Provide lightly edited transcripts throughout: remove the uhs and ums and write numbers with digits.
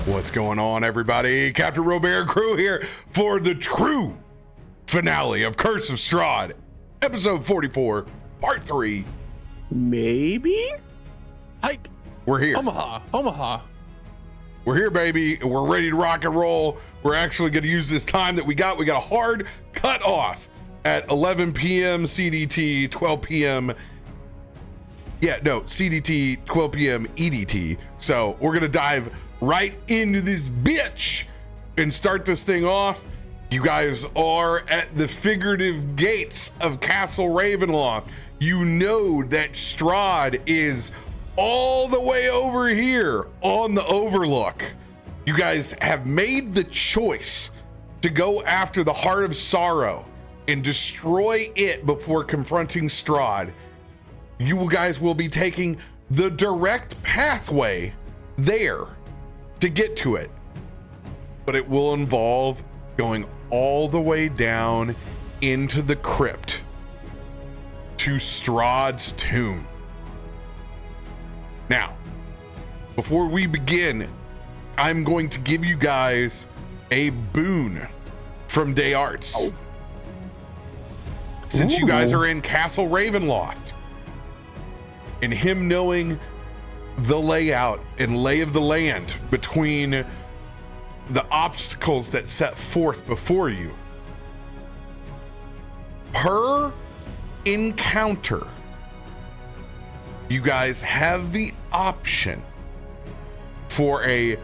What's going on, everybody? CaptainRoBear crew here for the true finale of Curse of Strahd, episode 44, part 3. Maybe? Hike. We're here. Omaha. We're here, baby. And we're ready to rock and roll. We're actually going to use this time that we got. We got a hard cut off at 11 p.m. CDT, 12 p.m. CDT, 12 p.m. EDT. So we're going to dive right into this bitch and start this thing off. You guys are at the figurative gates of Castle Ravenloft. You know that Strahd is all the way over here on the overlook. You guys have made the choice to go after the Heart of Sorrow and destroy it before confronting Strahd. You guys will be taking the direct pathway there to get to it, but it will involve going all the way down into the crypt to Strahd's tomb. Now, before we begin, I'm going to give you guys a boon from Desarts. Oh. Since you guys are in Castle Ravenloft, and him knowing the layout and lay of the land between the obstacles that set forth before you, per encounter, you guys have the option for a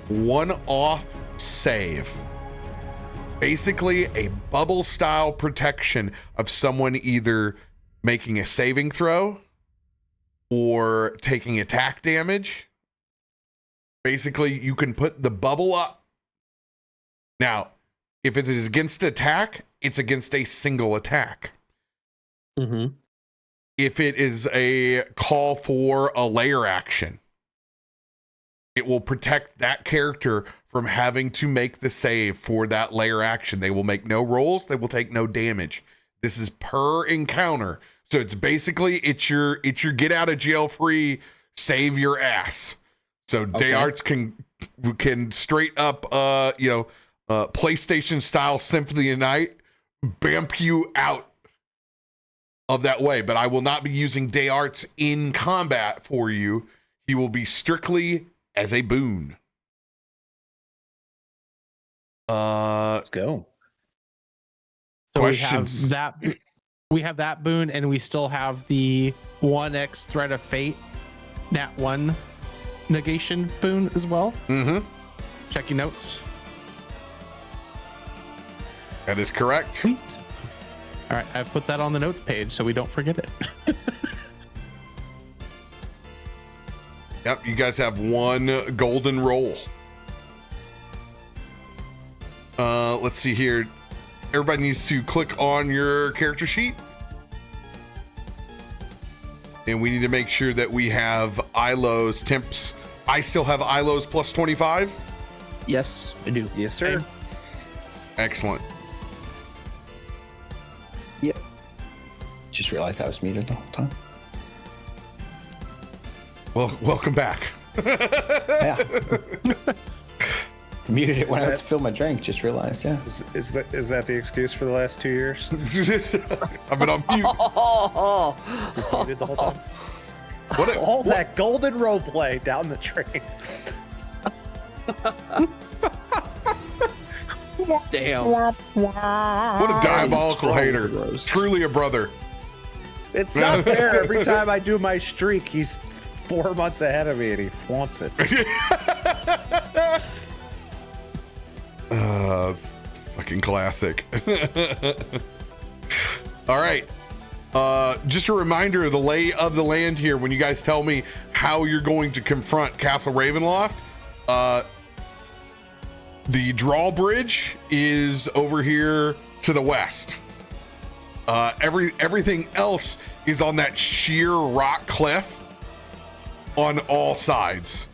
one-off save. Basically a bubble style protection of someone either making a saving throw or taking attack damage. Basically, you can put the bubble up. Now, if it is against attack, it's against a single attack. Mm-hmm. If it is a call for a layer action, it will protect that character from having to make the save for that layer action. They will make no rolls. They will take no damage. This is per encounter. So it's basically, it's your get out of jail free, save your ass. So Okay. Desarts can straight up, PlayStation style Symphony of Night, bamp you out of that way. But I will not be using Desarts in combat for you. He will be strictly as a boon. Let's go. So Questions? we have that boon, and we still have the 1x threat of fate, nat 1 negation boon as well. Mm-hmm. Check your notes. That is correct. Sweet. All right, I've put that on the notes page so we don't forget it. Yep, you guys have one golden roll. Let's see here. Everybody needs to click on your character sheet. And we need to make sure that we have ILO's temps. I still have ILO's plus 25. Yes, I do. Yes, sir. Excellent. Yep. Just realized I was muted the whole time. Well, welcome back. Yeah. Muted it when I went to fill my drink. Just realized, yeah. Is that the excuse for the last 2 years? I've been on mute. Just muted the whole time. All That golden role play down the train. Damn. What a diabolical hater. roast. Truly a brother. It's not fair. Every time I do my streak, he's 4 months ahead of me and he flaunts it. It's fucking classic. All right. Just a reminder of the lay of the land here. When you guys tell me how you're going to confront Castle Ravenloft, the drawbridge is over here to the west. Everything else is on that sheer rock cliff on all sides.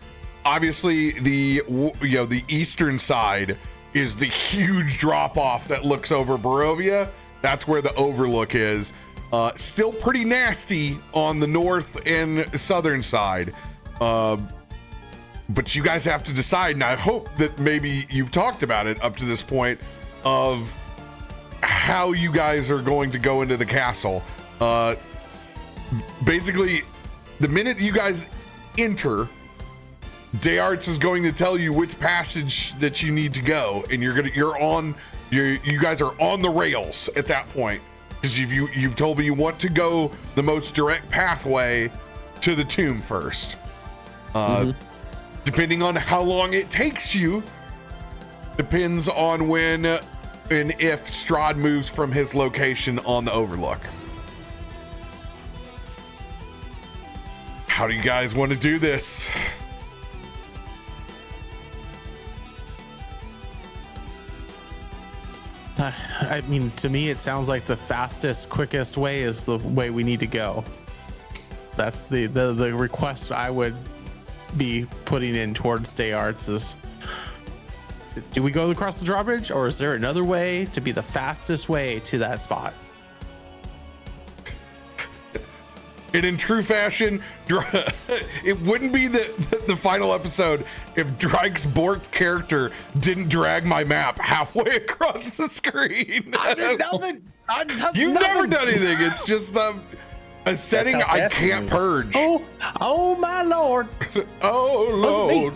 Obviously, the eastern side is the huge drop off that looks over Barovia. That's where the overlook is. Still pretty nasty on the north and southern side. but you guys have to decide, and I hope that maybe you've talked about it up to this point of how you guys are going to go into the castle. Basically, the minute you guys enter, Dayarts is going to tell you which passage that you need to go, and you guys are on the rails at that point, because you've told me you want to go the most direct pathway to the tomb first. Depending on how long it takes you, depends on when and if Strahd moves from his location on the overlook. How do you guys want to do this? I mean, to me, it sounds like the fastest, quickest way is the way we need to go. That's the request I would be putting in towards Dayarts is, do we go across the drawbridge, or is there another way to be the fastest way to that spot? And in true fashion, it wouldn't be the final episode if Drike's Bork character didn't drag my map halfway across the screen. I did nothing. You've never done anything. It's just a setting I can't purge. Oh my lord. Oh Lord.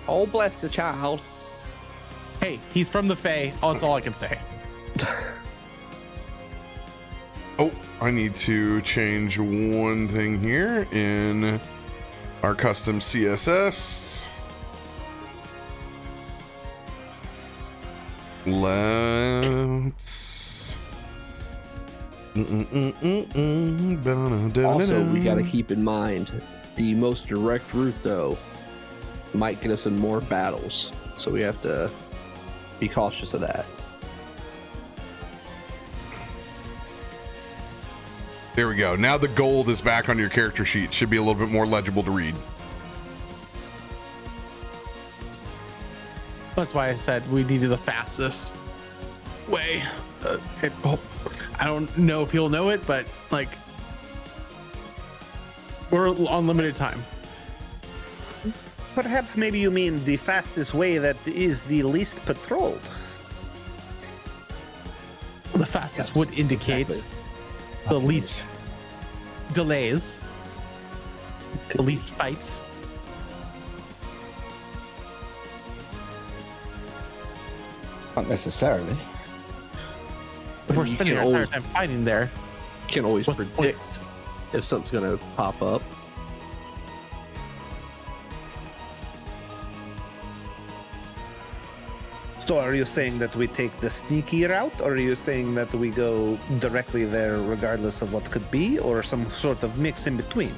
Oh, bless the child. Hey, he's from the Fae. Oh, that's all I can say. Oh, I need to change one thing here in our custom CSS. Let's. Also, we got to keep in mind the most direct route, though, might get us in more battles. So we have to be cautious of that. There we go. Now the gold is back on your character sheet. Should be a little bit more legible to read. That's why I said we needed the fastest way. I don't know if he'll know it, but like, we're on limited time. Perhaps maybe you mean the fastest way that is the least patrolled. The fastest would indicate the least delays, the least fights. Not necessarily. If we're spending our entire time fighting there, Can't always what's the predict if something's gonna pop up. So are you saying that we take the sneaky route, or are you saying that we go directly there regardless of what could be, or some sort of mix in between?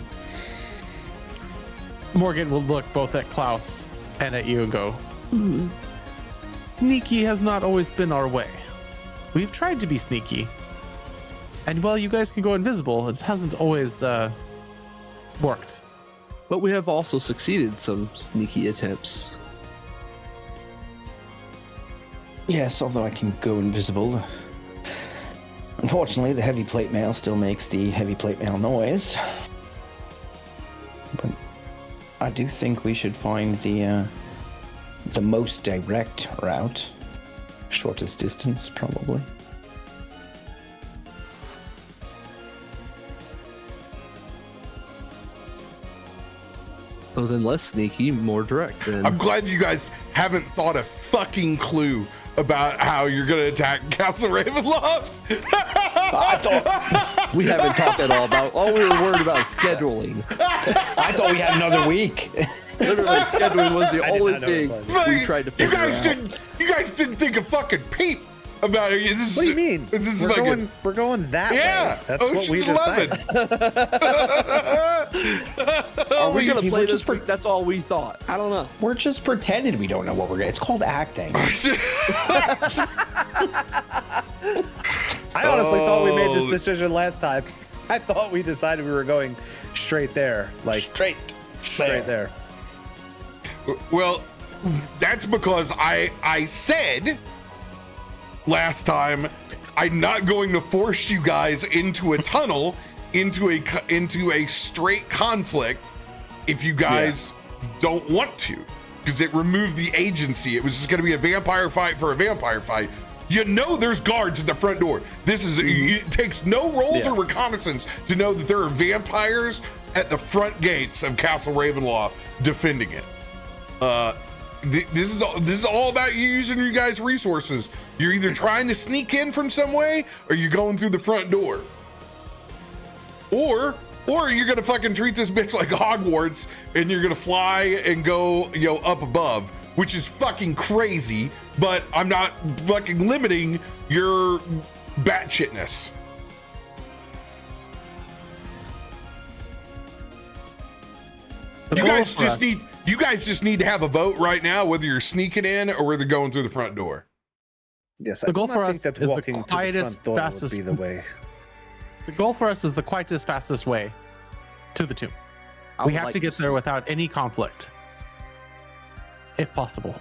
Morgan will look both at Klaus and at you and go, sneaky has not always been our way. We've tried to be sneaky. And while you guys can go invisible, it hasn't always worked. But we have also succeeded some sneaky attempts. Yes, although I can go invisible. Unfortunately, the heavy plate mail still makes the heavy plate mail noise. But I do think we should find the most direct route. Shortest distance, probably. So then less sneaky, more direct. Then I'm glad you guys haven't thought a fucking clue about how you're going to attack Castle Ravenloft. I thought we haven't talked at all about. All we were worried about is scheduling. I thought we had another week. Literally, scheduling was the I did only not know it thing was. we tried to figure out. You guys didn't think a fucking peep about it. What do you mean? We're going that yeah, way. That's what we Ocean's decided. Are we gonna See, play we're this just week? That's all we thought. I don't know. We're just pretending we don't know what we're getting. It's called acting. I honestly thought we made this decision last time. I thought we decided we were going straight there. Like Straight there. Well, that's because I said last time I'm not going to force you guys into a tunnel into a straight conflict if you guys don't want to, because it removed the agency. It was just going to be a vampire fight for a vampire fight. You know there's guards at the front door. This is it takes no rolls or reconnaissance to know that there are vampires at the front gates of Castle Ravenloft defending it. This is all about you using your guys' resources. You're either trying to sneak in from some way, or you're going through the front door, or you're gonna fucking treat this bitch like Hogwarts and you're gonna fly and go up above, which is fucking crazy. But I'm not fucking limiting your batshitness. You guys just need to have a vote right now whether you're sneaking in or whether going through the front door. Yes, The goal for us that is the walking to quietest, front door fastest- would be the way. The goal for us is the quietest, fastest way to the tomb. I We would have like to get see- there without any conflict, if possible.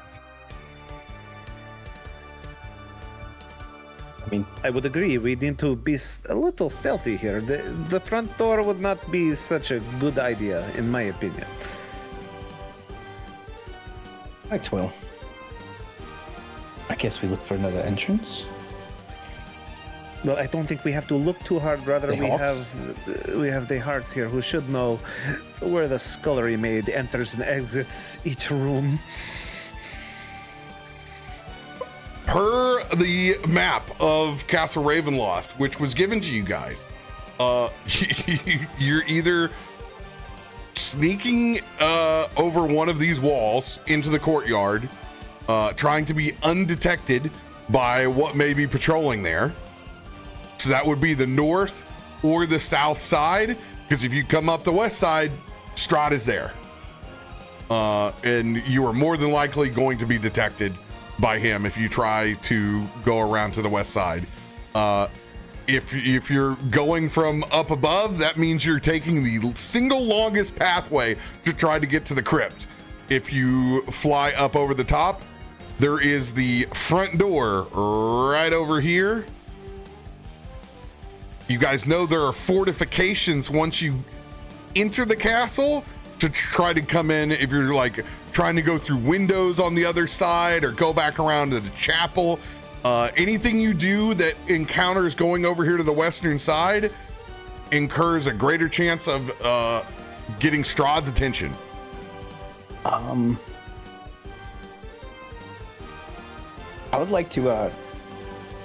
I mean, I would agree. We need to be a little stealthy here. The front door would not be such a good idea, in my opinion. right, well, I guess we look for another entrance. Well, I don't think we have to look too hard. Rather, The we Hawks? have the hearts here who should know where the scullery maid enters and exits each room. Per the map of Castle Ravenloft, which was given to you guys, you're either sneaking over one of these walls into the courtyard, trying to be undetected by what may be patrolling there. So that would be the north or the south side, because if you come up the west side, Strahd is there. And you are more than likely going to be detected by him if you try to go around to the west side. If you're going from up above, that means you're taking the single longest pathway to try to get to the crypt. If you fly up over the top, there is the front door right over here. You guys know there are fortifications once you enter the castle to try to come in if you're like trying to go through windows on the other side or go back around to the chapel. Anything you do that encounters going over here to the western side incurs a greater chance of getting Strahd's attention. I would like to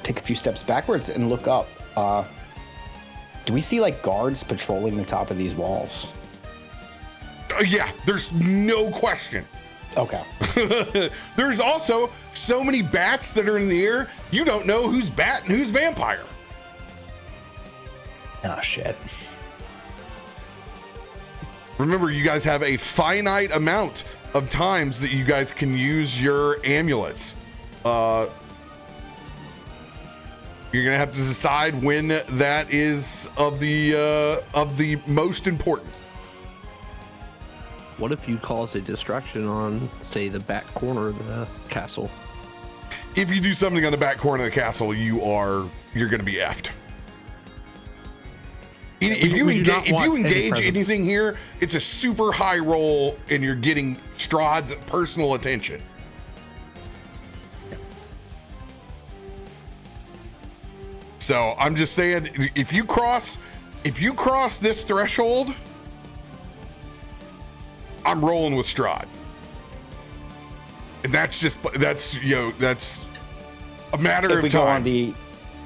take a few steps backwards and look up. Do we see like guards patrolling the top of these walls? Yeah, there's no question. Okay. There's also so many bats that are in the air, you don't know who's bat and who's vampire. Oh shit. Remember, you guys have a finite amount of times that you guys can use your amulets. You're gonna have to decide when that is of the most important. What if you cause a distraction on, say, the back corner of the castle? If you do something on the back corner of the castle, you're gonna be effed. If you engage anything here, it's a super high roll, and you're getting Strahd's personal attention. So I'm just saying, if you cross this threshold, I'm rolling with Strahd. And that's a matter of time.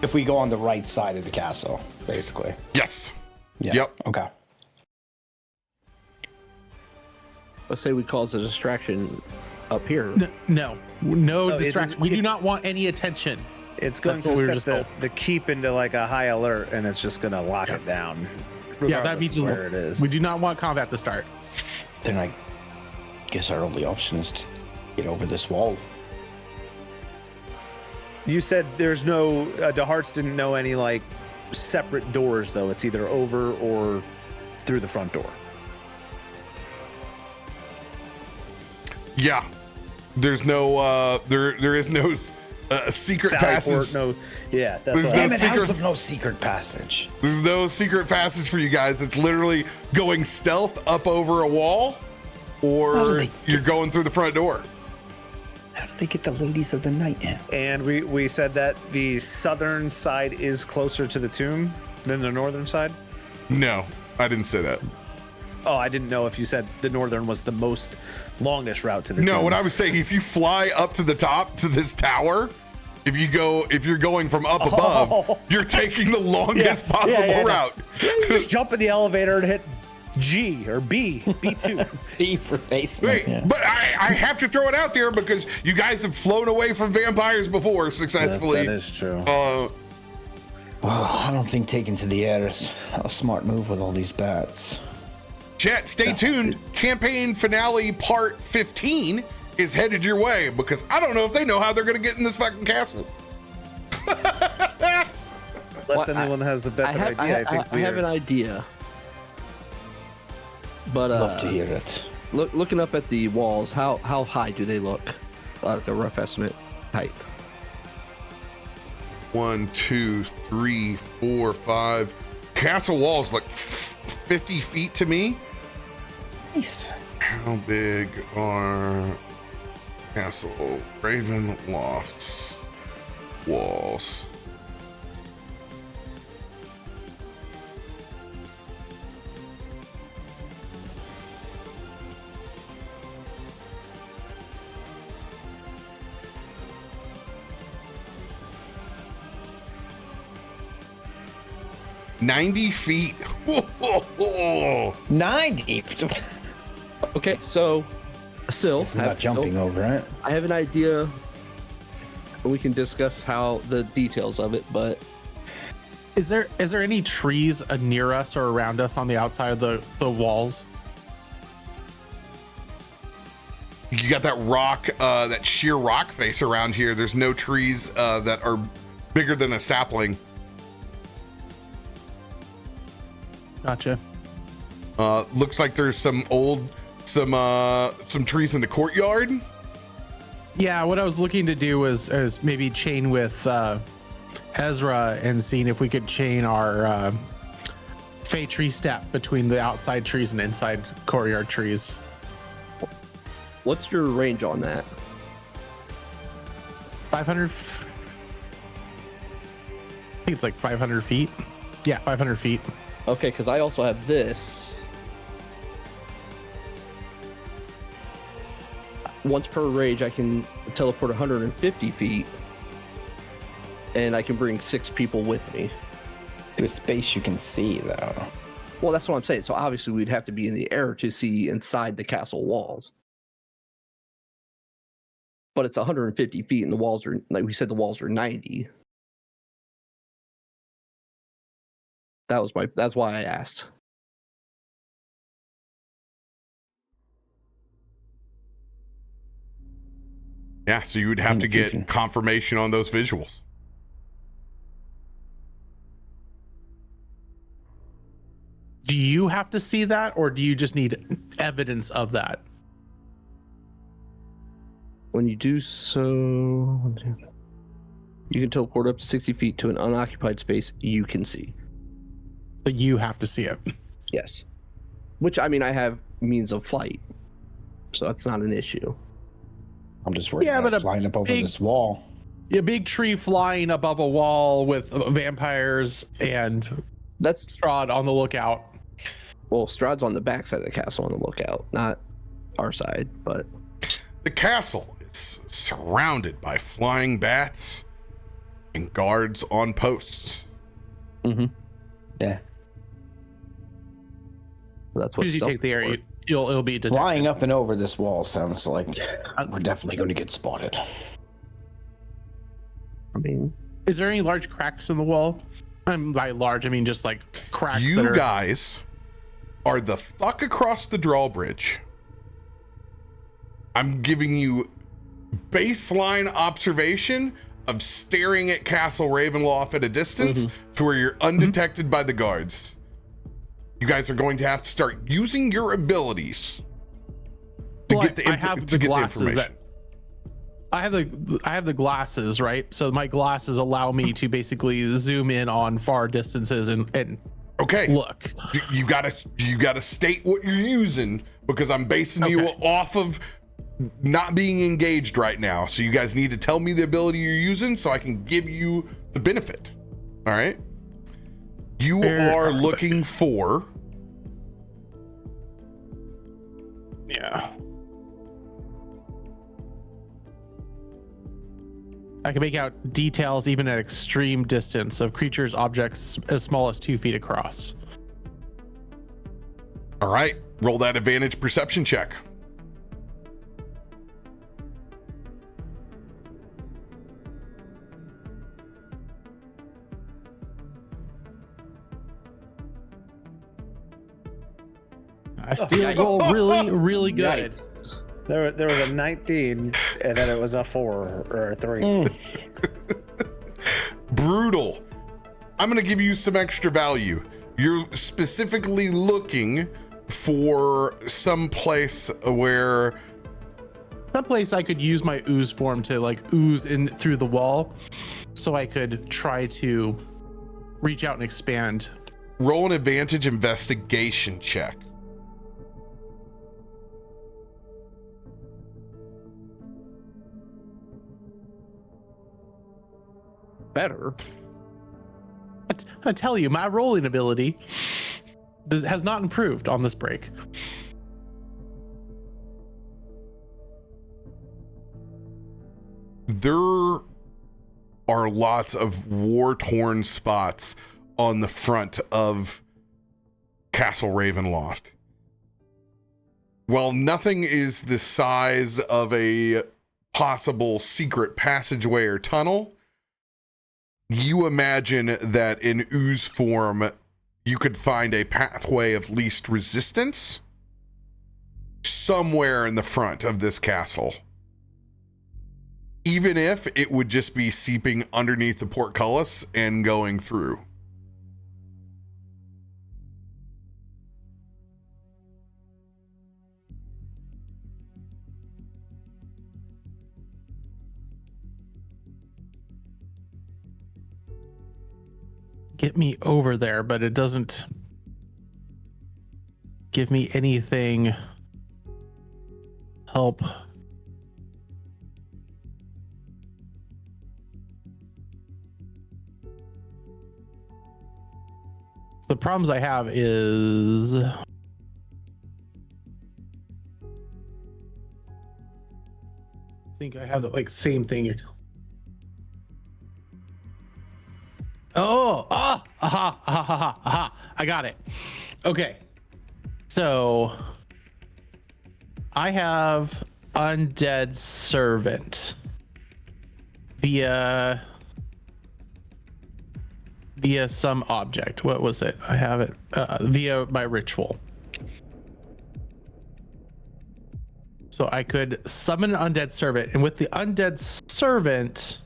If we go on the right side of the castle, basically. Yes. Yeah. Yep. Okay. Let's say we cause a distraction up here. No No, distraction. We do not want any attention. It's going That's what we were to just set told. the keep into like a high alert, and it's just going to lock it down. Yeah, that regardless means of where it is. we do not want combat to start. Then I guess our only option is to get over this wall. You said there's no. The Hearts didn't know any like separate doors though. It's either over or through the front door. Yeah. There's no there is no a secret Teleport, passage. no, yeah, that's There's what no I- Damn it, secret- how's there no secret passage? There's no secret passage for you guys. It's literally going stealth up over a wall, How do or they you're going through the front door. How do they get the ladies of the night in? And we said that the southern side is closer to the tomb than the northern side. No, I didn't say that. Oh, I didn't know if you said the northern was the most longest route to the No, tomb. what I was saying, if you fly up to the top to this tower, if you're going from up above, you're taking the longest possible route. You just jump in the elevator and hit G or B2. B for basement. Wait, Yeah. but I have to throw it out there because you guys have flown away from vampires before successfully. That is true. Well, I don't think taking to the air is a smart move with all these bats. Chat, stay tuned. Campaign finale part 15 is headed your way because I don't know if they know how they're going to get in this fucking castle. Unless anyone has a better idea, I have an idea. But Love to hear it. looking up at the walls, how high do they look? Like a rough estimate height. 1, 2, 3, 4, 5. Castle walls look 50 feet to me. Nice. How big are Castle Ravenloft's walls? "90 feet." 90. Okay, so still, I'm not jumping over it. I have an idea. We can discuss how the details of it, but Is there any trees near us or around us on the outside of the walls? You got that rock, that sheer rock face around here. There's no trees that are bigger than a sapling. Gotcha. Looks like there's some trees in the courtyard. Yeah, what I was looking to do is maybe chain with Ezra and seeing if we could chain our Fey tree step between the outside trees and inside courtyard trees. what's your range on that? 500. I think it's like 500 feet. Yeah, 500 feet. Okay, because I also have this. Once per rage, I can teleport 150 feet, and I can bring 6 people with me. To a space you can see, though. Well, that's what I'm saying. So obviously, we'd have to be in the air to see inside the castle walls. But it's 150 feet, and the walls are, like we said, the walls are 90. That's why I asked. Yeah, so you would have to get confirmation on those visuals. Do you have to see that, or do you just need evidence of that? When you do so, you can teleport up to 60 feet to an unoccupied space you can see. But you have to see it. Yes. Which, I mean, I have means of flight, so that's not an issue. I'm just worried Yeah, about but a flying up over big- this wall. A big tree flying above a wall with vampires and That's, Strahd on the lookout. well, Strahd's on the backside of the castle on the lookout, not our side, but The castle is surrounded by flying bats and guards on posts. Yeah. that's As what soon as you stealth take the air, for. it'll be detected. Flying up and over this wall sounds like we're definitely going to get spotted. I mean, Is there any large cracks in the wall? By large, I mean just like cracks. that You are- guys are the fuck across the drawbridge. I'm giving you baseline observation of staring at Castle Ravenloft at a distance to where you're undetected by the guards. You guys are going to have to start using your abilities to Well, get the I have the to get the glasses information. I have the glasses, right? So my glasses allow me to basically zoom in on far distances and Okay. look. You gotta state what you're using, because I'm basing you off of not being engaged right now. So you guys need to tell me the ability you're using so I can give you the benefit. All right. You are looking for. Yeah. I can make out details even at extreme distance of creatures, objects as small as 2 feet across. All right. Roll that advantage perception check. I still roll really good. Yikes. There was a 19, and then it was a 4 or a 3. Brutal. I'm going to give you some extra value. You're specifically looking for some place where Someplace I could use my ooze form to like ooze in through the wall, so I could try to reach out and expand. roll an advantage investigation check. Better. I tell you, my rolling ability has not improved on this break. There are lots of war-torn spots on the front of Castle Ravenloft. While nothing is the size of a possible secret passageway or tunnel, you imagine that in ooze form, you could find a pathway of least resistance somewhere in the front of this castle. Even if it would just be seeping underneath the portcullis and going through. Get me over there, but it doesn't give me anything. Help. The problems I have is I think I have the like same thing. Aha, I got it. Okay. So I have Undead Servant via some object. What was it? I have it via my ritual. So I could summon an undead servant, and with the undead servant,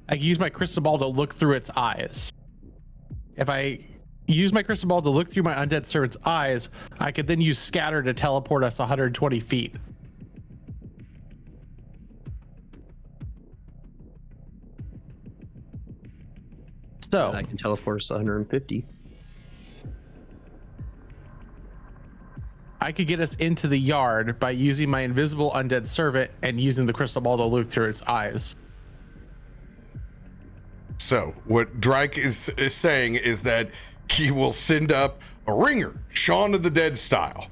I can use my crystal ball to look through its eyes. If I use my crystal ball to look through my undead servant's eyes, I could then use scatter to teleport us 120 feet. So I can teleport us 150. I could get us into the yard by using my invisible undead servant and using the crystal ball to look through its eyes. So what Drake is saying is that he will send up a ringer, Shaun of the Dead style,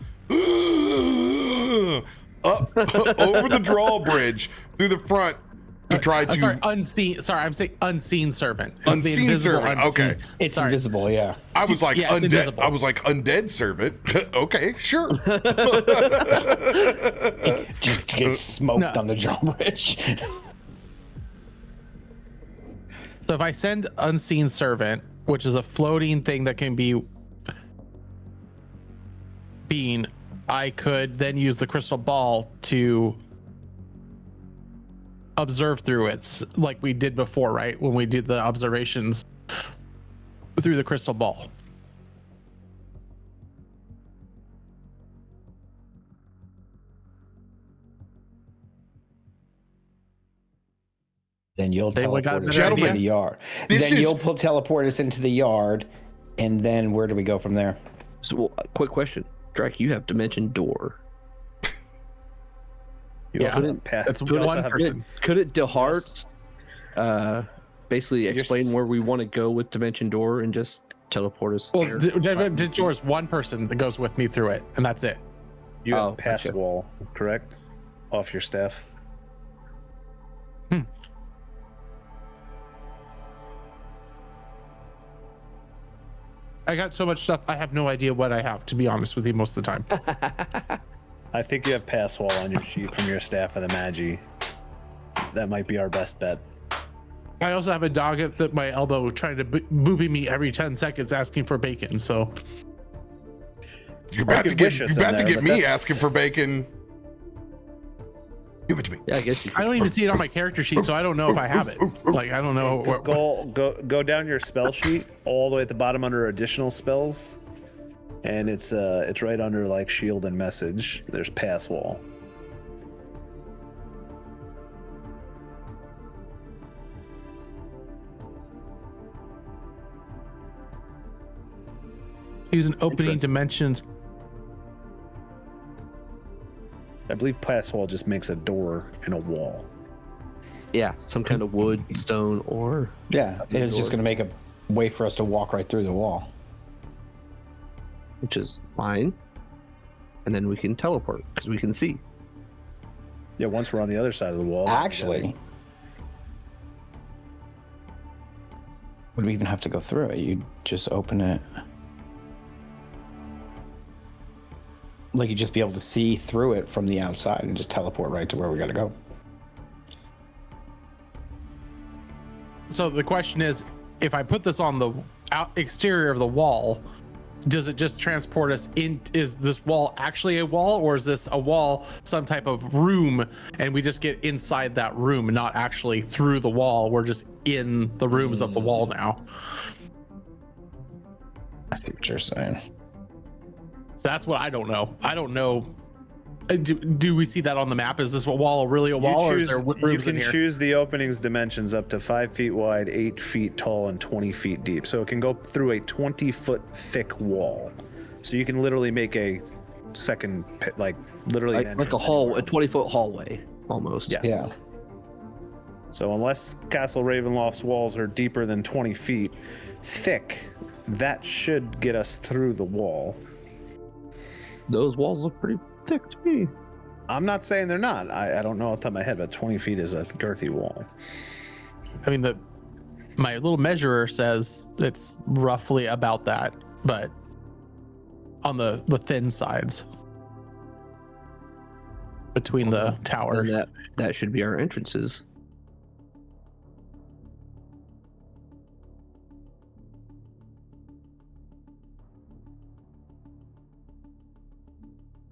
up over the drawbridge through the front to try to. Sorry, unseen. Sorry, I'm saying unseen servant. It's the Unseen invisible servant. unseen. Okay. It's Sorry. invisible, yeah. I was like Yeah, it's undead. invisible. I was like undead servant. Okay, sure. Just get smoked on the drawbridge. So if I send unseen servant, which is a floating thing that can be being, I could then use the crystal ball to observe through it, like we did before, right? When we did the observations through the crystal ball. Then you'll Anyone got a teleport us better into idea? the yard. This Then is- you'll teleport us into the yard, and then where do we go from there? So, well, quick question, Drake. You have dimension door. You Yeah. also have path. It's you also one have- person. Could it DeHart basically You're explain s- where we want to go with dimension door and just teleport us Well, there? Jor's one person that goes with me through it, and that's it. You have Oh, pass gotcha. wall, correct? Off your staff. I got so much stuff. I have no idea what I have, to be honest with you, most of the time. I think you have pass wall on your sheet from your staff of the Magi. That might be our best bet. I also have a dog at my elbow trying to booby me every 10 seconds asking for bacon. So You're about to could get, wish us you're in about to there, get but me that's- asking for bacon. Give it to me. Yeah, I guess you I don't even see it on my character sheet, so I don't know if I have it. Like, I don't know. Go down your spell sheet all the way at the bottom under additional spells, and it's right under like shield and message. There's pass wall. Use an opening Interesting. dimensions. I believe pass wall just makes a door in a wall. Yeah, some kind of wood, stone, or Yeah, it's just going to make a way for us to walk right through the wall. which is fine. And then we can teleport because we can see. Yeah, once we're on the other side of the wall. Actually, would we even have to go through it? You just open it. Like you'd just be able to see through it from the outside and just teleport right to where we got to go. So the question is, if I put this on the exterior of the wall, does it just transport us in? Is this wall actually a wall, or is this a wall, some type of room, and we just get inside that room, not actually through the wall? We're just in the rooms of the wall now. I see what you're saying. So that's what I don't know. I don't know. Do we see that on the map? Is this wall really a wall, or is there you rooms in can here? choose the opening's dimensions up to 5 feet wide, 8 feet tall, and 20 feet deep. So it can go through a 20-foot thick wall. So you can literally make a second, like literally an Like a entrance hall, anywhere. a 20-foot hallway almost. Yes. Yeah. So unless Castle Ravenloft's walls are deeper than 20 feet thick, that should get us through the wall. Those walls look pretty thick to me. I'm not saying they're not. I don't know off the top of my head, but 20 feet is a girthy wall. I mean, my little measurer says it's roughly about that, but on the thin sides between the tower. And that should be our entrances.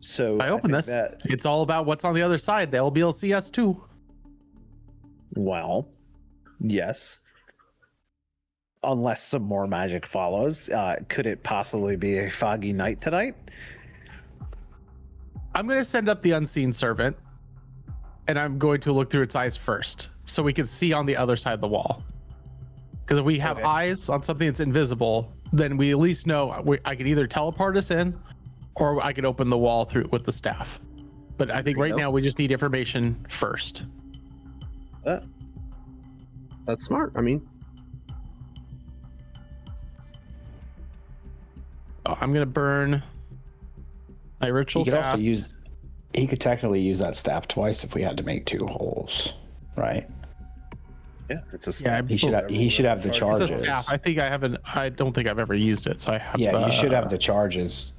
So I open think this. that- It's all about what's on the other side. They'll be able to see us too. Well, yes. Unless some more magic follows. Could it possibly be a foggy night tonight? I'm going to send up the unseen servant, and I'm going to look through its eyes first, so we can see on the other side of the wall. Because if we have Okay. eyes on something that's invisible, then we at least know I can either teleport us in, or I could open the wall through with the staff. But I think There you right go. now we just need information first. That's smart. I mean, I'm going to burn my ritual He could also cast. use. He could technically use that staff twice if we had to make 2 holes, right? Yeah, it's a Yeah, staff. He should have. He should have the It's charges. a staff. I think I haven't. I don't think I've ever used it, so I have. Yeah, you should have the charges.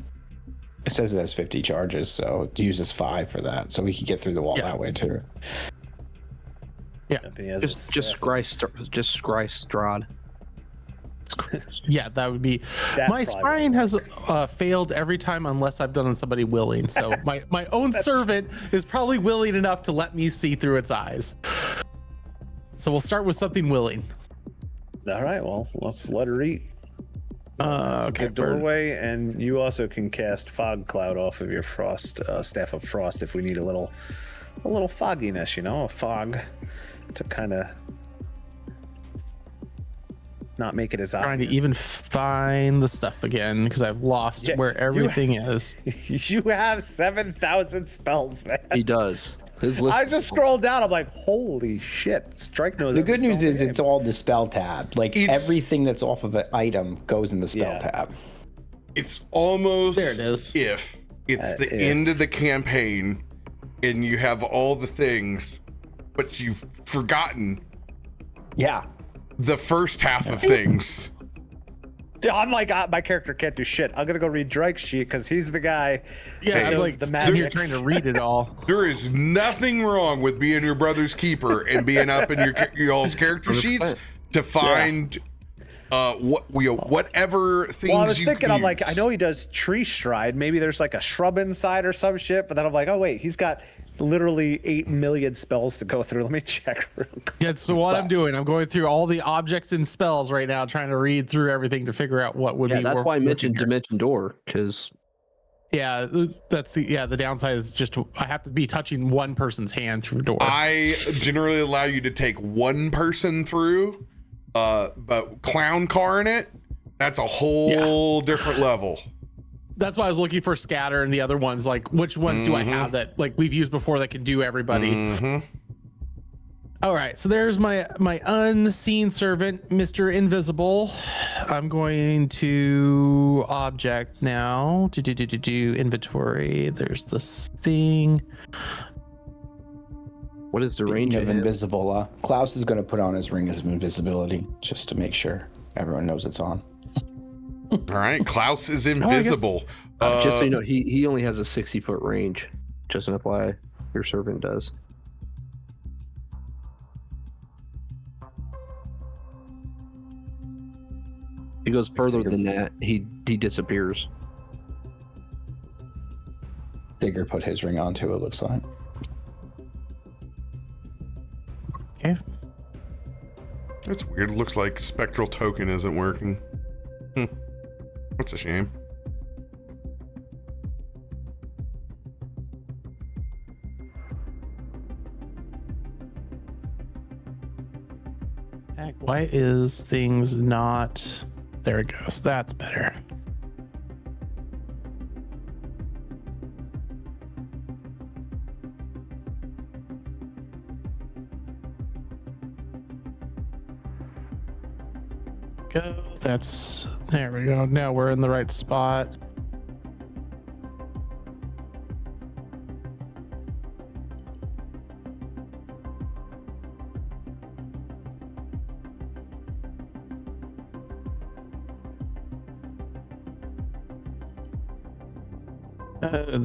It says it has 50 charges, so it uses 5 for that, so we could get through the wall Yeah. that way too. And he has a just staff. scry Strahd. Yeah, that would be. That My probably scrying has failed every time unless I've done on somebody willing. So my own servant is probably willing enough to let me see through its eyes. So we'll start with something willing. All right, well, let's let her eat. Okay, The doorway, and you also can cast fog cloud off of your frost staff of frost if we need a little fogginess, a fog to kind of not make it as Trying to obvious. even find the stuff again because I've lost Yeah, where everything is. You have 7,000 spells, man. He does. His list. I just scrolled down. I'm like, holy shit! Strike knows. The every good news spell in is the it's game. all the spell tab. Like It's- everything that's off of an item goes in the spell Yeah. tab. It's almost There it is. if it's the if. end of the campaign and you have all the things, but you've forgotten Yeah. the first half of things. Yeah, I'm like, my character can't do shit. I'm gonna go read Drake's sheet because he's the guy. Yeah, that I'm knows like the you're magic. trying to read it all. There is nothing wrong with being your brother's keeper and being up in your all's character sheets to find whatever things. Well, I was you thinking, I'm like, use. I know he does tree stride. Maybe there's like a shrub inside or some shit. But then I'm like, oh wait, he's got literally 8 million spells to go through. Let me check real quick. Yeah, so what I'm doing, I'm going through all the objects and spells right now, trying to read through everything to figure out what would Yeah, be. that's worth why I looking mentioned at. Dimension Door, because Yeah, that's the downside is just I have to be touching one person's hand through a door. I generally allow you to take one person through, but clown car in it, that's a whole different level. That's why I was looking for scatter and the other ones. Like, which ones do I have that like we've used before that can do everybody? All right, so there's my unseen servant, Mr. Invisible. I'm going to object now. Do inventory. There's this thing. what is the Ring range of of it? invisible. Klaus is going to put on his ring of invisibility just to make sure everyone knows it's on. All right, Klaus is invisible. Just so you know, he only has a 60-foot range. Just an FYI, your servant does. If he goes further than that, he disappears. Digger put his ring on too, it looks like. Okay. That's weird. It looks like spectral token isn't working. That's a shame. Heck, why is things not? There it goes. That's better. Go. That's there we go. Now we're in the right spot.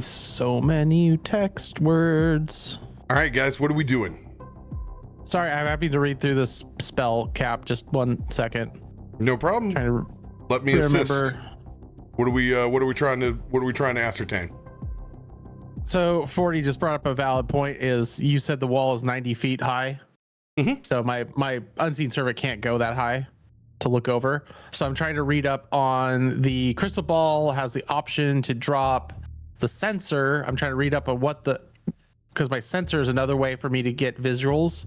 So many text words. All right, guys, what are we doing? Sorry, I'm happy to read through this spell cap. Just 1 second. No problem. Trying to Let me assist. remember. What are we trying to ascertain? So 40 just brought up a valid point. Is you said the wall is 90 feet high. Mhm. So my unseen servant can't go that high to look over. So I'm trying to read up on the crystal ball has the option to drop the sensor. I'm trying to read up on because my sensor is another way for me to get visuals.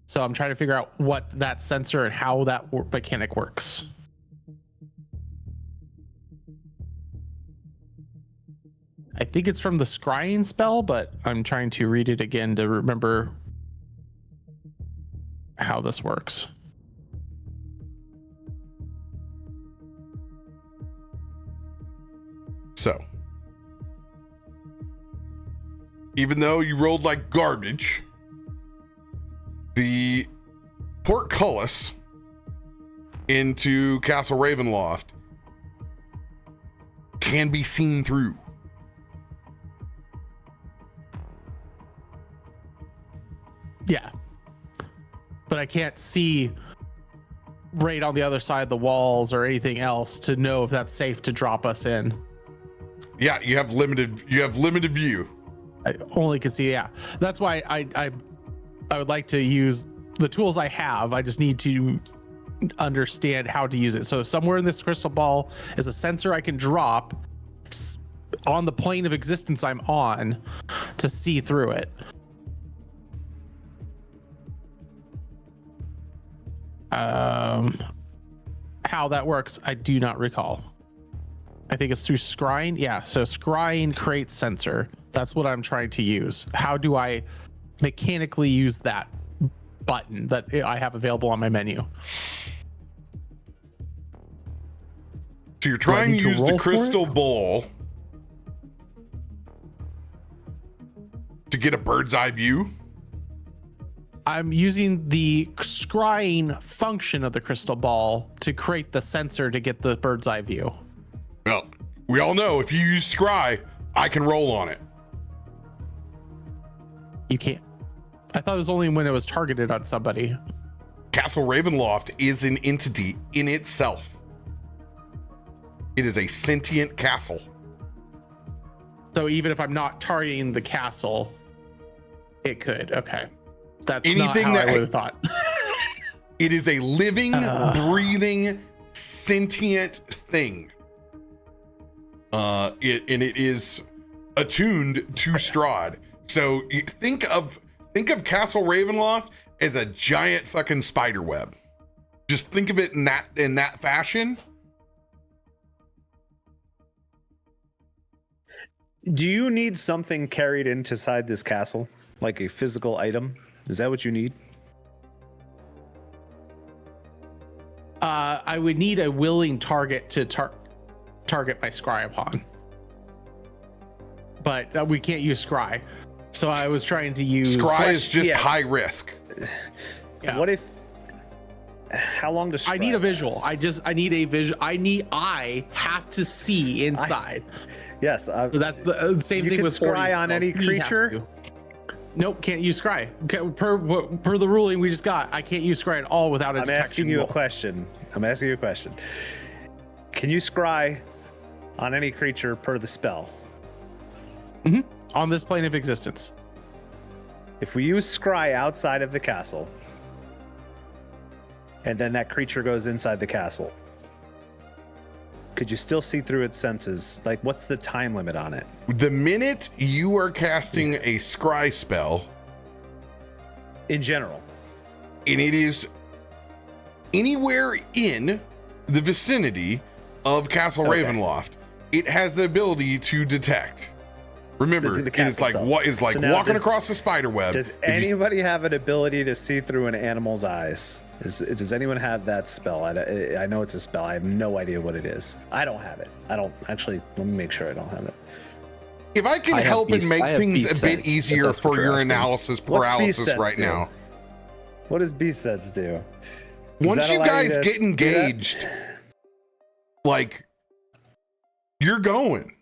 So I'm trying to figure out what that sensor and how that mechanic works. I think it's from the scrying spell, but I'm trying to read it again to remember how this works. So, even though you rolled like garbage, the portcullis into Castle Ravenloft can be seen through. Yeah. But I can't see right on the other side of the walls or anything else to know if that's safe to drop us in. Yeah, you have limited view. I only can see, yeah. That's why I would like to use the tools I have. I just need to understand how to use it. So somewhere in this crystal ball is a sensor I can drop on the plane of existence I'm on to see through it. how that works, I do not recall. I think it's through scrying. Yeah, so scrying creates sensor. That's what I'm trying to use. How do I mechanically use that button that I have available on my menu? So you're trying to use the crystal ball to get a bird's eye view? I'm using the scrying function of the crystal ball to create the sensor to get the bird's eye view. Well, we all know if you use scry, I can roll on it. You can't. I thought it was only when it was targeted on somebody. Castle Ravenloft is an entity in itself. It is a sentient castle. So even if I'm not targeting the castle, it could. Okay. That's Anything not how that I would have thought. It is a living, breathing, sentient thing. It is attuned to Strahd. So you think of Castle Ravenloft as a giant fucking spider web. Just think of it in that fashion. Do you need something carried inside this castle, like a physical item? Is that what you need? I would need a willing target to target my scry upon. But we can't use scry. So I was trying to use... Scry is just high risk. Yeah. What if... How long does I need a visual. I need a visual. I have to see inside. Yes. So that's the same thing with scry on any creature? Nope, can't use scry. Per the ruling we just got, I can't use scry at all without a detection. I'm asking you roll. a question. Can you scry on any creature per the spell? Mm-hmm. On this plane of existence. If we use scry outside of the castle, and then that creature goes inside the castle, could you still see through its senses? Like, what's the time limit on it? The minute you are casting a scry spell, In general. and it is anywhere in the vicinity of Castle Ravenloft, it has the ability to detect. Remember, The it is like itself. what is like So now walking does- across a spider web. Does If you- anybody have an ability to see through an animal's eyes? Does anyone have that spell? I know it's a spell. I have no idea what it is. I don't have it. I don't actually. Let me make sure I don't have it. If I can I have help and beast- make I have things beast a bit sense, if easier that's what for you're your asking. analysis What's beast paralysis sense right do? now, What does beast sense do? Does once that you allow guys to get do that? engaged, like you're going.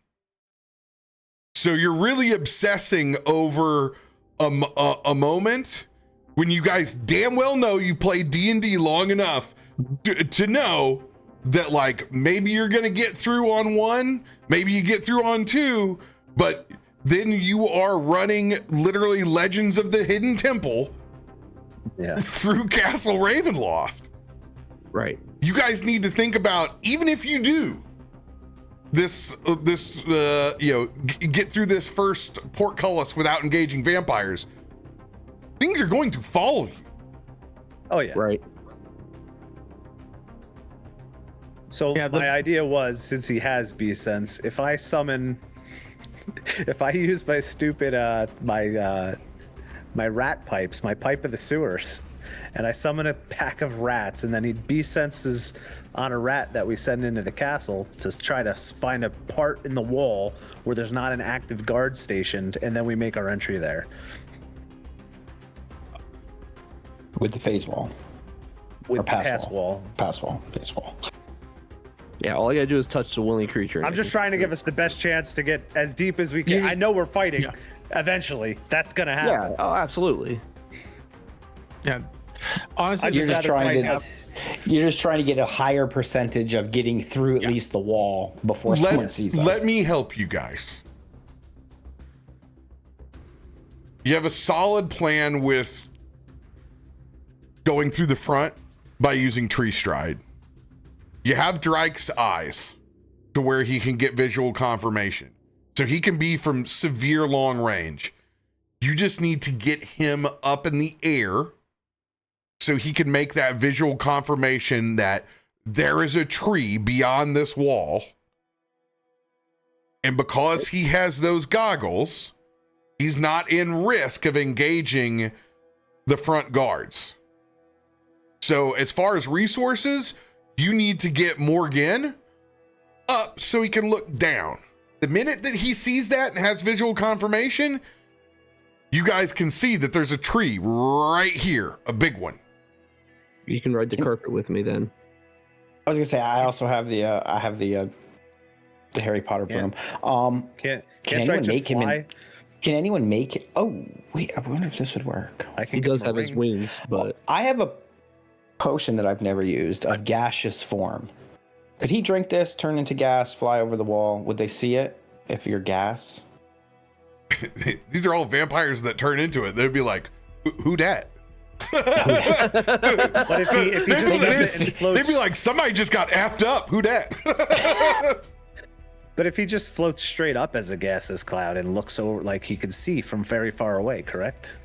So you're really obsessing over a moment when you guys damn well know you played D&D long enough to know that like maybe you're gonna get through on one, maybe you get through on two, but then you are running literally Legends of the Hidden Temple through Castle Ravenloft. Right. You guys need to think about, even if you do this get through this first portcullis without engaging vampires, things are going to follow you. Oh yeah. Right. So Yeah, my idea was, since he has beast sense, if I use my stupid my rat pipes, my pipe of the sewers, and I summon a pack of rats, and then he beast senses on a rat that we send into the castle to try to find a part in the wall where there's not an active guard stationed, and then we make our entry there. With the phase wall. With Or the pass pass wall. Pass wall. Phase wall. Yeah, all you gotta do is touch the willing creature. and I'm it just can- trying to give us the best chance to get as deep as we can. Yeah. I know we're fighting. Yeah. Eventually, that's gonna happen. Yeah, oh, absolutely. Yeah. Honestly, I'd You're just rather trying fight you're just trying to get a higher percentage of getting through at least the wall before someone sees us. Let me help you guys. You have a solid plan with going through the front by using tree stride. You have Drike's eyes to where he can get visual confirmation. So he can be from severe long range. You just need to get him up in the air so he can make that visual confirmation that there is a tree beyond this wall. And because he has those goggles, he's not in risk of engaging the front guards. So as far as resources, you need to get Morgan up so he can look down. The minute that he sees that and has visual confirmation, you guys can see that there's a tree right here, a big one. You can ride the carpet with me then. I was gonna say I also have the Harry Potter broom. Can't anyone just make him fly? in? Can anyone make it? Oh wait, I wonder if this would work. I can He give does him a have his ring. wings, but I have a potion that I've never used of gaseous form. Could he drink this, turn into gas, fly over the wall? Would they see it if you're gas? These are all vampires that turn into it. They'd be like, who dat? But if he just does it and floats, They'd be like, somebody just got effed up. Who dat? but if he just floats straight up as a gaseous cloud and looks over, like he could see from very far away, correct?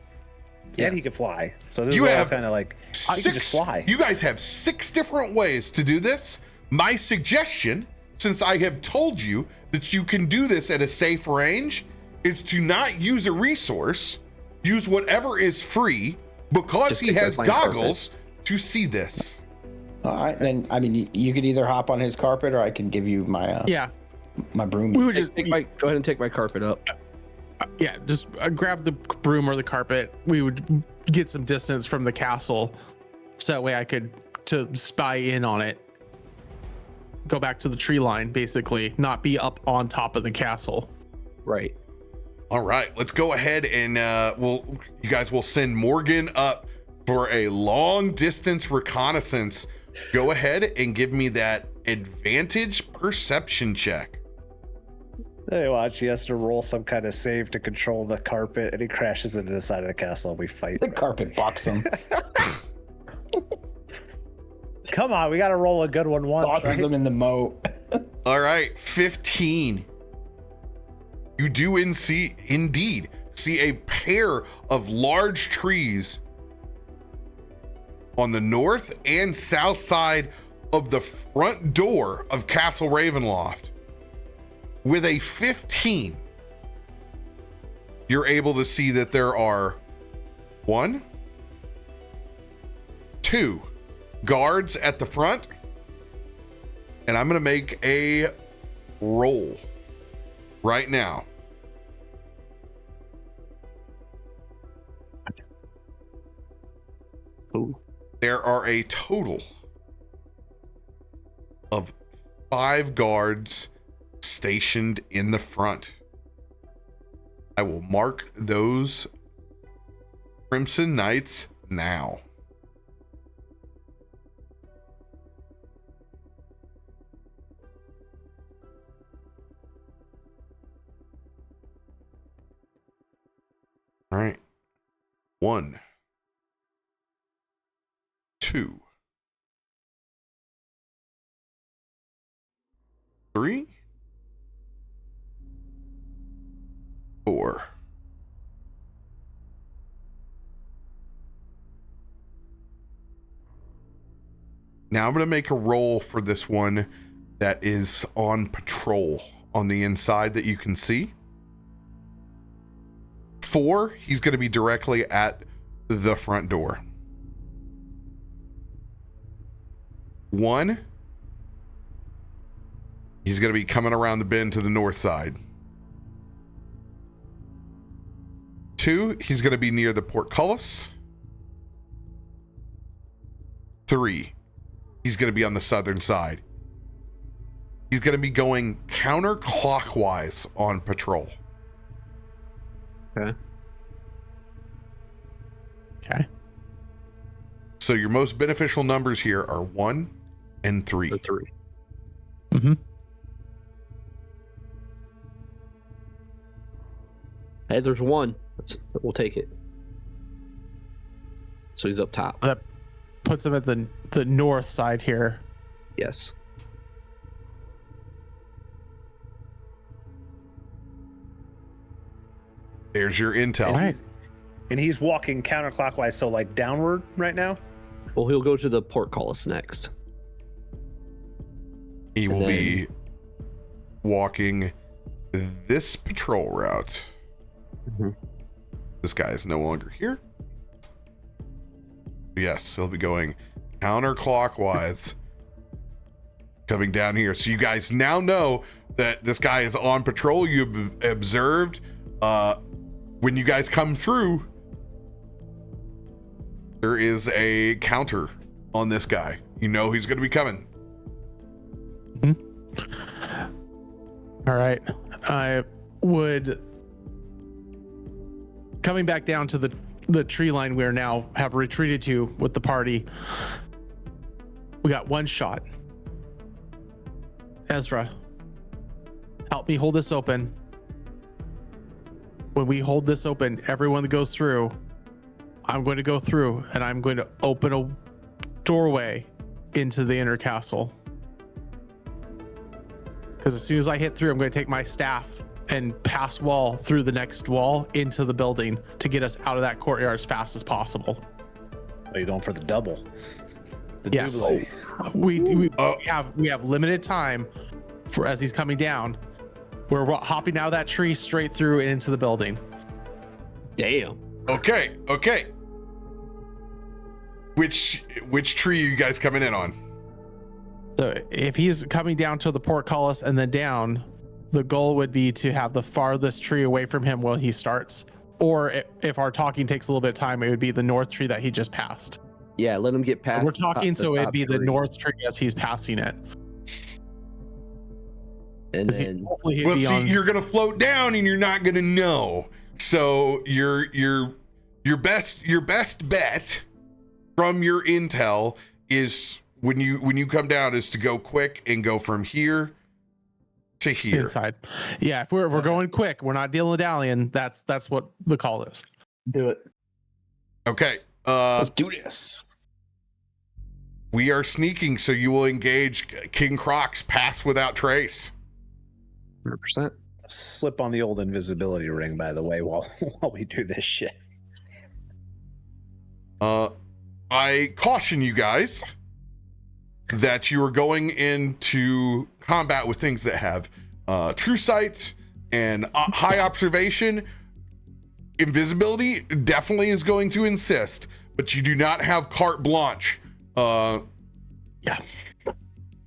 Yeah, and he could fly. So this You is all have kind of like he can just fly. You guys have 6 different ways to do this. My suggestion, since I have told you that you can do this at a safe range, is to not use a resource, use whatever is free, because Just he take that has blank carpet. goggles to see this. All right, then. I mean, you could either hop on his carpet, or I can give you my Yeah, my broom. we would just go ahead and take my carpet up. just grab the broom or the carpet. We would get some distance from the castle, so that way I could to spy in on it. Go back to the tree line, basically, not be up on top of the castle. Right. All right, let's go ahead and you guys will send Morgan up for a long distance reconnaissance. Go ahead and give me that advantage perception check. Hey, watch, he has to roll some kind of save to control the carpet, and he crashes into the side of the castle, and we fight. The carpet bucks him. Come on, we got to roll a good one once, Tosses right? them in the moat. All right, 15. You do indeed see a pair of large trees on the north and south side of the front door of Castle Ravenloft. With a 15, you're able to see that there are 1, 2 guards at the front, and I'm going to make a roll right now. Ooh. There are a total of 5 guards stationed in the front. I will mark those Crimson Knights now. All right. 1, 2, 3, 4. Now I'm going to make a roll for this one that is on patrol on the inside that you can see. 4, he's going to be directly at the front door. 1, he's going to be coming around the bend to the north side. 2, he's going to be near the portcullis. 3, he's going to be on the southern side. He's going to be going counterclockwise on patrol. Okay. Okay. So your most beneficial numbers here are 1 and 3. Or 3. Mm-hmm. Hey, there's 1. We'll take it. So he's up top. That puts him at the north side here. Yes. There's your intel. All right. And he's walking counterclockwise, so like downward right now. Well, he'll go to the portcullis next. He And will then- be walking this patrol route. Mhm. This guy is no longer here. Yes, he'll be going counterclockwise, coming down here. So you guys now know that this guy is on patrol. You've observed when you guys come through, there is a counter on this guy. You know he's going to be coming. All right. I would, coming back down to the tree line we are now have retreated to with the party. We got one shot. Ezra, help me hold this open. When we hold this open, everyone that goes through, I'm going to go through and I'm going to open a doorway into the inner castle. Because as soon as I hit through, I'm going to take my staff and pass wall through the next wall into the building to get us out of that courtyard as fast as possible. Are you going for the double? The Yes. double. We have limited time for as he's coming down. We're hopping out of that tree straight through and into the building. Damn. Okay. Which tree are you guys coming in on? So if he's coming down to the portcullis and then down, the goal would be to have the farthest tree away from him while he starts. Or if our talking takes a little bit of time, it would be the north tree that he just passed. Yeah, let him get past. We're talking, so it'd be the tree. north tree as he's passing it. And then Hopefully he'd Well, be see, on. you're gonna float down and you're not gonna know. So your best bet from your intel is when you come down is to go quick and go from here to here. Inside. Yeah, if we're going quick, we're not dilly-dallying. That's what the call is. Do it. Okay. Let's do this. We are sneaking, so you will engage King Croc's pass without trace. 100%. Slip on the old invisibility ring, by the way, while we do this shit. I caution you guys that you are going into combat with things that have true sight and high observation. Invisibility definitely is going to insist, but you do not have carte blanche.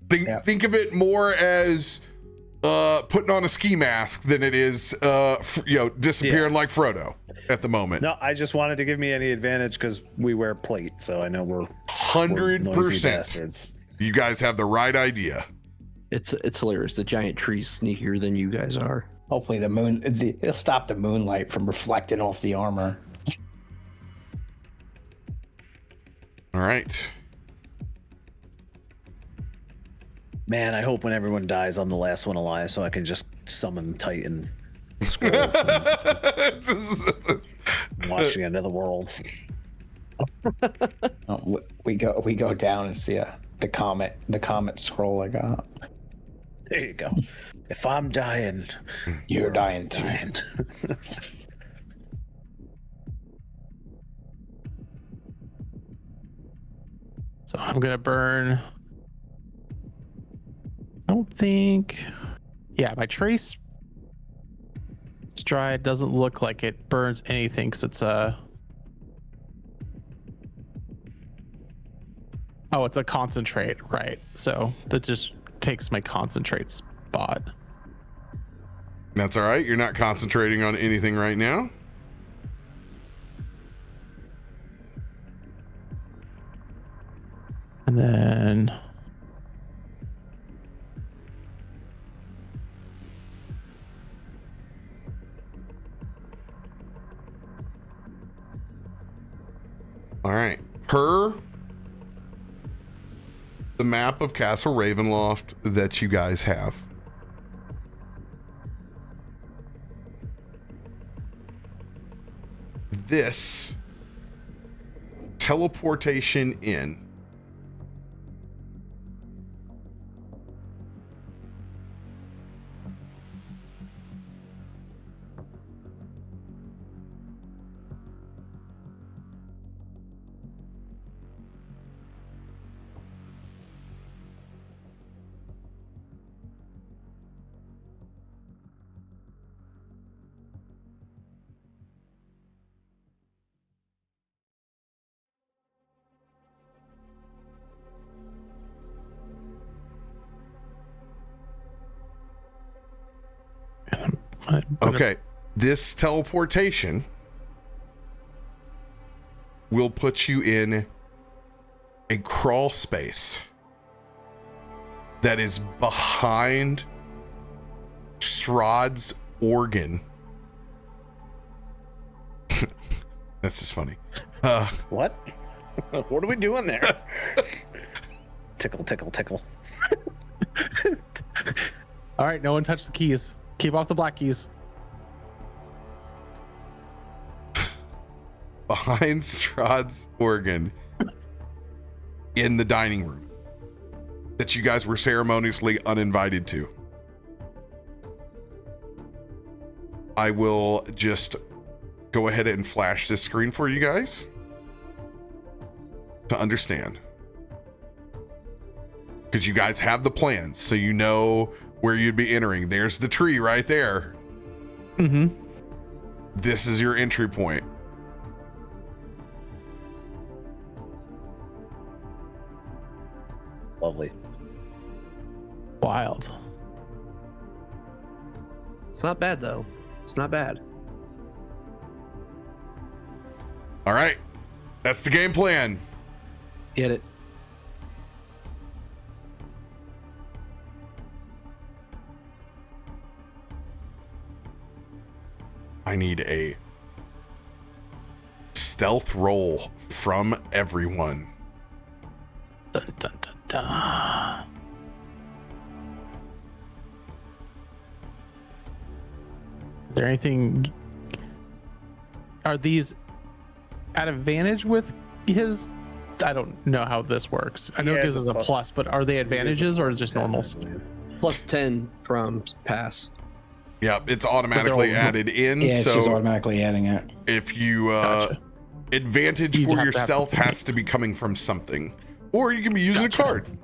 Think of it more as putting on a ski mask than it is disappearing like Frodo at the moment. No, I just wanted to give me any advantage because we wear plate, so I know we're 100%. You guys have the right idea. It's hilarious. The giant tree's sneakier than you guys are. Hopefully it'll stop the moonlight from reflecting off the armor. All right. Man, I hope when everyone dies, I'm the last one alive, so I can just summon Titan, scroll, and watch the end of the world. We go down and see the comet scroll I got. There you go. If I'm dying, You're dying too. So I'm gonna burn. I don't think. Yeah, my trace Strahd doesn't look like it burns anything because it's a. Oh, it's a concentrate, right? So that just takes my concentrate spot. That's all right. You're not concentrating on anything right now. And then. All right. Per the map of Castle Ravenloft that you guys have, this teleportation in Okay. This teleportation will put you in a crawl space that is behind Strahd's organ. That's just funny. What? What are we doing there? Tickle, tickle, tickle. All right, no one touch the keys. Keep off the black keys. Behind Strahd's organ in the dining room that you guys were ceremoniously uninvited to. I will just go ahead and flash this screen for you guys to understand. Because you guys have the plans, so you know where you'd be entering. There's the tree right there. Mm-hmm. This is your entry point. Lovely. Wild. It's not bad though. It's not bad. All right. That's the game plan. Get it? I need a stealth roll from everyone. Dun, dun, dun, dun. Is there anything? Are these at advantage with his? I don't know how this works. I know it gives us a plus, but are they advantages or is it just normals? Plus 10 from pass. Yep, it's automatically added in. Yeah, it's just So automatically adding it. if you Gotcha. advantage You'd for have your to have stealth something. has to be coming from something, or you can be using Gotcha. a card.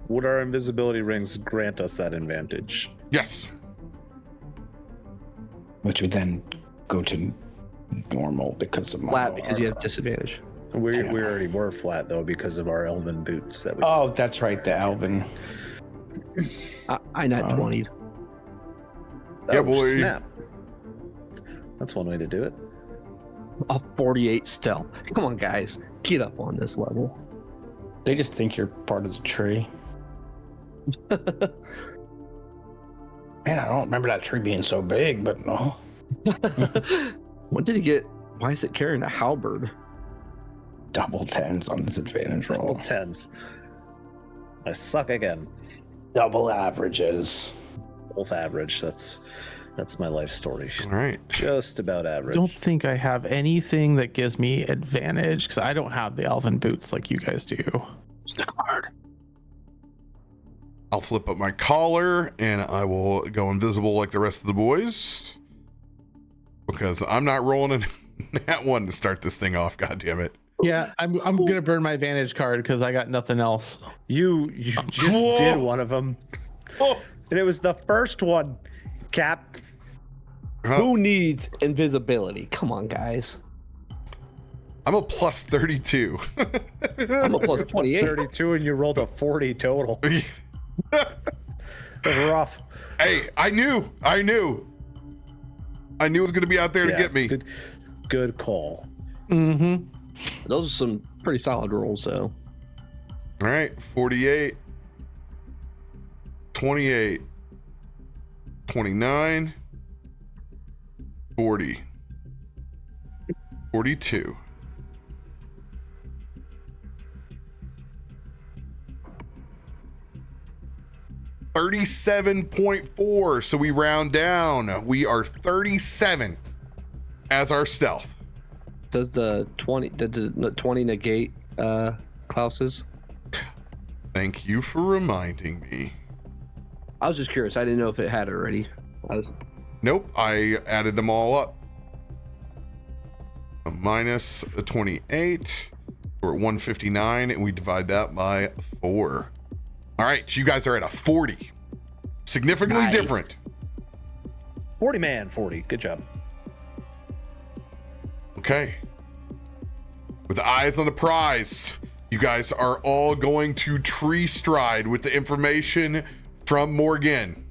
Would our invisibility rings grant us that advantage? Yes. Which would then go to normal because of my Flat because you have disadvantage. We already were flat though because of our elven boots that we. Oh, that's right, the Alvin. I not 20'd. Yeah, boy. Snap. That's one way to do it. A 48 stealth. Come on, guys. Get up on this level. They just think you're part of the tree. Man, I don't remember that tree being so big, but no. When did he get? Why is it carrying a halberd? Double tens on this advantage Roll roll. tens. I suck again. Double averages. Both average. That's my life story. All right. Just about I average. don't think I have anything that gives me advantage because I don't have the elven boots like you guys do. I'll flip up my collar and I will go invisible like the rest of the boys because I'm not rolling that one to start this thing off. God damn it. Yeah, I'm gonna burn my advantage card because I got nothing else. You just Whoa. did one of them, Oh. and it was the first one. Cap. Who needs invisibility? Come on, guys. I'm a plus 32. I'm a plus 28. 32, and you rolled a 40 total. That's rough. Hey, I knew it was going to be out there to get me. Good call. Mm-hmm. Those are some pretty solid rolls, though. All right, 48, 28, 29, 40, 42. $37.4. So we round down. We are 37 as our stealth. Does the 20 negate Klaus's? Thank you for reminding me. I was just curious. I didn't know if it had it already. Nope, I added them all up. A minus a 28. We're at 159, and we divide that by 4. All right, so you guys are at a 40. Significantly Nice. different. 40 man, 40. Good job. Okay. With eyes on the prize, you guys are all going to tree stride with the information from Morgan.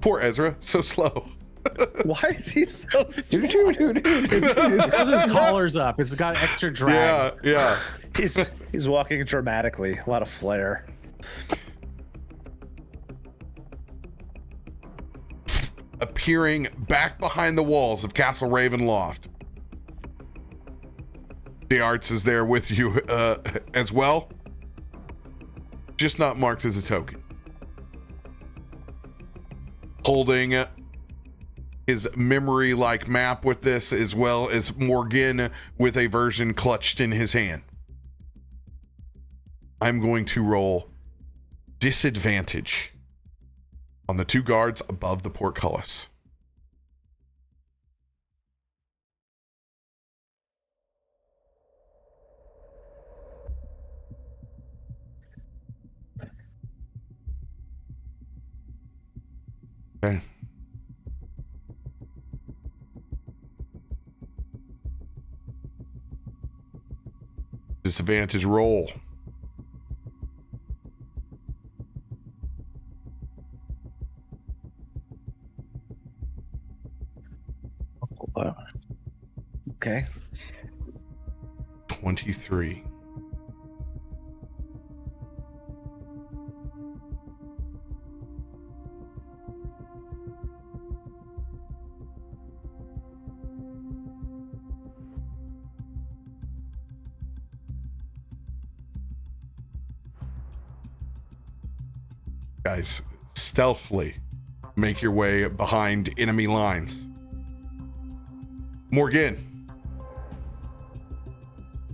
Poor Ezra, so slow. Why is he so slow? It's because his collar's up. It's got extra drag. Yeah. He's walking dramatically. A lot of flair. Appearing back behind the walls of Castle Ravenloft. The Arts is there with you as well. Just not marked as a token. Holding his memory-like map with this, as well as Morgan with a version clutched in his hand. I'm going to roll disadvantage on the 2 guards above the portcullis. Okay. Disadvantage roll. Okay. 23. Guys, stealthily make your way behind enemy lines. Morgan,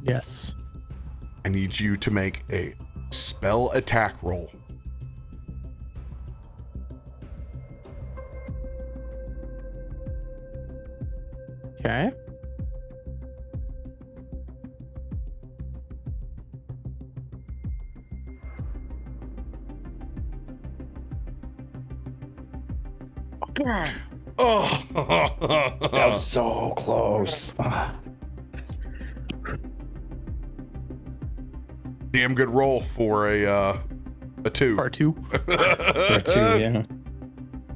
Yes. I need you to make a spell attack roll. Okay. Oh, That was so close. damn good roll for a 2. Part 2. Or 2, yeah.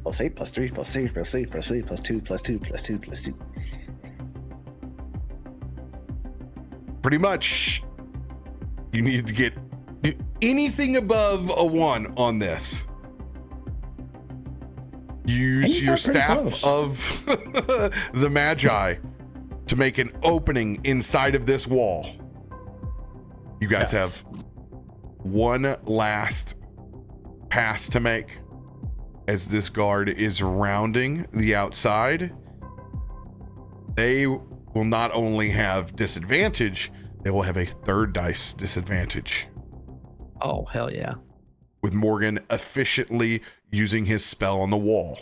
+8, +3, +3, +3, +3, +2, +2, +2, +2. Pretty much, you need to get anything above a 1 on this. Use you your got pretty staff close. of the Magi to make an opening inside of this wall. You guys Yes. have one last pass to make as this guard is rounding the outside. They will not only have disadvantage, they will have a 3rd dice disadvantage, Oh, hell yeah. with Morgan efficiently using his spell on the wall.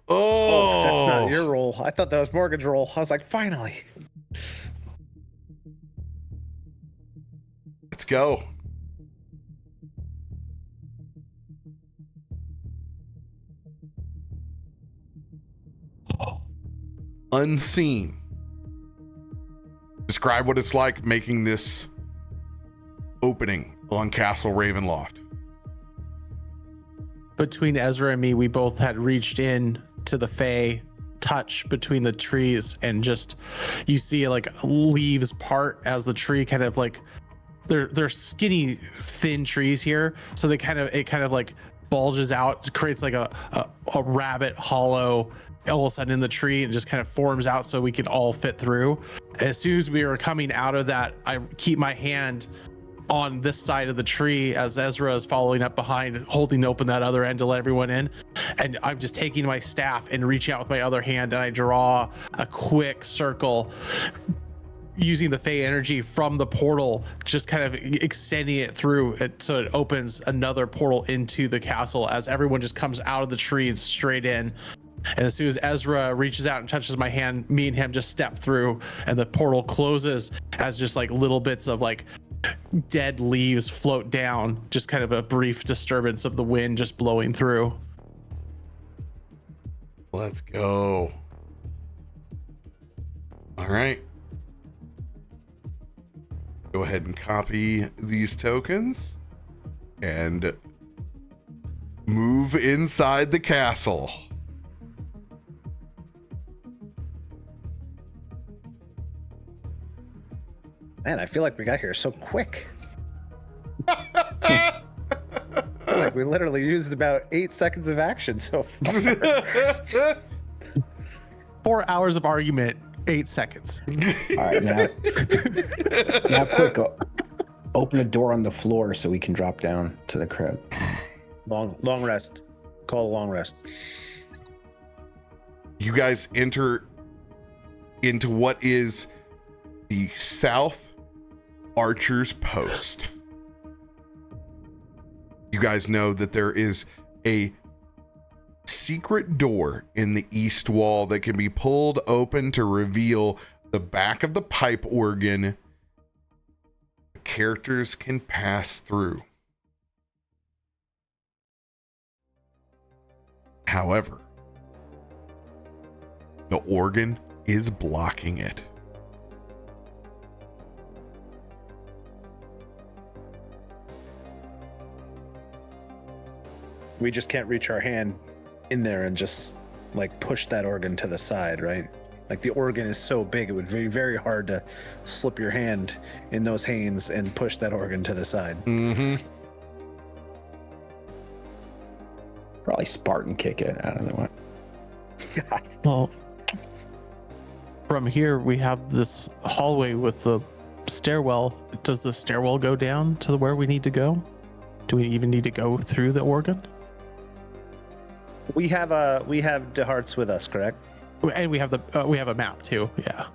Oh, That's not your roll. I thought that was Morgan's roll. I was like, finally. Let's go. Unseen. Describe what it's like making this opening on Castle Ravenloft. Between Ezra and me, we both had reached in to the Fae touch between the trees, and just you see like leaves part as the tree kind of like they're skinny, thin trees here, so it kind of like bulges out, creates like a rabbit hollow all of a sudden in the tree, and just kind of forms out so we can all fit through. As soon as we were coming out of that, I keep my hand on this side of the tree as Ezra is following up behind, holding open that other end to let everyone in. And I'm just taking my staff and reaching out with my other hand, and I draw a quick circle using the Fey energy from the portal, just kind of extending it through it, so it opens another portal into the castle as everyone just comes out of the tree and straight in. And as soon as Ezra reaches out and touches my hand, me and him just step through, and the portal closes as just like little bits of like dead leaves float down, just kind of a brief disturbance of the wind just blowing through. let's go. All right. Go ahead and copy these tokens and move inside the castle. Man, I feel like we got here so quick. Like we literally used about 8 seconds of action so far. 4 hours of argument, 8 seconds. All right, now quick, open the door on the floor so we can drop down to the crib. Long rest. Call a long rest. You guys enter into what is the South Archer's Post. You guys know that there is a secret door in the east wall that can be pulled open to reveal the back of the pipe organ. The characters can pass through. However, the organ is blocking it. We just can't reach our hand in there and just like push that organ to the side, right? Like the organ is so big, it would be very hard to slip your hand in those hands and push that organ to the side. Mm-hmm. Probably Spartan kick it out of the way. God. Well, from here we have this hallway with the stairwell. Does the stairwell go down to where we need to go? Do we even need to go through the organ? We have DeHarts with us, correct? And we have a map too. Yeah.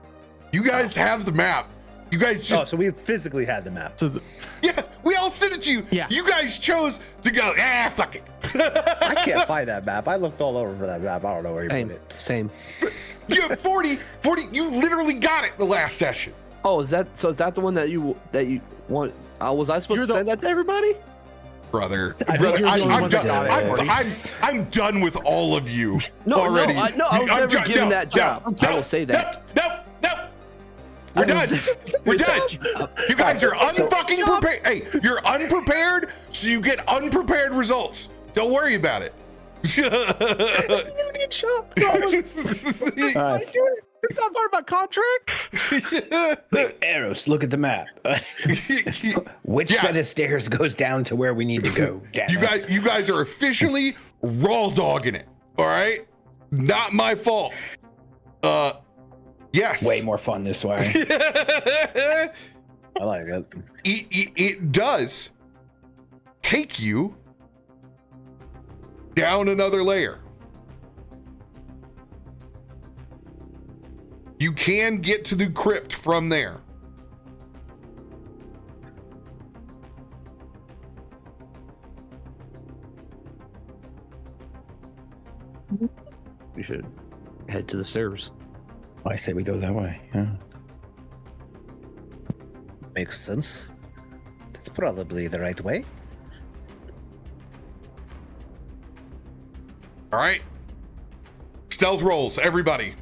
You guys have the map. You guys just So we physically had the map. So yeah, we all sent it to you. Yeah. You guys chose to go, fuck it. I can't find that map. I looked all over for that map. I don't know where you put it. Same. You have 40, you literally got it the last session. Oh, is that the one that you want? Was I supposed to send that to everybody? Brother, I think you're the only one that got it. I'm done with all of you already. I was never given that job. I will say that. No. We're done. We're done. You guys are unfucking prepared. Hey, you're unprepared, so you get unprepared results. Don't worry about it. It's not part of my contract. Eros, look at the map. Which set of stairs goes down to where we need to go? Damn it. You guys are officially raw dogging it. All right, not my fault. Yes. Way more fun this way. I like it. It does take you down another layer. You can get to the crypt from there. We should head to the stairs. I say we go that way. Yeah. Makes sense. That's probably the right way. All right. Stealth rolls, everybody.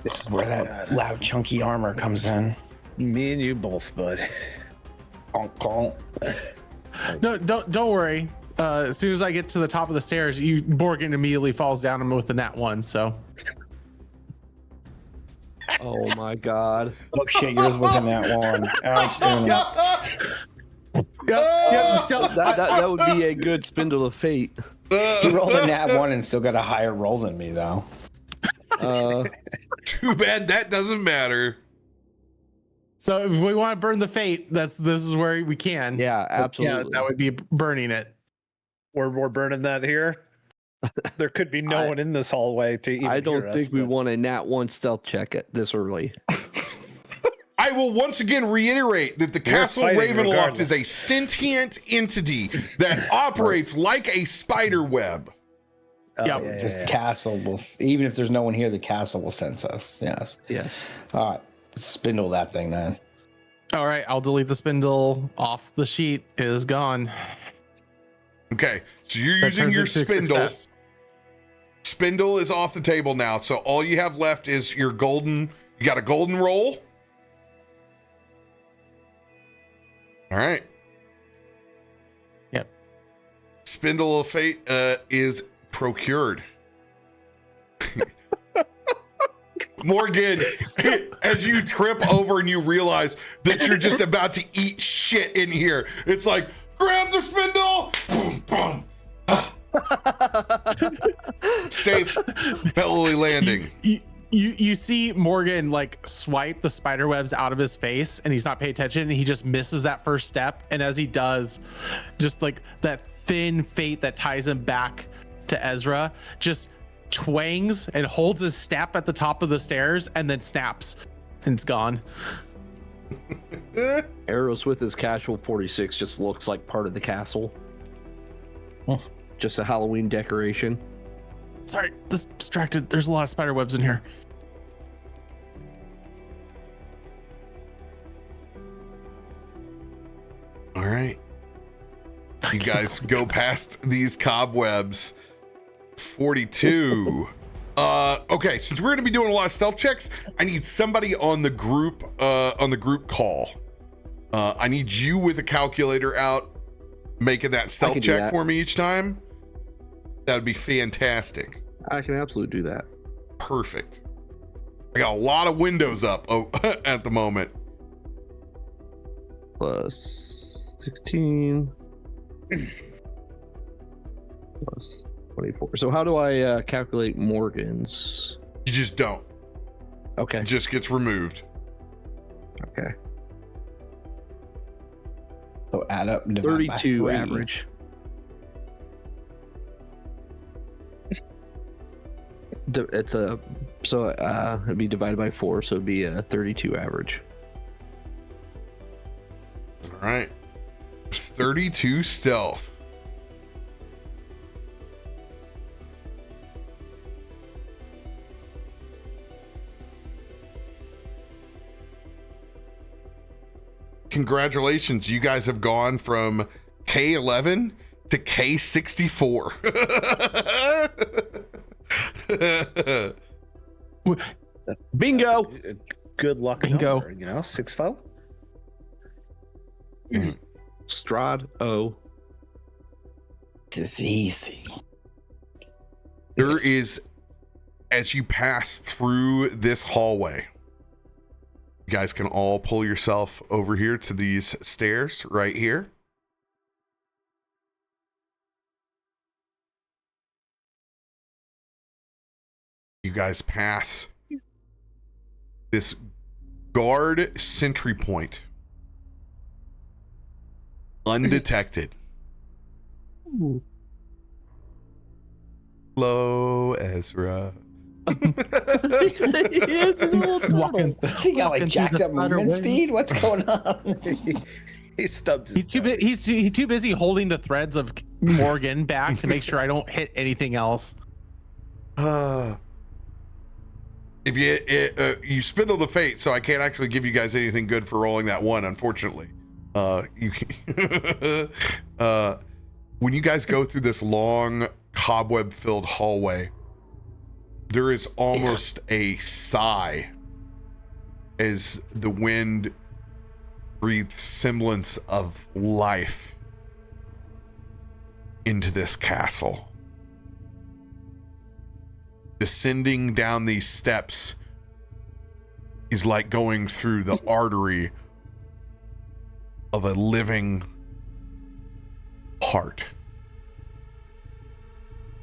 This is where that loud, chunky armor comes in. Me and you both, bud. Conk, conk. No, don't worry. As soon as I get to the top of the stairs, Borgin immediately falls down and with the nat 1. So. Oh my god. Oh shit, yours wasn't that one. That would be a good spindle of fate. He rolled a nat 1 and still got a higher roll than me, though. Too bad that doesn't matter. So if we want to burn the fate, this is where we can. Yeah, absolutely. Yeah, that would be burning it. We're burning that here. There could be no one in this hallway to even I don't hear think us, we but- want a nat 1 stealth check at this early. I will once again reiterate that the Castle fighting Ravenloft regardless. is a sentient entity that operates like a spider web. Oh, Yep. yeah, Just yeah. castle will, even if there's no one here, the castle will sense us. Yes. Yes. All right. Spindle that thing then. All right, I'll delete the spindle off the sheet. It is gone. Okay, so you're That using turns your into a spindle. success. Spindle is off the table now, so all you have left is your golden. You got a golden roll. All right. Yep. Spindle of Fate is procured. Morgan, as you trip over and you realize that you're just about to eat shit in here, it's like, grab the spindle. Boom, boom. Safe, belly landing. You see Morgan like swipe the spider webs out of his face, and he's not paying attention, and he just misses that first step. And as he does, just like that thin fate that ties him back to Ezra just twangs and holds his step at the top of the stairs and then snaps, and it's gone. Arrows with his casual 46 just looks like part of the castle. Just a Halloween decoration. Sorry, distracted. There's a lot of spider webs in here. All right. You guys go past these cobwebs. 42. Okay, since we're going to be doing a lot of stealth checks, I need somebody on the group call. I need you with a calculator out making that stealth do check that. for me each time. That would be fantastic. I can absolutely do that. Perfect. I got a lot of windows up at the moment. Plus 16. Plus 24. So how do I calculate Morgan's? You just don't. Okay. It just gets removed. Okay. So add up. and divide by 32 3. average. It's a it'd be divided by 4, so it'd be a 32 average. All right. 32 stealth. Congratulations, you guys have gone from K11 to K64. Bingo. Good luck. Bingo. Number, you know, 6-4. Strahd O. It's easy. There is, as you pass through this hallway, you guys can all pull yourself over here to these stairs right here. You guys pass this guard sentry point undetected. Hello, Ezra. Yes, it's a little Walking. I think I like Walking jacked through up the spider movement web. speed. What's going on? He stubbed his He's too toe. he's too busy holding the threads of Morgan back to make sure I don't hit anything else. If you spindle the fate, so I can't actually give you guys anything good for rolling that one, unfortunately. You can when you guys go through this long cobweb-filled hallway, there is almost a sigh as the wind breathes semblance of life into this castle. Descending down these steps is like going through the artery of a living heart.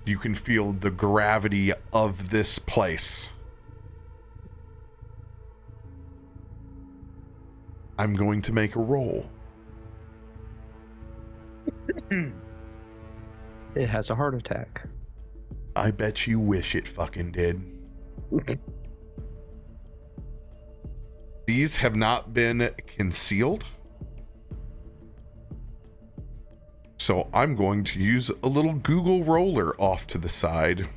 You can feel the gravity of this place. I'm going to make a roll. It has a heart attack. I bet you wish it fucking did. These have not been concealed. So I'm going to use a little Google roller off to the side.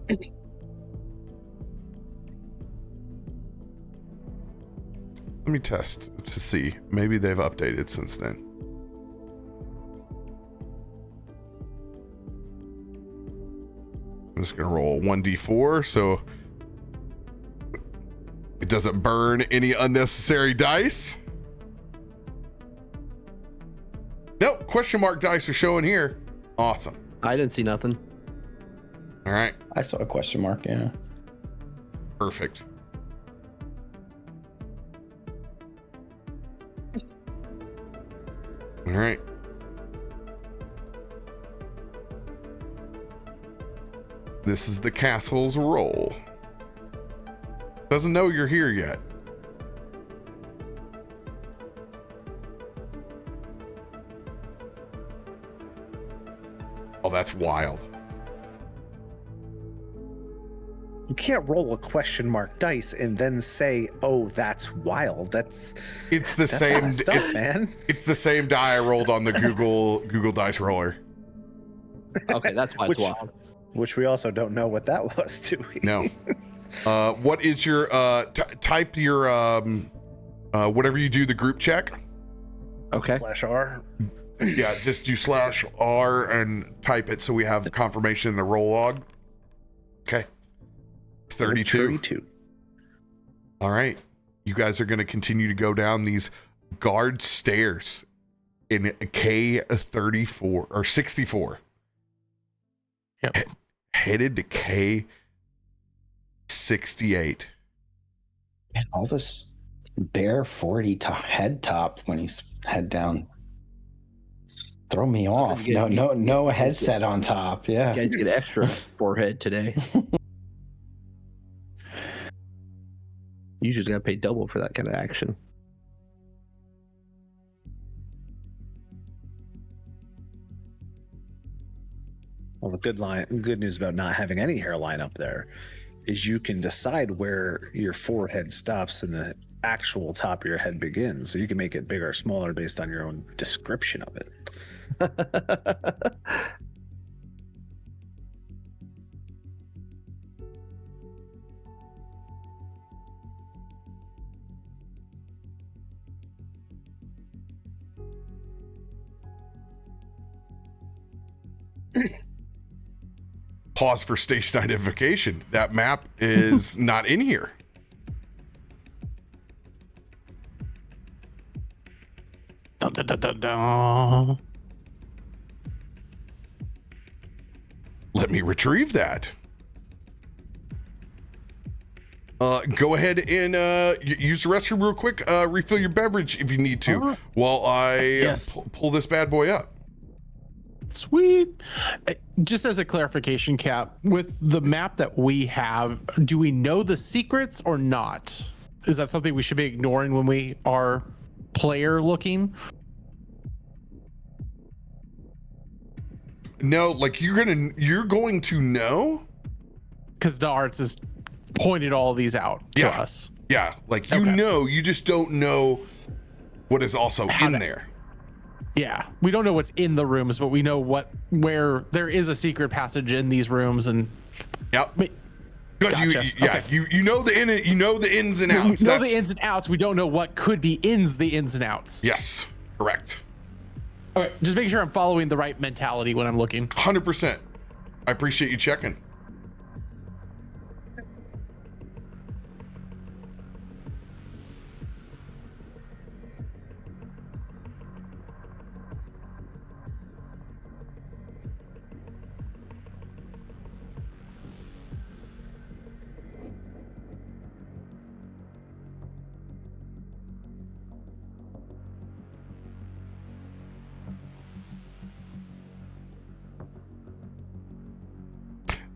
Let me test to see. Maybe they've updated since then. I'm just going to roll 1d4 so it doesn't burn any unnecessary dice. Nope, question mark dice are showing here. Awesome. I didn't see nothing. All right, I saw a question mark. Yeah. perfect. All right. This is the castle's roll. Doesn't know you're here yet. Oh, that's wild. You can't roll a question mark dice and then say, "Oh, that's wild." It's the same stuff, man. It's the same die I rolled on the Google Dice Roller. Okay, that's why it's wild. Which we also don't know what that was, do we? No. What is your type your whatever you do the group check? Okay. /R. Yeah, just do /R and type it so we have the confirmation in the roll log. Okay. 32. All right. You guys are going to continue to go down these guard stairs in K34 or 64. Yep. Headed to K68. And all this bare 40 head top when he's head down. Throw me off. No headset on top. Yeah. You guys get extra forehead today. You just gotta pay double for that kind of action. Well, the good news about not having any hairline up there is you can decide where your forehead stops and the actual top of your head begins. So you can make it bigger or smaller based on your own description of it. Pause for station identification. That map is not in here. Dun, dun, dun, dun, dun. Let me retrieve that. Go ahead and use the restroom real quick. Refill your beverage if you need to while I Yes. pull this bad boy up. Sweet. Just as a clarification, Cap, with the map that we have, do we know the secrets or not? Is that something we should be ignoring when we are player looking? No, like you're going to know. Because the arts has pointed all of these out to us. Yeah, like you just don't know what is also in there. Yeah, we don't know what's in the rooms, but we know where there is a secret passage in these rooms, and Yep. Good. Gotcha. You know the ins and outs. We know the ins and outs. We don't know what could be the ins and outs. Yes, correct. Okay, just making sure I'm following the right mentality when I'm looking. 100%. I appreciate you checking.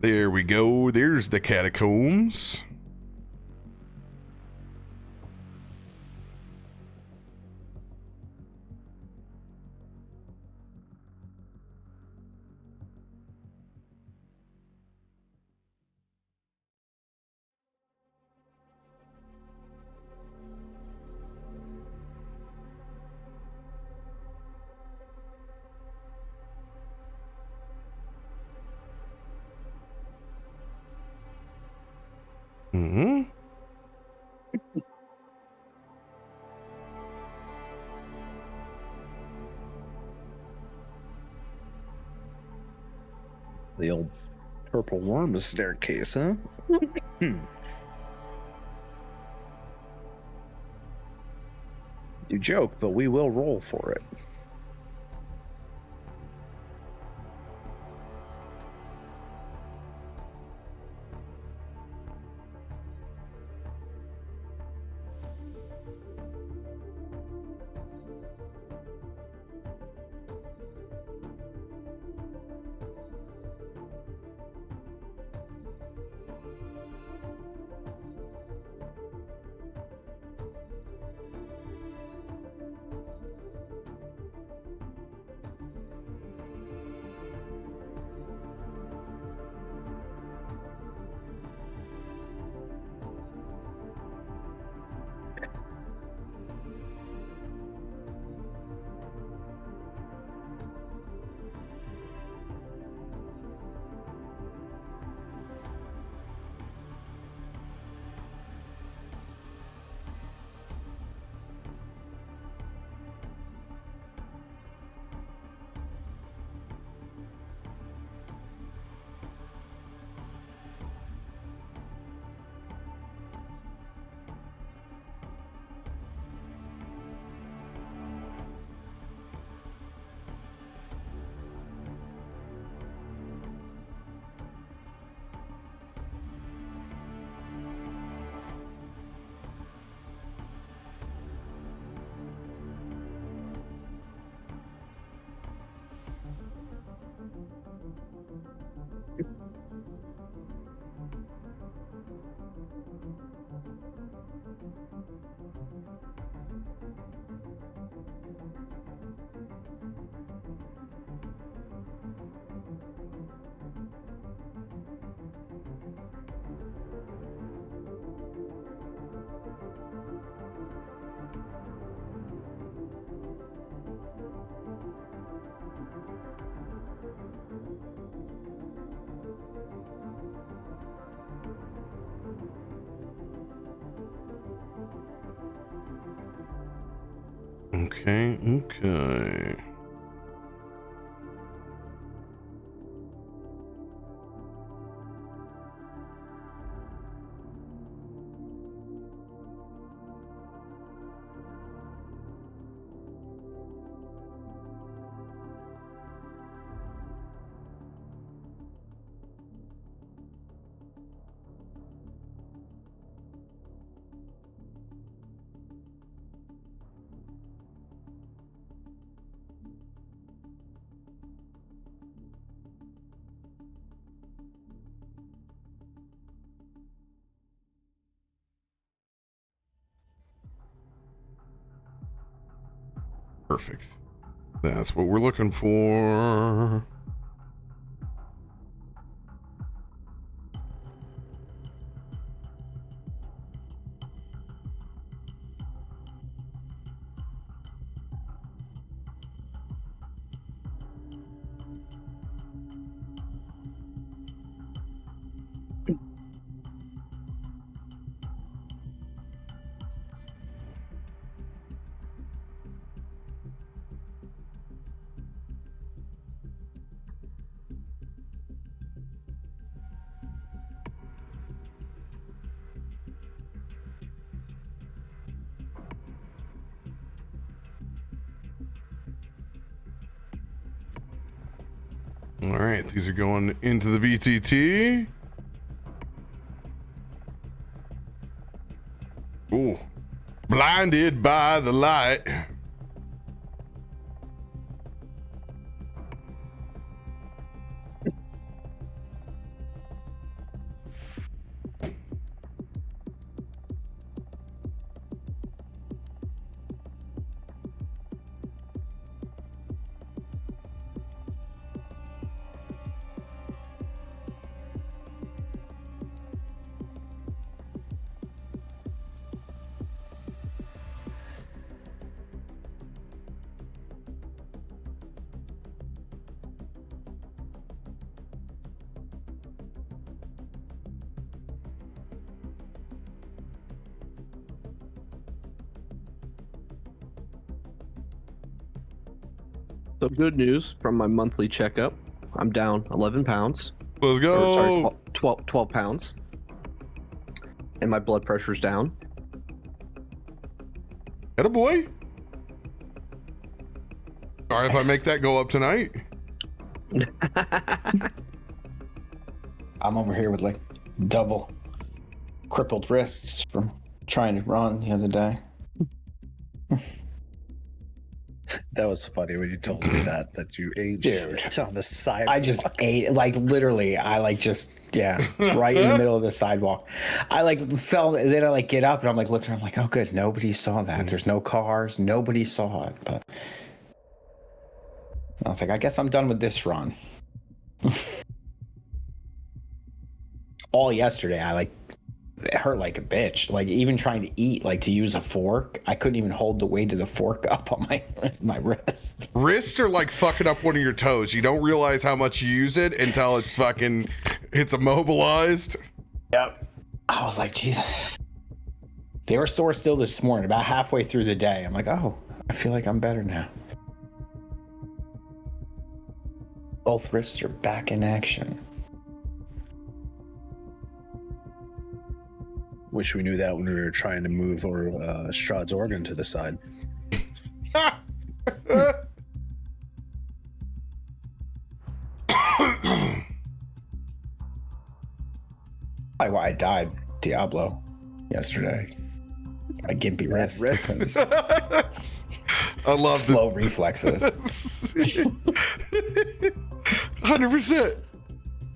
There we go. There's the catacombs. Hmm. The old purple worm staircase, huh? You joke, but we will roll for it. Okay. Perfect. That's what we're looking for. All right, these are going into the VTT. Ooh, blinded by the light. So good news from my monthly checkup. I'm down 11 pounds. Let's go. Or, sorry, 12 pounds. And my blood pressure's down. Atta boy. Sorry if I make that go up tonight. I'm over here with like double crippled wrists from trying to run the other day. That was funny when you told me that you ate Dude. shit on the side. I just ate, like, literally, I like just, yeah, right in the middle of the sidewalk. I like fell, and then I like get up and I'm like looking, I'm like, oh good, nobody saw that. There's no cars, nobody saw it. But I was like, I guess I'm done with this run. All yesterday, I like, it hurt like a bitch. Like even trying to eat, like to use a fork, I couldn't even hold the weight of the fork up on my wrist. Wrists are like fucking up one of your toes. You don't realize how much you use it until it's immobilized. Yep. I was like, geez. They were sore still this morning, about halfway through the day. I'm like, oh, I feel like I'm better now. Both wrists are back in action. Wish we knew that when we were trying to move Strahd's organ to the side. Probably why I died Diablo yesterday. My gimpy wrist. I love slow reflexes. 100%.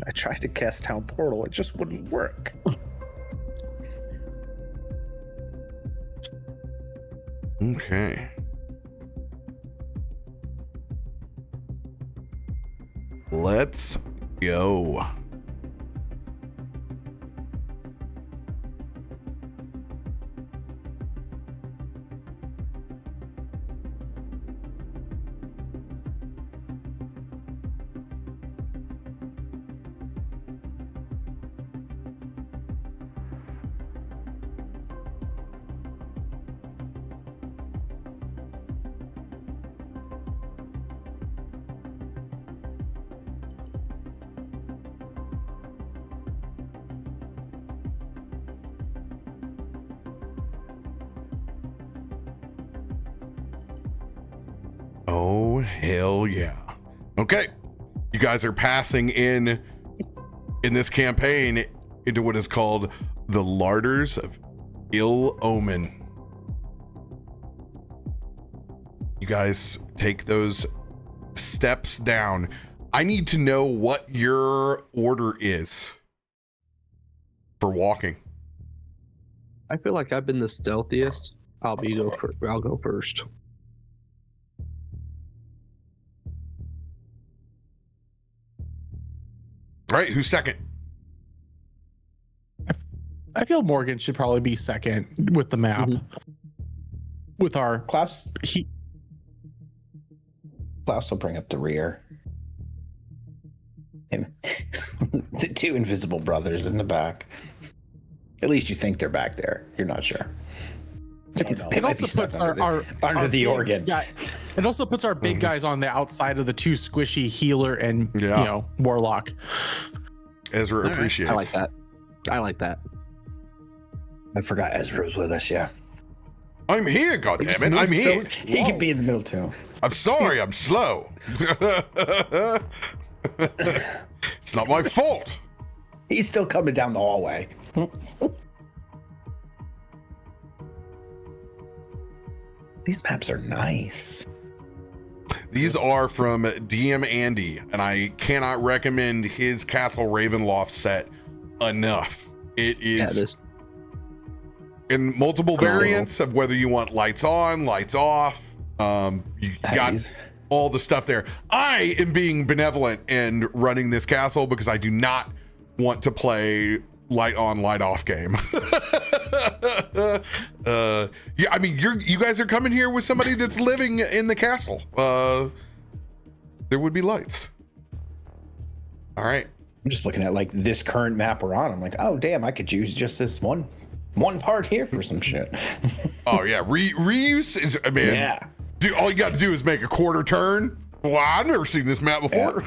I tried to cast Town Portal. It just wouldn't work. Okay. Let's go. Oh, hell yeah. Okay. You guys are passing in this campaign into what is called the Larders of Ill Omen. You guys take those steps down. I need to know what your order is for walking. I feel like I've been the stealthiest. I'll go first. All right, who's second? I feel Morgan should probably be second with the map. With our Klaus will bring up the rear. Him. The two invisible brothers in the back. At least you think they're back there. You're not sure. It also puts our the organ. It also puts our big guys on the outside of the two squishy healer and warlock. Ezra appreciates. I like that. I forgot Ezra was with us. Yeah, I'm here. Goddammit, I'm here. He can be in the middle too. I'm sorry, I'm slow. It's not my fault. He's still coming down the hallway. These maps are nice. These are from DM Andy, and I cannot recommend his Castle Ravenloft set enough. It is in multiple variants of whether you want lights on, lights off. You got all the stuff there. I am being benevolent and running this castle because I do not want to play light on, light off game. Yeah, I mean, you guys are coming here with somebody that's living in the castle. There would be lights. All right. I'm just looking at like this current map we're on. I'm like, oh damn, I could use just this one part here for some shit. Oh yeah, reuse is. I mean, all you got to do is make a quarter turn. Well, I've never seen this map before.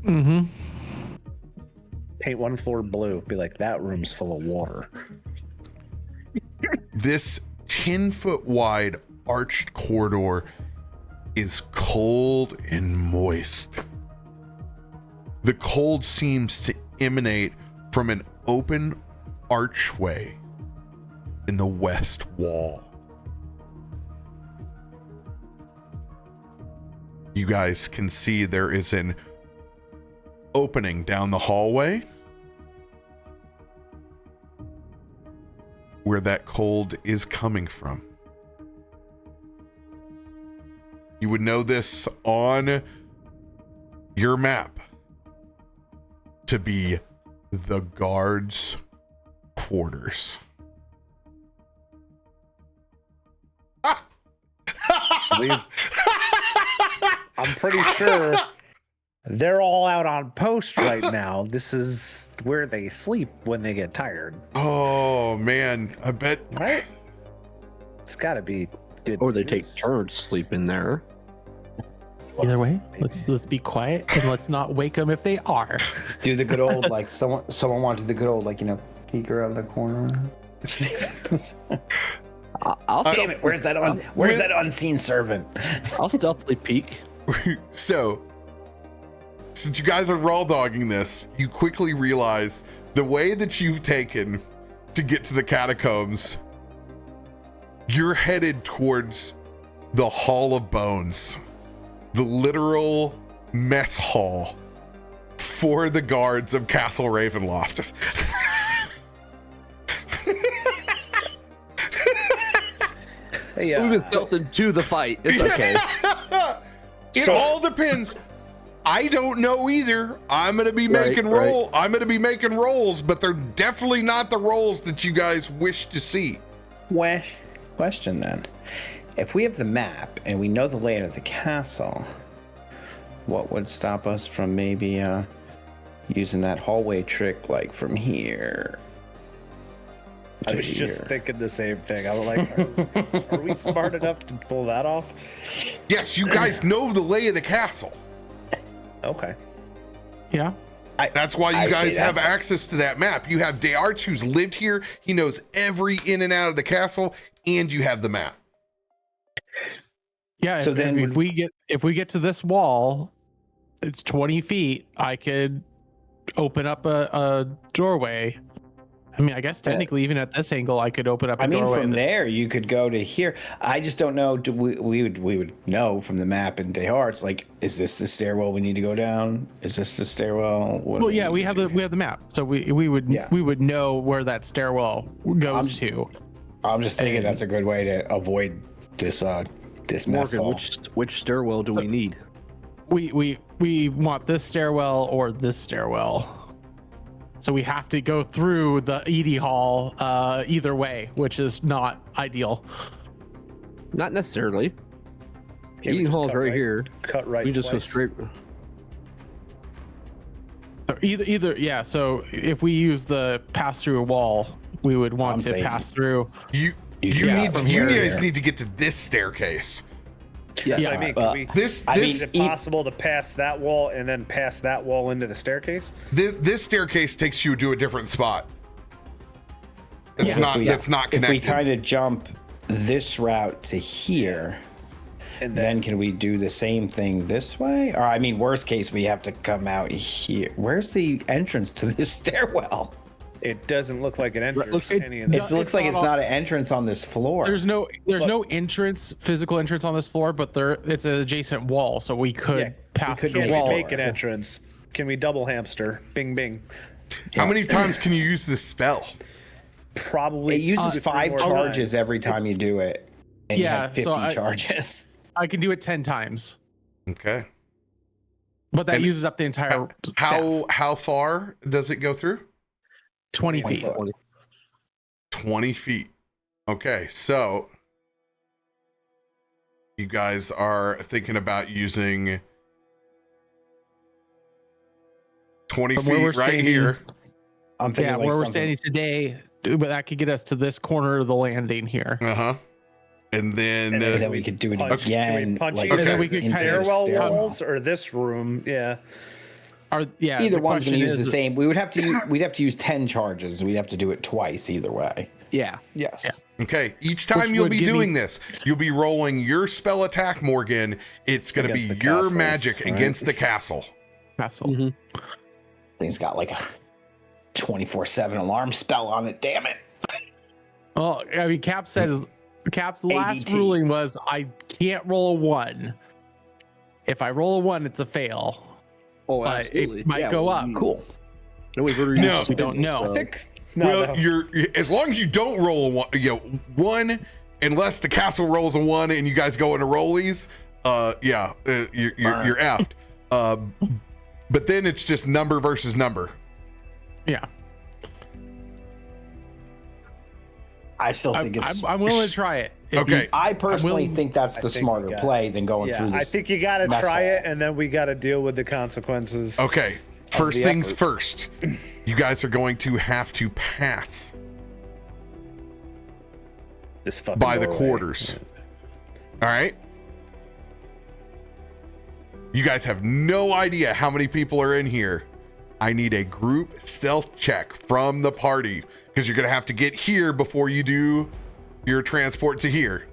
Mm-hmm. Paint one floor blue. Be like, that room's full of water. This 10-foot wide arched corridor is cold and moist. The cold seems to emanate from an open archway in the west wall. You guys can see there is an opening down the hallway where that cold is coming from. You would know this on your map to be the guards' quarters. I'm pretty sure they're all out on post right now. This is where they sleep when they get tired. Oh man, I bet. Right? It's got to be good. Or they take news. turns sleeping there. Either way, let's be quiet and let's not wake them if they are. Do the good old like someone wanted the good old like peek around the corner. I'll Damn it! Where's that unseen servant? I'll stealthily peek. So, since you guys are raw dogging this, you quickly realize the way that you've taken to get to the catacombs, you're headed towards the Hall of Bones, the literal mess hall for the guards of Castle Ravenloft. Hey, We've been stealthing to the fight. It's okay. It all depends. I don't know either. I'm gonna be making I'm gonna be making rolls, but they're definitely not the rolls that you guys wish to see. Question then: if we have the map and we know the layout of the castle, what would stop us from maybe using that hallway trick, like from here? I was just thinking the same thing. I was like, are we smart enough to pull that off? Yes, you guys know the lay of the castle. Okay. Yeah. That's why you guys have access to that map. You have Dearch, who's lived here. He knows every in and out of the castle, and you have the map. Yeah. So then if we get to this wall, it's 20 feet. I could open up a doorway. I mean, I guess technically, even at this angle, I could open up a doorway. From there, you could go to here. I just don't know. We would know from the map in Dehart's, like, is this the stairwell we need to go down? Is this the stairwell? Well, yeah, we have the map, so we would know where that stairwell goes to. I'm just thinking that's a good way to avoid this mess Morgan, hall. which stairwell do we need? We want this stairwell or this stairwell. So we have to go through the ED hall either way, which is not ideal. Not necessarily. Eating hall's right here. Cut right. We just go twice. straight. So either yeah. So if we use the pass through wall, we would want to pass through. You guys need to get to this staircase. Yes. Yeah. I mean, can we, Is it possible to pass that wall and then pass that wall into the staircase? this staircase takes you to a different spot. It's not connected. If we kind of jump this route to here, And then can we do the same thing this way? Or I mean, worst case, we have to come out here. Where's the entrance to this stairwell? it doesn't look like an entrance. It- any of the It looks like it's not an entrance on this floor. There's no physical entrance on this floor, but it's an adjacent wall, so we could pass could the Can wall. we make an entrance? Can we double hamster? Bing, bing. How many times can you use this spell? Probably. It uses 2 to 3 5 more charges times. every time you do it. And you Yeah, have 50 so charges. I can do it 10 times, Okay. but that And uses up the entire staff. How far does it go through? 20 feet. 20 feet. Okay, so you guys are thinking about using 20 From where we're feet right standing- here. I'm thinking Yeah, like where we're something- standing today, but that could get us to this corner of the landing here. Uh-huh. And then, And then we could do it punch, again. Can we punch like, either And then we the could stairwell stairwell. walls or this room. Yeah. Yeah. Either the one's going question to use is- the same. We would have to. We'd have to use 10 charges. We'd have to do it twice either way. Yeah. Yes. okay, each time Which you'll would be give me- doing this, you'll be rolling your spell attack, Morgan. It's going to be Against the your castles, magic right? against the castle. Castle. Mm-hmm. Thing's got like a 24/7 alarm spell on it. Damn it. Oh, I mean, Cap's last ADT. ruling was I can't roll a 1. If I roll a 1, it's a fail. Oh, But absolutely. it might go up. Cool. No, we've already No. used We don't know. so- I think. No, Well, no. you're as long as you don't roll a one, one, unless the castle rolls a 1 and you guys go into rollies, you're effed. But then it's just number versus number. Yeah. I still think it's. I'm willing to try it. If Okay. you- I personally willing- think that's I the think smarter we got- play than going Yeah, through this. I think you got to mess try hall. it, and then we got to deal with the consequences. Okay. First the things effort. first. You guys are going to have to pass This fucking by the doorway. quarters. All right. You guys have no idea how many people are in here. I need a group stealth check from the party because you're going to have to get here before you do your transport to here.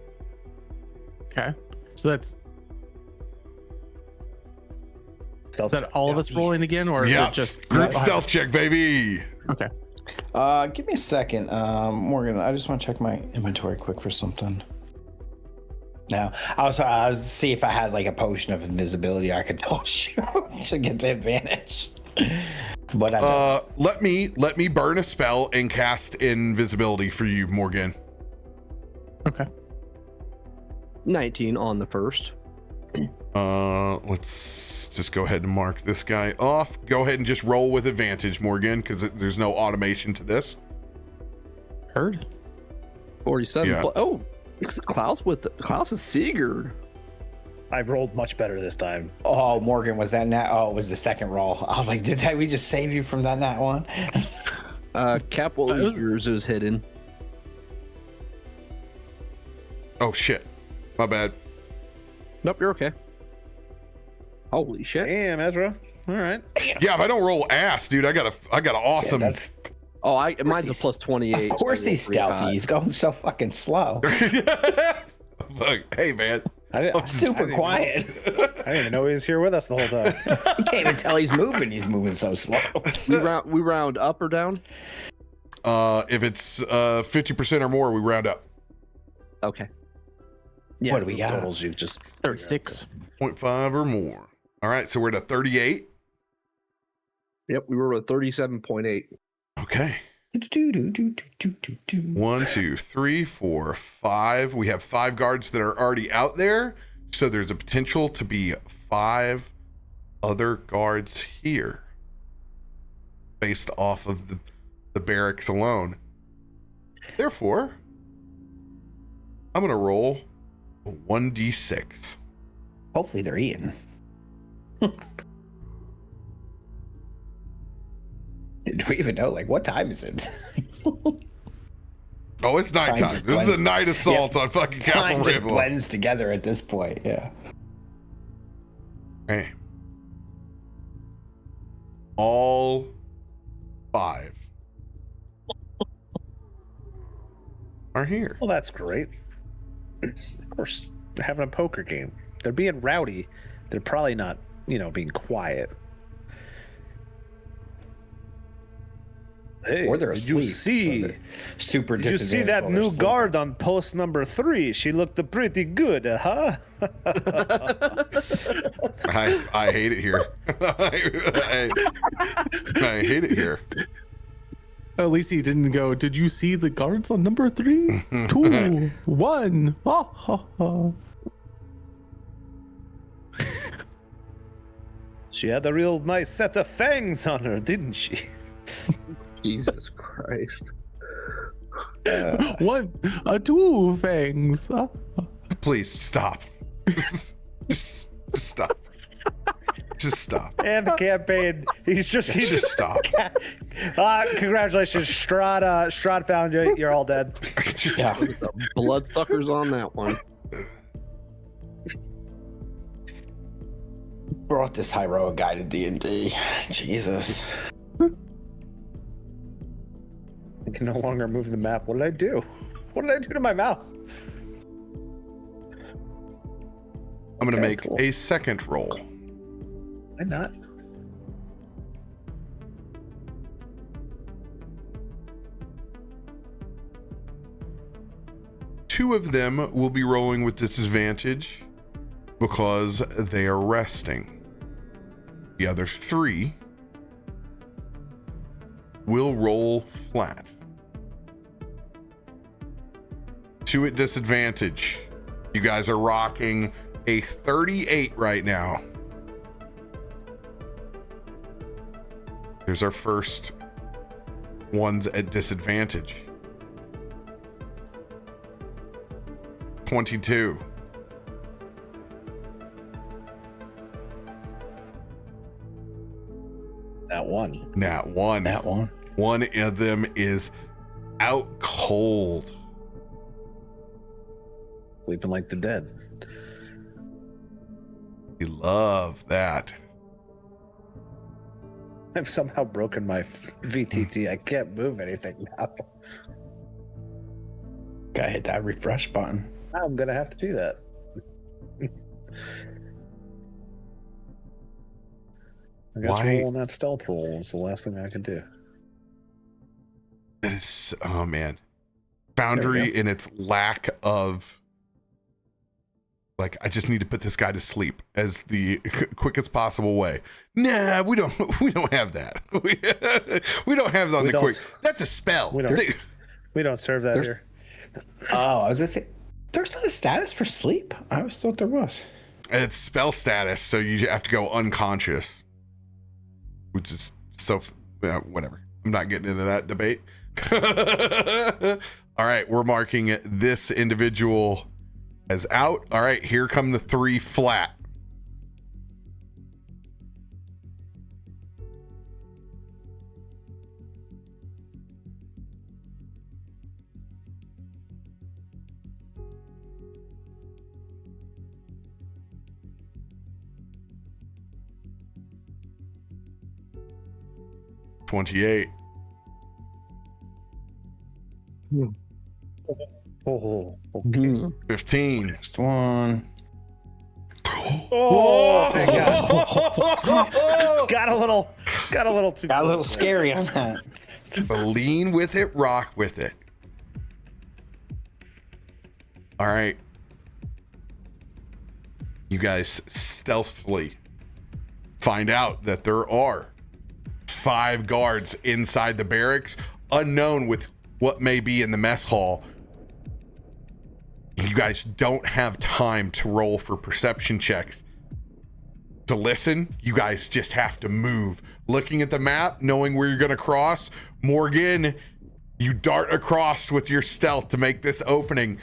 Okay. So that's Stealth is that all of us rolling again, or is Yeah, it just group stealth check, baby. Okay. Give me a second, Morgan. I just want to check my inventory quick for something. Now, I was see if I had like a potion of invisibility I could toss you to get the advantage. But I don't. Let me burn a spell and cast invisibility for you, Morgan. Okay. 19 on the first. Let's just go ahead and mark this guy off. Go ahead and just roll with advantage, Morgan, because there's no automation to this. Heard. 47. Yeah. Oh, Klaus is Sigurd. I've rolled much better this time. Oh, Morgan, was that nat? Oh, it was the second roll. I was like, did we just save you from that nat one? Cap, what was yours? It was hidden. Oh shit, my bad. Nope, you're okay. Holy shit. Damn, Ezra. All right. Yeah, if I don't roll ass, dude, I got an awesome. That's Oh, mine's a he's- plus 28. of course so I he's rolled pretty high. stealthy. He's going so fucking slow. Fuck, hey man. Super quiet. I didn't even know he was here with us the whole time. You can't even tell he's moving. He's moving so slow. We round up or down? If it's 50% or more, we round up. Okay. Yeah, What do we got? Totals you just 36. 0.5 or more. All right, so we're at a 38. Yep, we were at 37.8. Okay. 1, 2, 3, 4, 5. We have 5 guards that are already out there. So there's a potential to be 5 other guards here based off of the barracks alone. Therefore, I'm going to roll a 1d6. Hopefully they're eating. Do we even know? Like, what time is it? Oh, it's Time nighttime. just This is a blends. night assault on fucking Castle Time just Rainbow. blends together at this point. Yeah. Hey. All 5 are here. Well, that's great. Of course, they're having a poker game. They're being rowdy. They're probably not, being quiet. Hey, Or they're did you asleep. see? so they're super Did you see disadvantaged that while they're new sleeping. guard on post number 3? She looked pretty good, huh? I hate it here. I hate it here. At least he didn't go, did you see the guards on number 3? 2, 1. Ha, ha, ha. She had a real nice set of fangs on her, didn't she? Jesus Christ. 1, 2 fangs. Please stop. just stop. Just stop. And the campaign. Just stop. Congratulations, Strahd. Strahd found you. You're all dead. Just Bloodsuckers on that one. Brought this heroic guy to D&D. Jesus. I can no longer move the map. What did I do? What did I do to my mouse? I'm going to make cool. a second roll. Why not? Two of them will be rolling with disadvantage because they are resting. The other 3 will roll flat. 2 at disadvantage. You guys are rocking a 38 right now. Here's our first ones at disadvantage. 22. That one. Nat 1. That one. One of them is out cold. Sleeping like the dead. We love that. I've somehow broken my VTT. I can't move anything now. Gotta hit that refresh button. I'm gonna have to do that. I guess Why? rolling that stealth roll is the last thing I can do. It is, oh man. Foundry in its lack of, like, I just need to put this guy to sleep as the quickest possible way. Nah, we don't have that. We don't have that on the quick. That's a spell. We don't serve that here. Oh, I was gonna say, there's not a status for sleep. I always thought there was. It's spell status, so you have to go unconscious, which is so whatever. I'm not getting into that debate. All right, we're marking this individual as out. All right, here come the 3 flat. $28. Oh, okay. 15. Next one. Oh, thank God. got a little too. Got a little close there. scary on that. Lean with it, rock with it. All right. You guys stealthily find out that there are 5 guards inside the barracks, unknown with what may be in the mess hall. You guys don't have time to roll for perception checks to listen. You guys just have to move. Looking at the map, knowing where you're going to cross. Morgan, you dart across with your stealth to make this opening.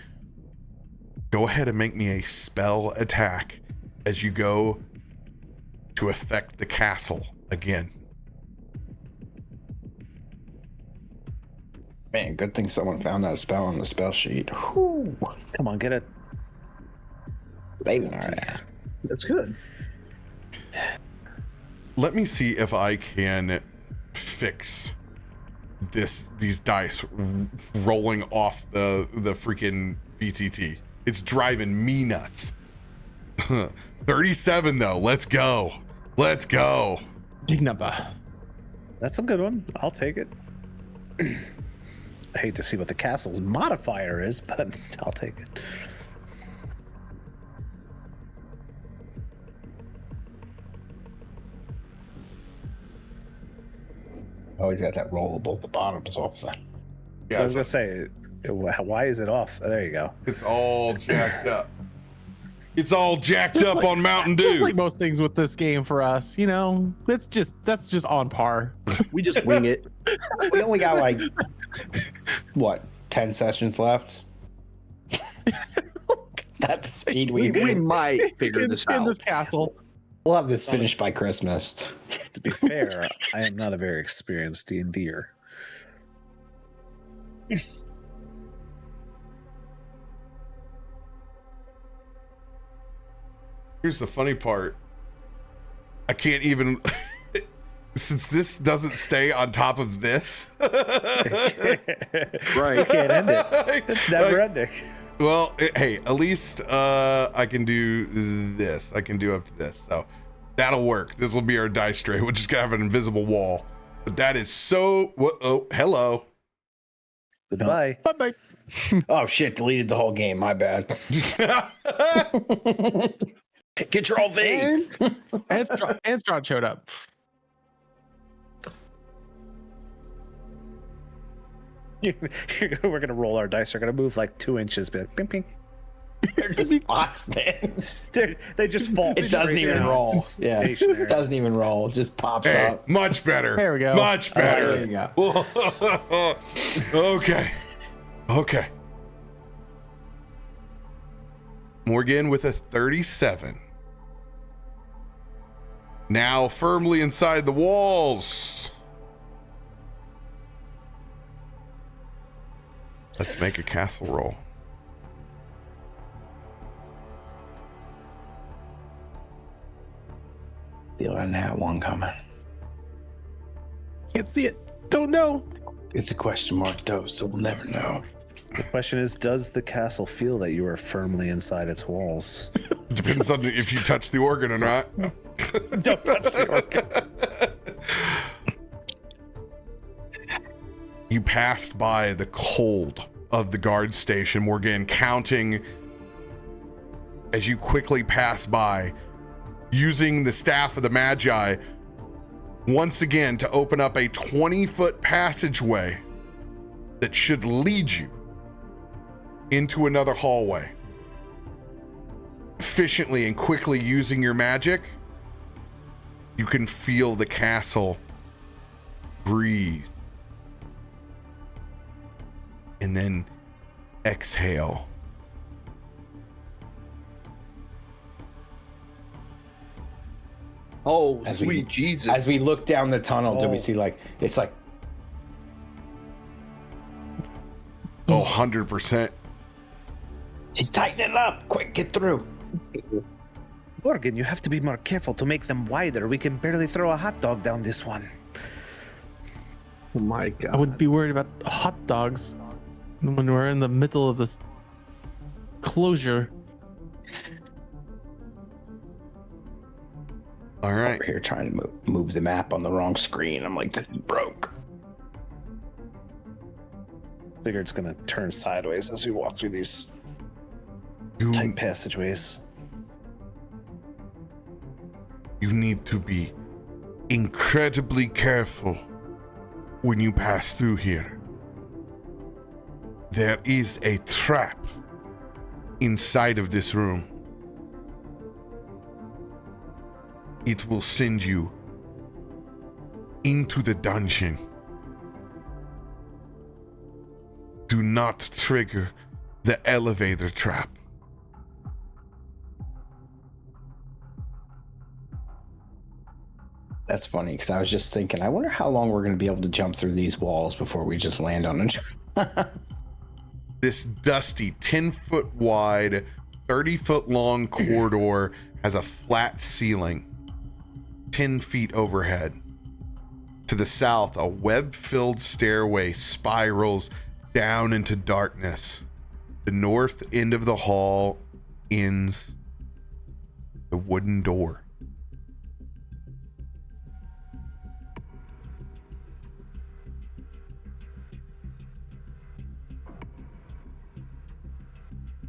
Go ahead and make me a spell attack as you go to affect the castle again. Man, good thing someone found that spell on the spell sheet. Whew. Come on, get it. Baby. All right. That's good. Let me see if I can fix these dice rolling off the freaking VTT. It's driving me nuts. 37 though. Let's go. Let's go. Big number. That's a good one. I'll take it. I hate to see what the castle's modifier is, but I'll take it. Always got that rollable. The bottom's off the. Yeah, I was gonna say, why is it off? Oh, there you go. it's all jacked up. It's all jacked up on Mountain Dew. Just like most things with this game for us, you know, that's just on par. We just wing it. We only got like what 10 sessions left. That's the speed We might figure this in out. this castle. We'll have this finished by Christmas. To be fair, I am not a very experienced D&Der. Here's the funny part. I can't even since this doesn't stay on top of this. Right. You can't end it. It's never ending. Well, hey, at least I can do this. I can do up to this. So that'll work. This will be our dice tray. We're just gonna have an invisible wall. But that is so oh, hello. Goodbye. Bye-bye. Oh shit! Deleted the whole game. My bad. Control V. And Strahd showed up. We're gonna roll our dice. They're gonna move like 2 inches. Be like, ping, ping. They're just box things. They just fall. It doesn't straight even down. roll. Yeah, Stationary. it doesn't even roll. It just pops Hey, up. much better. There we go. Much better. There you go. Okay. Okay. Morgan with a 37. Now firmly inside the walls. Let's make a castle roll. Feeling that one coming. Can't see it. Don't know. It's a question mark though, so we'll never know. The question is, does the castle feel that you are firmly inside its walls? Depends on if you touch the organ or not. Don't touch the organ. You passed by the cold of the guard station, Morgan, counting as you quickly pass by, using the staff of the Magi once again to open up a 20-foot passageway that should lead you into another hallway. Efficiently and quickly using your magic, you can feel the castle breathe. And then exhale. Oh, As sweet we- Jesus. As we look down the tunnel, do we see like it's like Oh, 100%. he's tightening it up. Quick, get through. Morgan, you have to be more careful to make them wider. We can barely throw a hot dog down this one. Oh my I god. wouldn't be worried about hot dogs when we're in the middle of this closure. All right. Over here trying to move the map on the wrong screen. I'm like, this is broke. Sigurd's gonna turn sideways as we walk through these You, tight passageways. you need to be incredibly careful when you pass through here. There is a trap inside of this room. It will send you into the dungeon. Do not trigger the elevator trap. That's funny because I was just thinking, I wonder how long we're going to be able to jump through these walls before we just land on it. This dusty 10-foot wide, 30-foot long corridor has a flat ceiling, 10 feet overhead. To the south, a web-filled stairway spirals down into darkness. The north end of the hall ends the wooden door.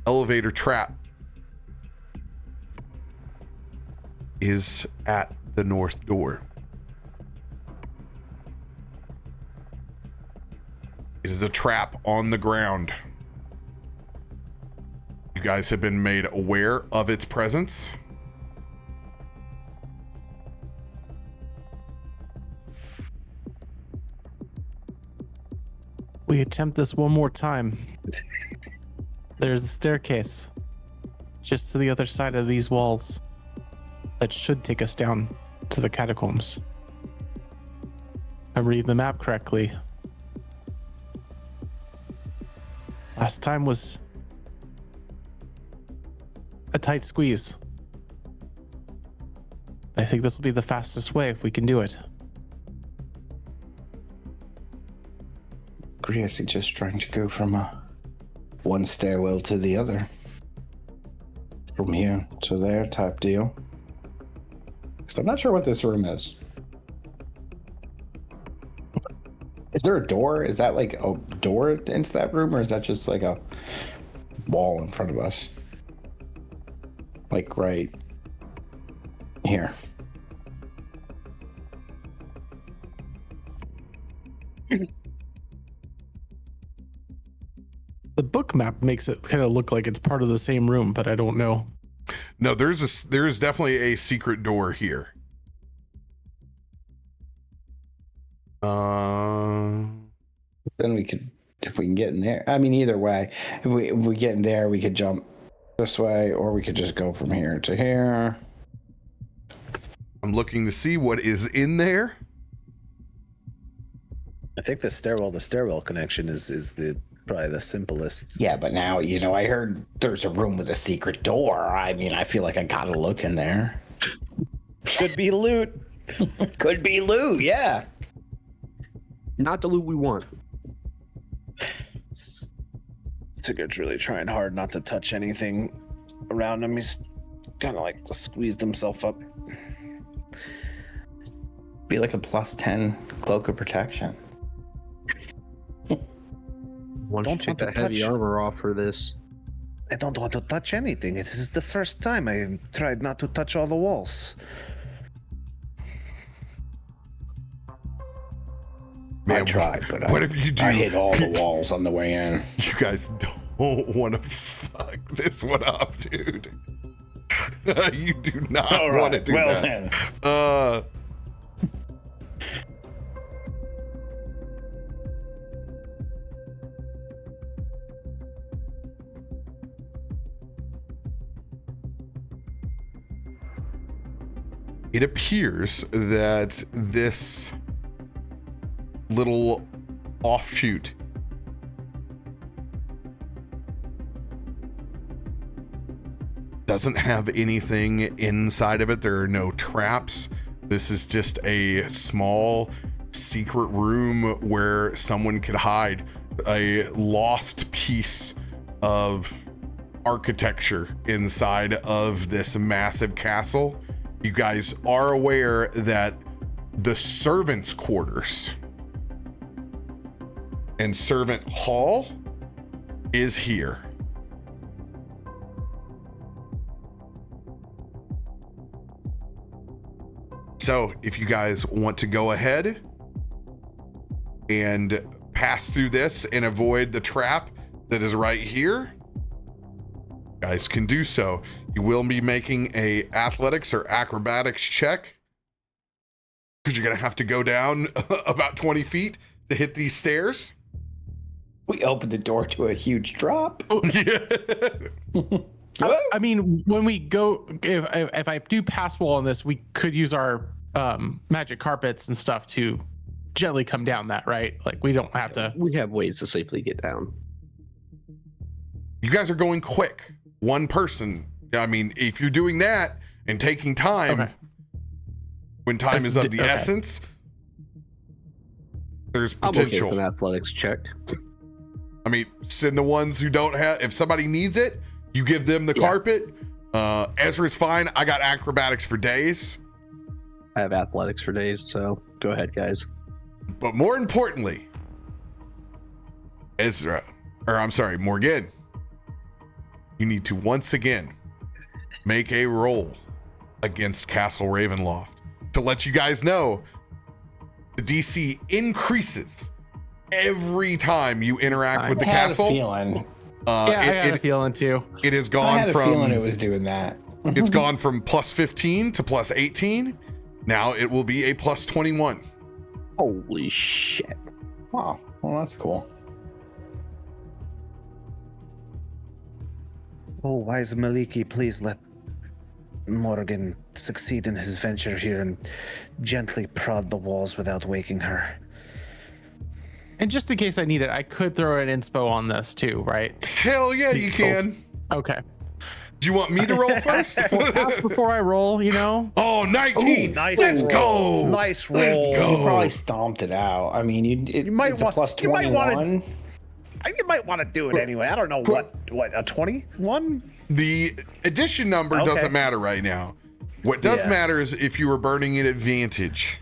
Elevator trap is at the north door. It is a trap on the ground. You guys have been made aware of its presence. We attempt this one more time. There's the staircase just to the other side of these walls. that should take us down to the catacombs. I'm reading the map correctly. Last time was a tight squeeze. I think this will be the fastest way if we can do it. I suggest trying to go from one stairwell to the other. From here to there type deal. So I'm not sure what this room is. Is there a door? Is that like a door into that room, or is that just like a wall in front of us? Like right here. The book map makes it kind of look like it's part of the same room, but I don't know. No, there is definitely a secret door here. Then we could, if we can get in there. I mean, either way, if we get in there, we could jump this way, or we could just go from here to here. I'm looking to see what is in there. I think the stairwell connection is probably the simplest. Yeah, but now, I heard there's a room with a secret door. I mean, I feel like I gotta look in there. Could be loot. Could be loot, yeah. Not the loot we want. Sigurd's really trying hard not to touch anything around him. He's kind of like squeezed himself up. Be like a +10 cloak of protection. Why don't you take that heavy armor off for this? I don't want to touch anything. This is the first time I tried not to touch all the walls. Man, I tried, but what if you do? I hit all the walls on the way in. You guys don't want to fuck this one up, dude. You do not want to do that. Then. It appears that this little offshoot doesn't have anything inside of it. There are no traps. This is just a small secret room where someone could hide a lost piece of architecture inside of this massive castle. You guys are aware that the servants' quarters and servant hall is here. So if you guys want to go ahead and pass through this and avoid the trap that is right here, you guys can do so. You will be making a athletics or acrobatics check because you're gonna have to go down about 20 feet to hit these stairs. We opened the door to a huge drop. I mean, when we go, if I do pass wall on this, we could use our magic carpets and stuff to gently come down that, right? Like we don't have to. We have ways to safely get down. You guys are going quick. One person. I mean, if you're doing that and taking time, Okay. when time is of the Okay. essence, there's I'm okay potential. with an athletics check. I mean, send the ones who don't have. If somebody needs it, you give them the carpet. Ezra's fine. I got acrobatics for days. I have athletics for days, so go ahead, guys. But more importantly, Morgan, you need to once again make a roll against Castle Ravenloft. To let you guys know, the DC increases every time you interact with the castle. I had a feeling. I got a feeling too. It has I gone had a from feeling it was doing that. it's gone from +15 to +18. Now it will be a +21. Holy shit. Wow. Well, that's cool. Oh, wise Maliki, please let Morgan succeed in his venture here and gently prod the walls without waking her. And just in case I need it, I could throw an inspo on this too, right? Hell yeah, you can. Okay. Do you want me to roll first? Ask before I roll, you know? Oh, 19. Ooh, nice Let's roll. go. Nice roll. Let's go. You probably stomped it out. I mean, You might it's a want- plus you might 21. wanna- You might want to do it anyway. I don't know what a 21? The addition number Okay. doesn't matter right now. What does Yeah. matter is if you were burning it advantage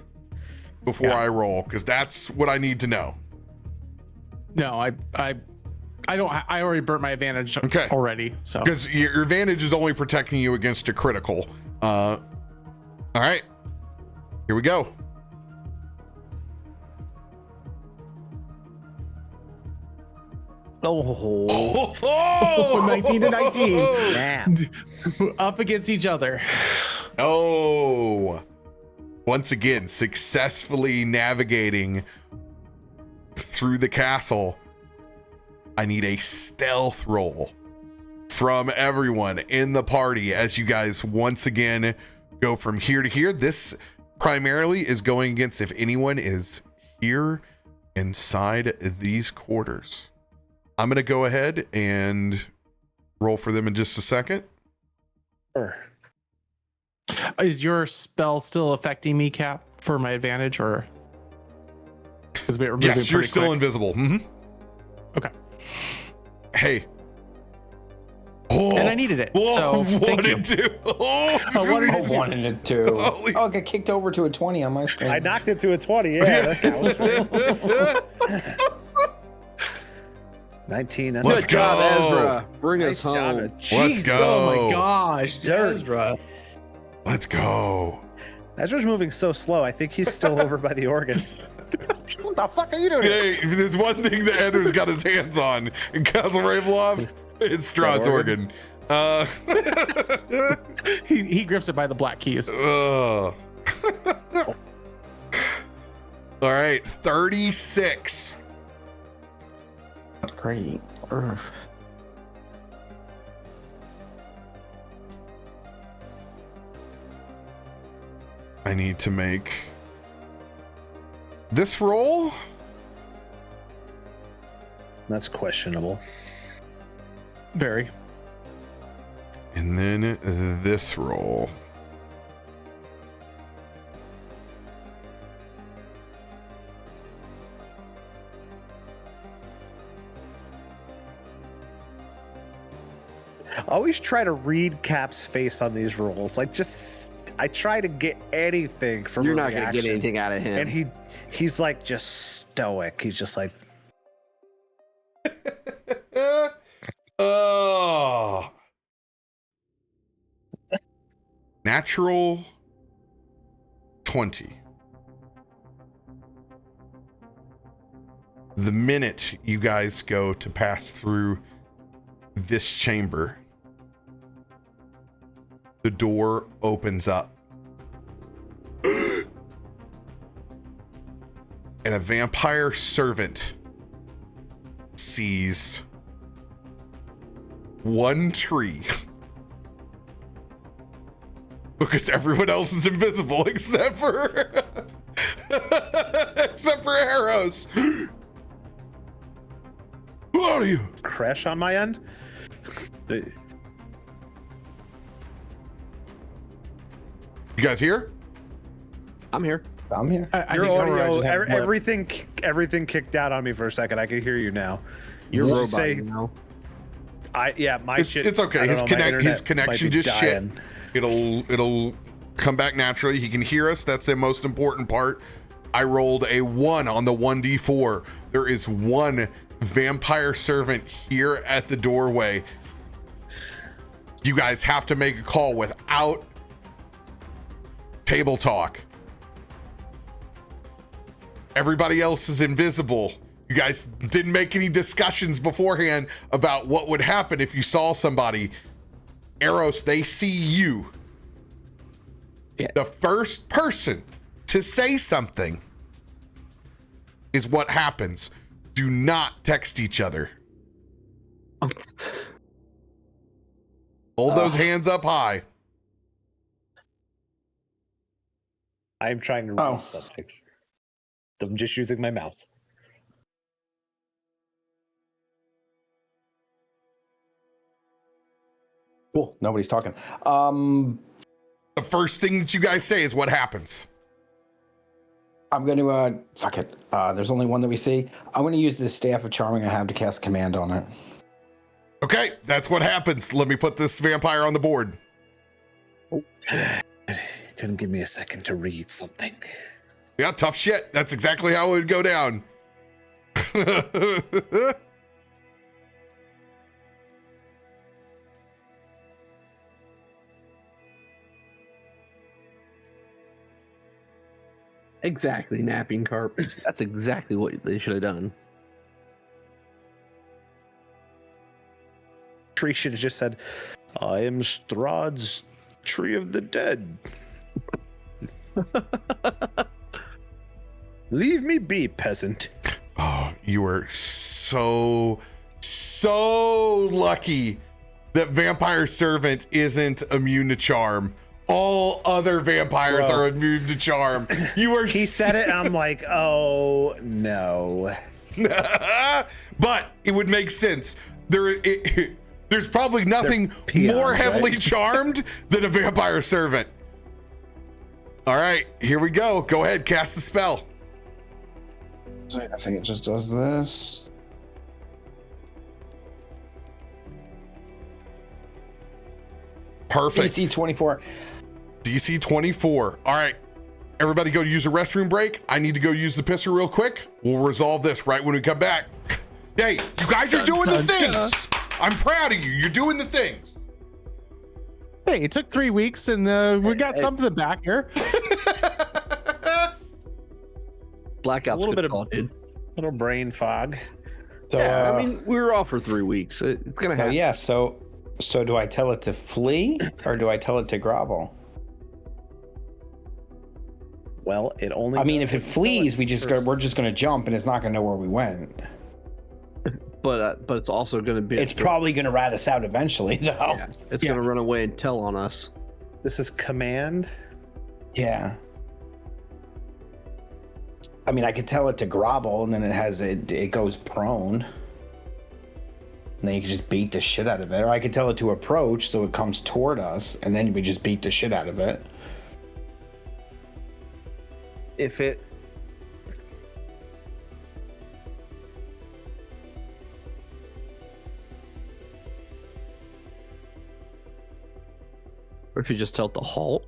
before I roll, because that's what I need to know. No, I don't. I already burnt my advantage Okay. already. So Because your advantage is only protecting you against a critical. All right, here we go. Oh, 19 to 19. man. Up against each other. Oh, once again, successfully navigating through the castle. I need a stealth roll from everyone in the party as you guys once again go from here to here. This primarily is going against if anyone is here inside these quarters. I'm going to go ahead and roll for them in just a second. Is your spell still affecting me, Cap, for my advantage, or? Because we're moving Yes, you're pretty still quick. invisible. Mhm. Okay. Hey. Oh, And I needed it, whoa, so thank one you. and two. Oh, I wanted Oh, to- 1 and a 2. Holy- Oh, I got kicked over to a 20 on my screen. I knocked it to a 20. Yeah, that counts. 19. That's Let's Good job, go. Ezra. Bring Nice us job. home. Let's go. Oh my gosh, Ezra. Let's go. Ezra's moving so slow. I think he's still over by the organ. What the fuck are you doing? Hey, if there's one thing that Heather's got his hands on in Castle Ravenloft, it's Strahd's organ. He grips it by the black keys. All right, 36. Great. Ugh. I need to make this roll. That's questionable. Very. And then this roll. I always try to read Cap's face on these rolls. Like, just I try to get anything from. You're a not going to get reaction. anything out of him. And he's like just stoic. He's just like, Oh. Natural 20. The minute you guys go to pass through this chamber, the door opens up. And a vampire servant sees one tree. Because everyone else is invisible except for arrows. Who are you? crash on my end. You guys here? I'm here. I'm here. I Your think Aurora audio, just had blip. everything kicked out on me for a second. I can hear you now. You're Did you robot say- now. My It's, shit. it's okay. I don't His know, my internet his might connection be just shit. dying. It'll come back naturally. He can hear us. That's the most important part. I rolled a 1 on the 1d4. There is one vampire servant here at the doorway. You guys have to make a call without table talk. Everybody else is invisible. You guys didn't make any discussions beforehand about what would happen if you saw somebody. Eros, they see you. Yeah. The first person to say something is what happens. Do not text each other. Hold those hands up high. I'm trying to read something. I'm just using my mouse. Cool. Nobody's talking. The first thing that you guys say is what happens. I'm going to, fuck it. There's only one that we see. I'm going to use this Staff of Charming I have to cast command on it. Okay, that's what happens. Let me put this vampire on the board. Couldn't give me a second to read something. Yeah, tough shit. That's exactly how it would go down. Exactly, napping carp. That's exactly what they should have done. Tree should have just said, I am Strahd's Tree of the Dead. Leave me be, peasant. Oh, you are so lucky that Vampire Servant isn't immune to charm. All other vampires are immune to charm. You are. He said it, and I'm like, oh no. But it would make sense. There's probably nothing peons, more heavily right? charmed than a Vampire Servant. All right, here we go. Go ahead, cast the spell. I think it just does this. Perfect. DC 24. DC 24. All right. Everybody go use a restroom break. I need to go use the pisser real quick. We'll resolve this right when we come back. Hey, you guys are doing the things. I'm proud of you. You're doing the things. Hey, it took 3 weeks and we got something back here. Blackout's A little good bit of- call, dude. Little brain fog. So, Yeah, I mean, we were off for 3 weeks. It's gonna so happen. yeah, so do I tell it to flee or do I tell it to grovel? Well, it only. I mean, does if it what you flees, tell it we're just gonna jump and it's not gonna know where we went. But it's also gonna be. It's probably gonna rat us out eventually, though. Yeah, it's gonna run away and tell on us. This is command. Yeah. I mean, I could tell it to grovel, and then it goes prone. And then you can just beat the shit out of it. Or I could tell it to approach, so it comes toward us, and then we just beat the shit out of it. If it. Or if you just tell it to halt.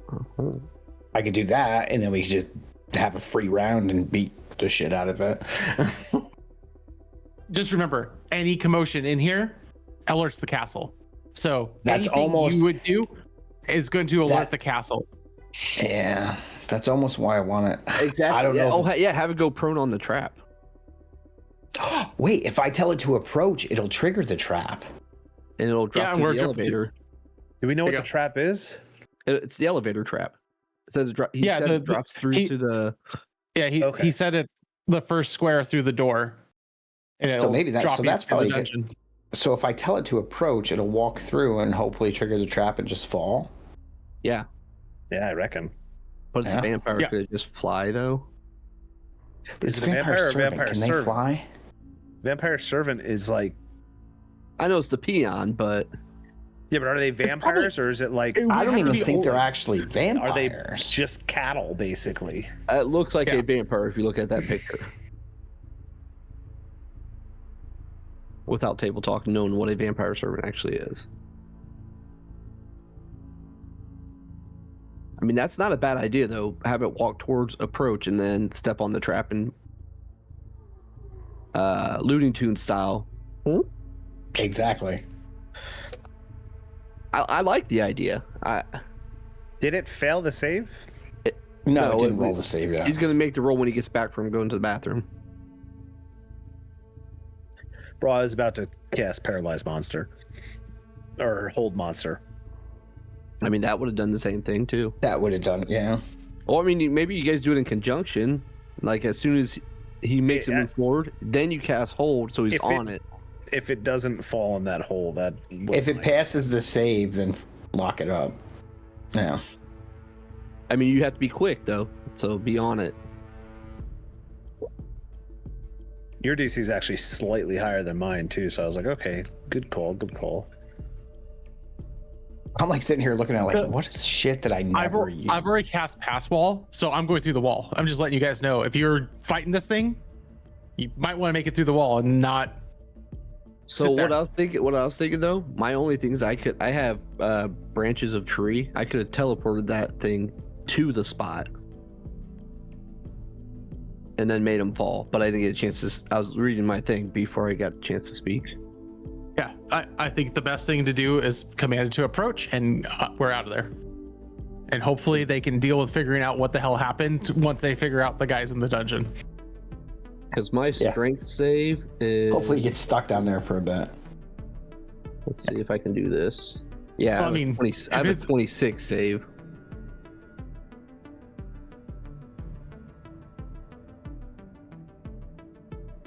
I could do that, and then we could just have a free round and beat the shit out of it. Just remember, any commotion in here alerts the castle. So That's anything almost- you would do is going to alert the castle. Yeah, that's almost why I want it. Exactly. I don't know. Have it go prone on the trap. Wait, if I tell it to approach, it'll trigger the trap. And it'll drop Yeah, through we're the jumping- elevator. Do we know what There the you go. trap is? It's the elevator trap. It says he Yeah, said the- it drops through he- to the. Yeah, Okay. he said it's the first square through the door. And it'll maybe that's- drop so you that's through the probably good. dungeon. So if I tell it to approach, it'll walk through and hopefully trigger the trap and just fall. Yeah, Yeah, I reckon. but it's Yeah. a vampire. Yeah. Could it just fly though? Is It's it a vampire or a servant. vampire Can they servant? fly? Vampire servant is like. I know it's the peon, but Yeah, but are they probably- vampires or is it like. It would I don't have to even be think they're old. actually Are they vampires. just cattle, basically? it looks like Yeah. a vampire if you look at that picture. Without table talk, knowing what a vampire servant actually is. I mean, that's not a bad idea though. Have it walk towards approach and then step on the trap and Looting Tune style. Exactly. I like the idea. Did it fail the save? No, No, it didn't it- roll the save yet. He's gonna make the roll when he gets back from going to the bathroom. Bro, I was about to cast Paralyzed Monster. Or Hold Monster. I mean, that would have done the same thing too. That would have done, yeah. Or I mean, maybe you guys do it in conjunction. Like as soon as he makes a Yeah. move forward, then you cast hold, so he's If on it. If it doesn't fall in that hole, that. was If it my- passes the save, then lock it up. Yeah. I mean, you have to be quick though. so be on it. Your DC is actually slightly higher than mine too, so I was like, okay, good call, good call. I'm like sitting here looking at like, what is shit that I never use? I've already cast pass wall, so I'm going through the wall. I'm just letting you guys know, if you're fighting this thing, you might want to make it through the wall and not. So what I was thinking though, my only thing is I have branches of tree. I could have teleported that thing to the spot and then made him fall, but I didn't get a chance to. I was reading my thing before I got a chance to speak. Yeah, I think the best thing to do is command it to approach, and we're out of there. And hopefully they can deal with figuring out what the hell happened once they figure out the guys in the dungeon. Because my strength save is... Hopefully he gets stuck down there for a bit. Let's see if I can do this. Yeah, well, I mean, I have a 26 save.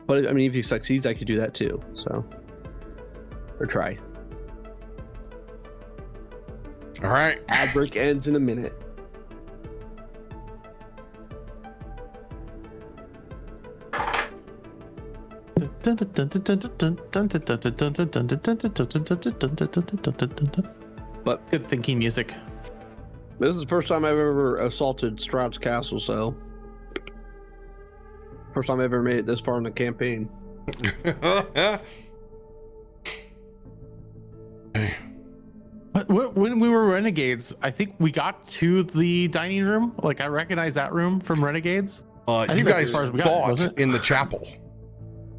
But I mean, if he succeeds, I could do that too. So, or try. All right. Ad break ends in a minute. But good thinking music. This is the first time I've ever assaulted Strahd's castle, so first time I've ever made it this far in the campaign. When we were Renegades, I think we got to the dining room. Like, I recognize that room from Renegades. You guys fought in the chapel.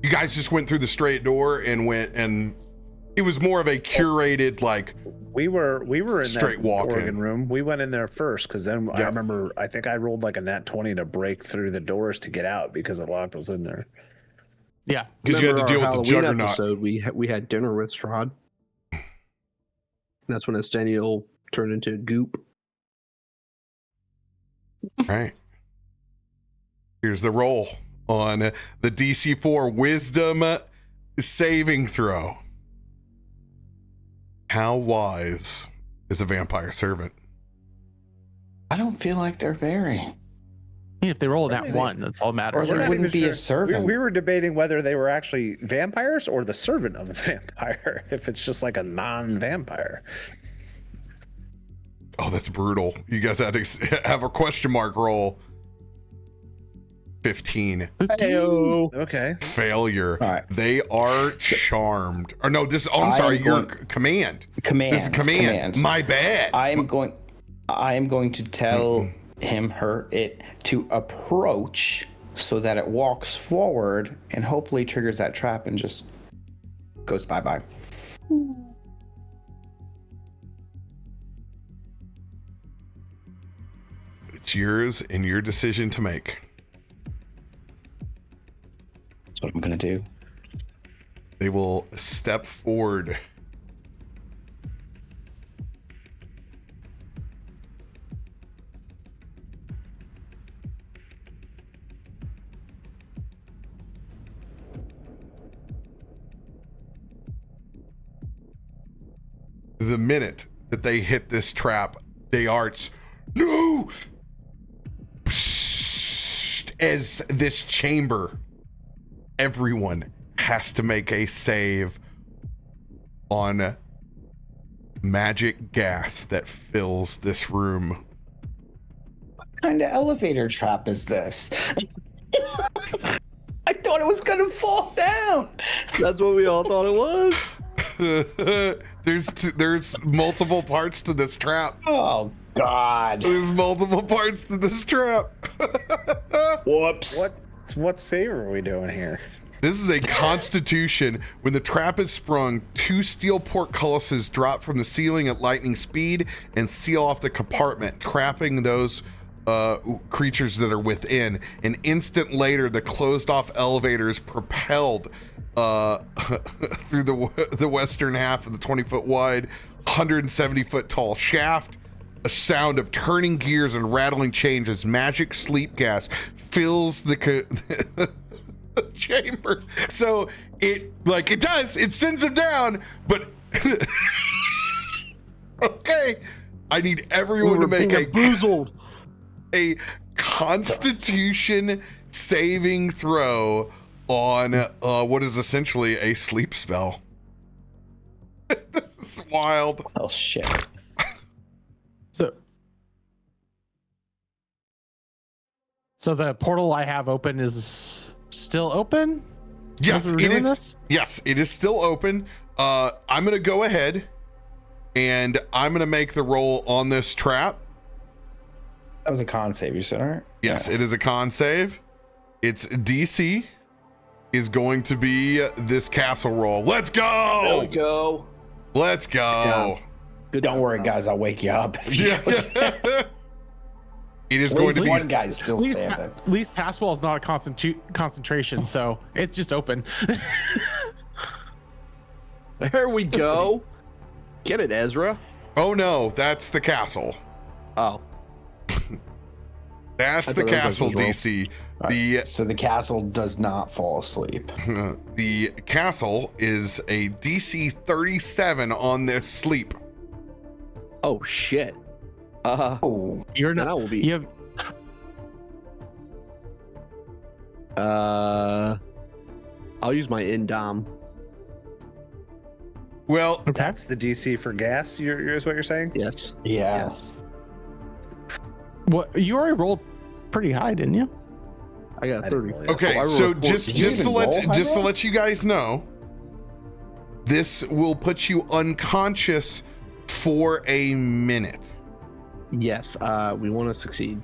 You guys just went through the straight door and went, and it was more of a curated, like, we were in straight that walk organ in. room. We went in there first because then I remember I think I rolled like a nat 20 to break through the doors to get out because it locked us in there. Yeah, because you had to deal with the juggernaut. Episode, we had dinner with Strahd. That's when Estennial turned into goop. All right. Here's the roll on the DC4 Wisdom saving throw. How wise is a vampire servant? I don't feel like they're very. I mean, if they roll that one, that's all that matters. Or they Right? wouldn't be a servant. We were debating whether they were actually vampires or the servant of a vampire. If it's just like a non-vampire. Oh, that's brutal. You guys had to have a question mark roll. 15. Okay. Failure. All right. They are charmed. Or no, this. Oh, I'm I sorry. am Your going- command. Command. This is command. My bad. I am going to tell it to approach so that it walks forward and hopefully triggers that trap and just goes bye-bye. It's yours and your decision to make. That's what I'm going to do. They will step forward. The minute that they hit this trap, they arts, no! As this chamber, everyone has to make a save on magic gas that fills this room. What kind of elevator trap is this? I thought it was going to fall down. That's what we all thought it was. There's multiple parts to this trap. Oh, God. There's multiple parts to this trap. Whoops. What save are we doing here? This is a constitution. When the trap is sprung, 2 steel portcullises drop from the ceiling at lightning speed and seal off the compartment, trapping those creatures that are within. An instant later, the closed off elevator is propelled through the western half of the 20-foot wide, 170-foot tall shaft. A sound of turning gears and rattling chains as magic sleep gas fills the chamber. So it sends him down, but okay. I need everyone to make a Constitution saving throw on what is essentially a sleep spell. This is wild. Oh shit. So the portal I have open is still open? Yes, As we're it doing is. this? Yes, it is still open. I'm gonna go ahead and I'm gonna make the roll on this trap. That was a con save, you said, right? Yes, it is a con save. Its DC is going to be this castle roll. Let's go! There we go. Let's go! Good. Don't worry, guys. I'll wake you up. Yeah. It is At going least to be. one guy's still At standing. least passwall is not a concentration, so it's just open. There we go. Get it, Ezra. Oh no, that's the castle. Oh, That's I the thought that was castle like his DC. The So the castle does not fall asleep. the castle is a DC 37 on this sleep. oh shit. Oh, You're Then not. I will be. You have I'll use my indom. Well, okay. That's the DC for gas. Is what you're saying? Yes. yeah. Yes. What you already rolled pretty high, didn't you? I got I 30. didn't roll yet. okay, Oh, I rolled so a 14. just Did you to even roll high let roll? you guys know, this will put you unconscious for a minute. Yes. We want to succeed.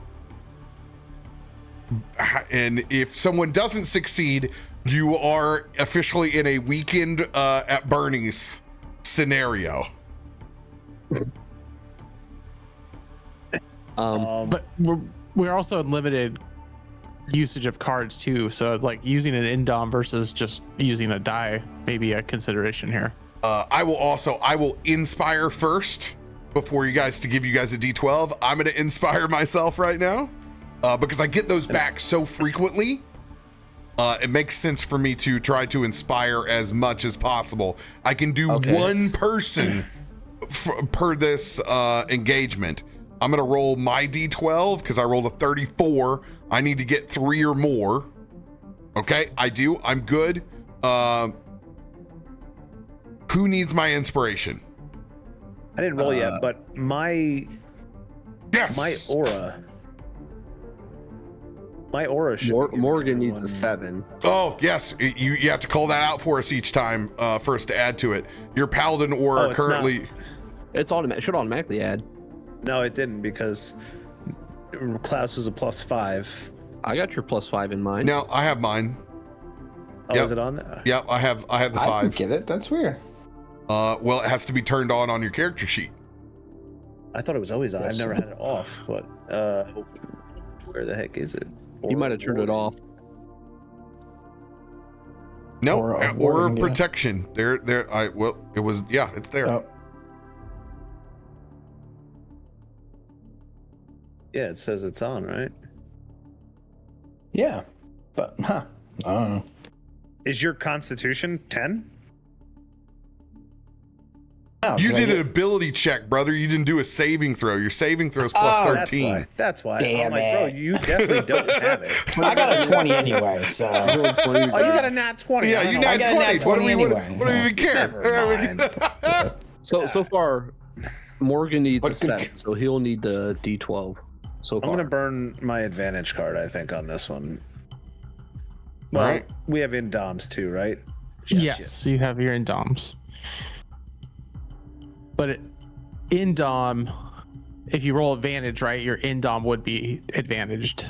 And if someone doesn't succeed, you are officially in a weekend at Bernie's scenario. But we're also in limited usage of cards too, so like using an indom versus just using a die may be a consideration here. I will inspire first before you guys to give you guys a D12. I'm going to inspire myself right now because I get those back so frequently. It makes sense for me to try to inspire as much as possible. I can do one person per this engagement. I'm going to roll my D12 because I rolled a 34. I need to get 3 or more. Okay, I do. I'm good. Who needs my inspiration? I didn't roll yet, but my Yes. aura should. Morgan needs a 7. Oh, yes. You have to call that out for us each time for us to add to it. Your paladin aura Oh, it's currently. It's automatic. Should automatically add. No, it didn't because Klaus was a +5. I got your +5 in mind. No, I have mine. Oh, Yep. is it on there? Yep, I have the I 5. don't get it. That's weird. Well, it has to be turned on your character sheet. I thought it was always on. I've Yes. never had it off, but where the heck is it? You might have turned it off. No, Aura of aura warding, yeah. protection. It was, yeah, it's there. Oh, Yeah, it says it's on, right? yeah. But, I don't know. Is your Constitution 10? No, You did I did an get- ability check, brother. You didn't do a saving throw. Your saving throw is plus Oh, 13. That's why. Damn I'm like, bro, it. you definitely don't have it. I got a 20 anyway, so. Oh, you got a nat 20. Yeah, I don't you know. I nat got a 20. nat What do 20 we anyway. what do we even care? Never mind. So far, Morgan needs What a could- 7, so he'll need the D12. So I'm far. gonna burn my advantage card, I think, on this one. Well, Right. we have indoms too, right? Yes, you have your indoms. But indom, if you roll advantage, right, your indom would be advantaged.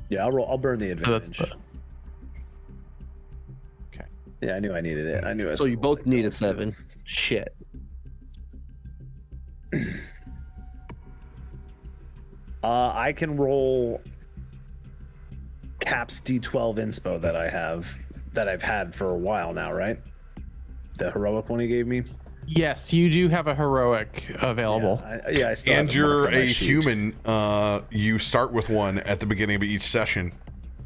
Yeah, I'll burn the So that's advantage. the, okay. Yeah, I knew I needed it. I knew it. So you both need a 7. Shit. I can roll Cap's D12 inspo that I've had for a while now, right? The heroic one he gave me. Yes, you do have a heroic available. I still have And it you're marked on my a sheet. human. You start with one at the beginning of each session.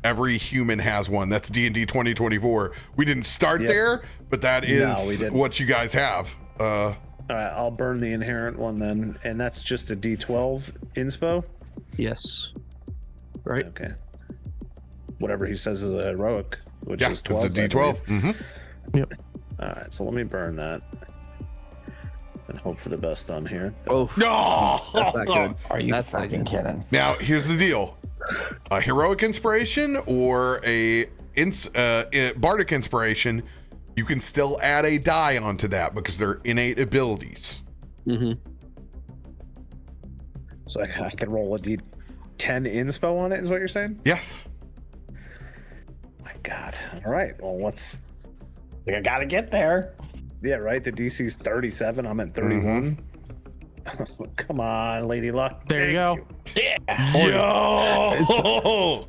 Every human has one. That's D&D 2024. We didn't start Yep. there, but that No, we is didn't. what you guys have. All right, I'll burn the inherent one then, and that's just a D12 inspo. Yes. Right. Okay. Whatever he says is a heroic, which Yeah, is it's 12. a D12. Mm-hmm. Yep. All right, so let me burn that, and hope for the best on here. Oh, No! that's not good. Are you That's not fucking good. kidding? Now, here's the deal. A heroic inspiration or a bardic inspiration, you can still add a die onto that because they're innate abilities. Mm-hmm. So I can roll a D10 inspo on it, is what you're saying? Yes. My God. All right. Well, let's. Like, I gotta get there. Yeah, right. The DC's 37. I'm at 31. Come on, Lady Luck. There you go. Yo!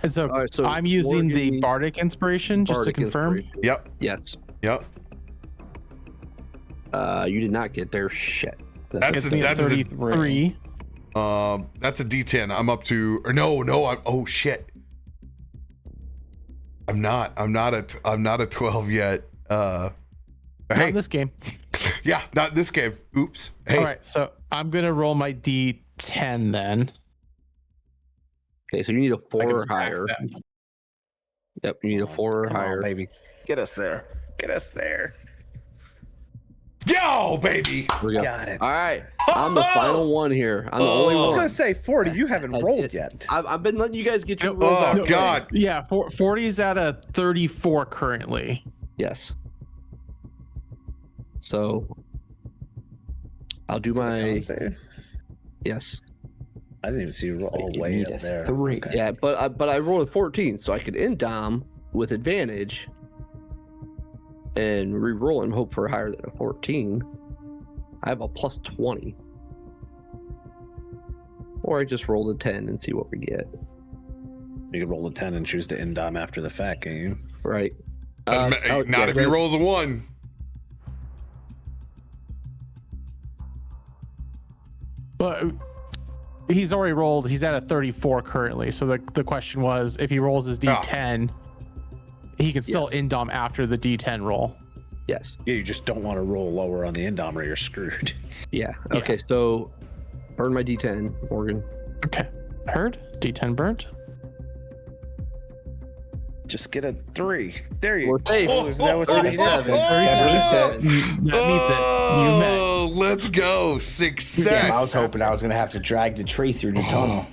And so, All right, so I'm using Morgan the needs bardic inspiration just to Bardic confirm. inspiration. Yep. Yes. Yep. You did not get there. Shit. That's Gets a, me at that's a, 33. that's a D10. I'm up to, or no, I'm, oh shit. I'm not a 12 yet. Not Hey, in this game. yeah, not this game. Oops. Hey, All right, so I'm gonna roll my D10 then. Okay, so you need a I 4 can or stack higher. them. Yep, you need a 4 or Come on, higher. baby. Get us there. Get us there. yo, baby. Here we go. Got it. All right, I'm the final one here. I'm the only I was one. gonna say 40. You haven't That's rolled it. yet. I've been letting you guys get your No, rolls Oh out. God. Yeah, 40 is at a 34 currently. Yes. So I'll do my yes. I didn't even see you all You way need up a there. 3. Okay. Yeah, but I rolled a 14, so I could end Dom with advantage and re-roll and hope for higher than a 14. I have a plus 20. Or I just roll a 10 and see what we get. You can roll a 10 and choose to end Dom after the fact, can you? Right. Not if he rolls a 1. But he's already rolled. He's at a 34 currently. So the question was, if he rolls his D10, he can still Yes. indom after the D10 roll. Yes. Yeah, you just don't want to roll lower on the end Dom or you're screwed. Yeah. Okay, so burn my D10, Morgan. Okay. Heard? D10 burnt. Just get a 3. There you We're go. safe. Is that what you needed? 37. That meets it. That meets it. You met. Oh, let's go. Damn, Success. I was hoping I was gonna have to drag the tree through the tunnel.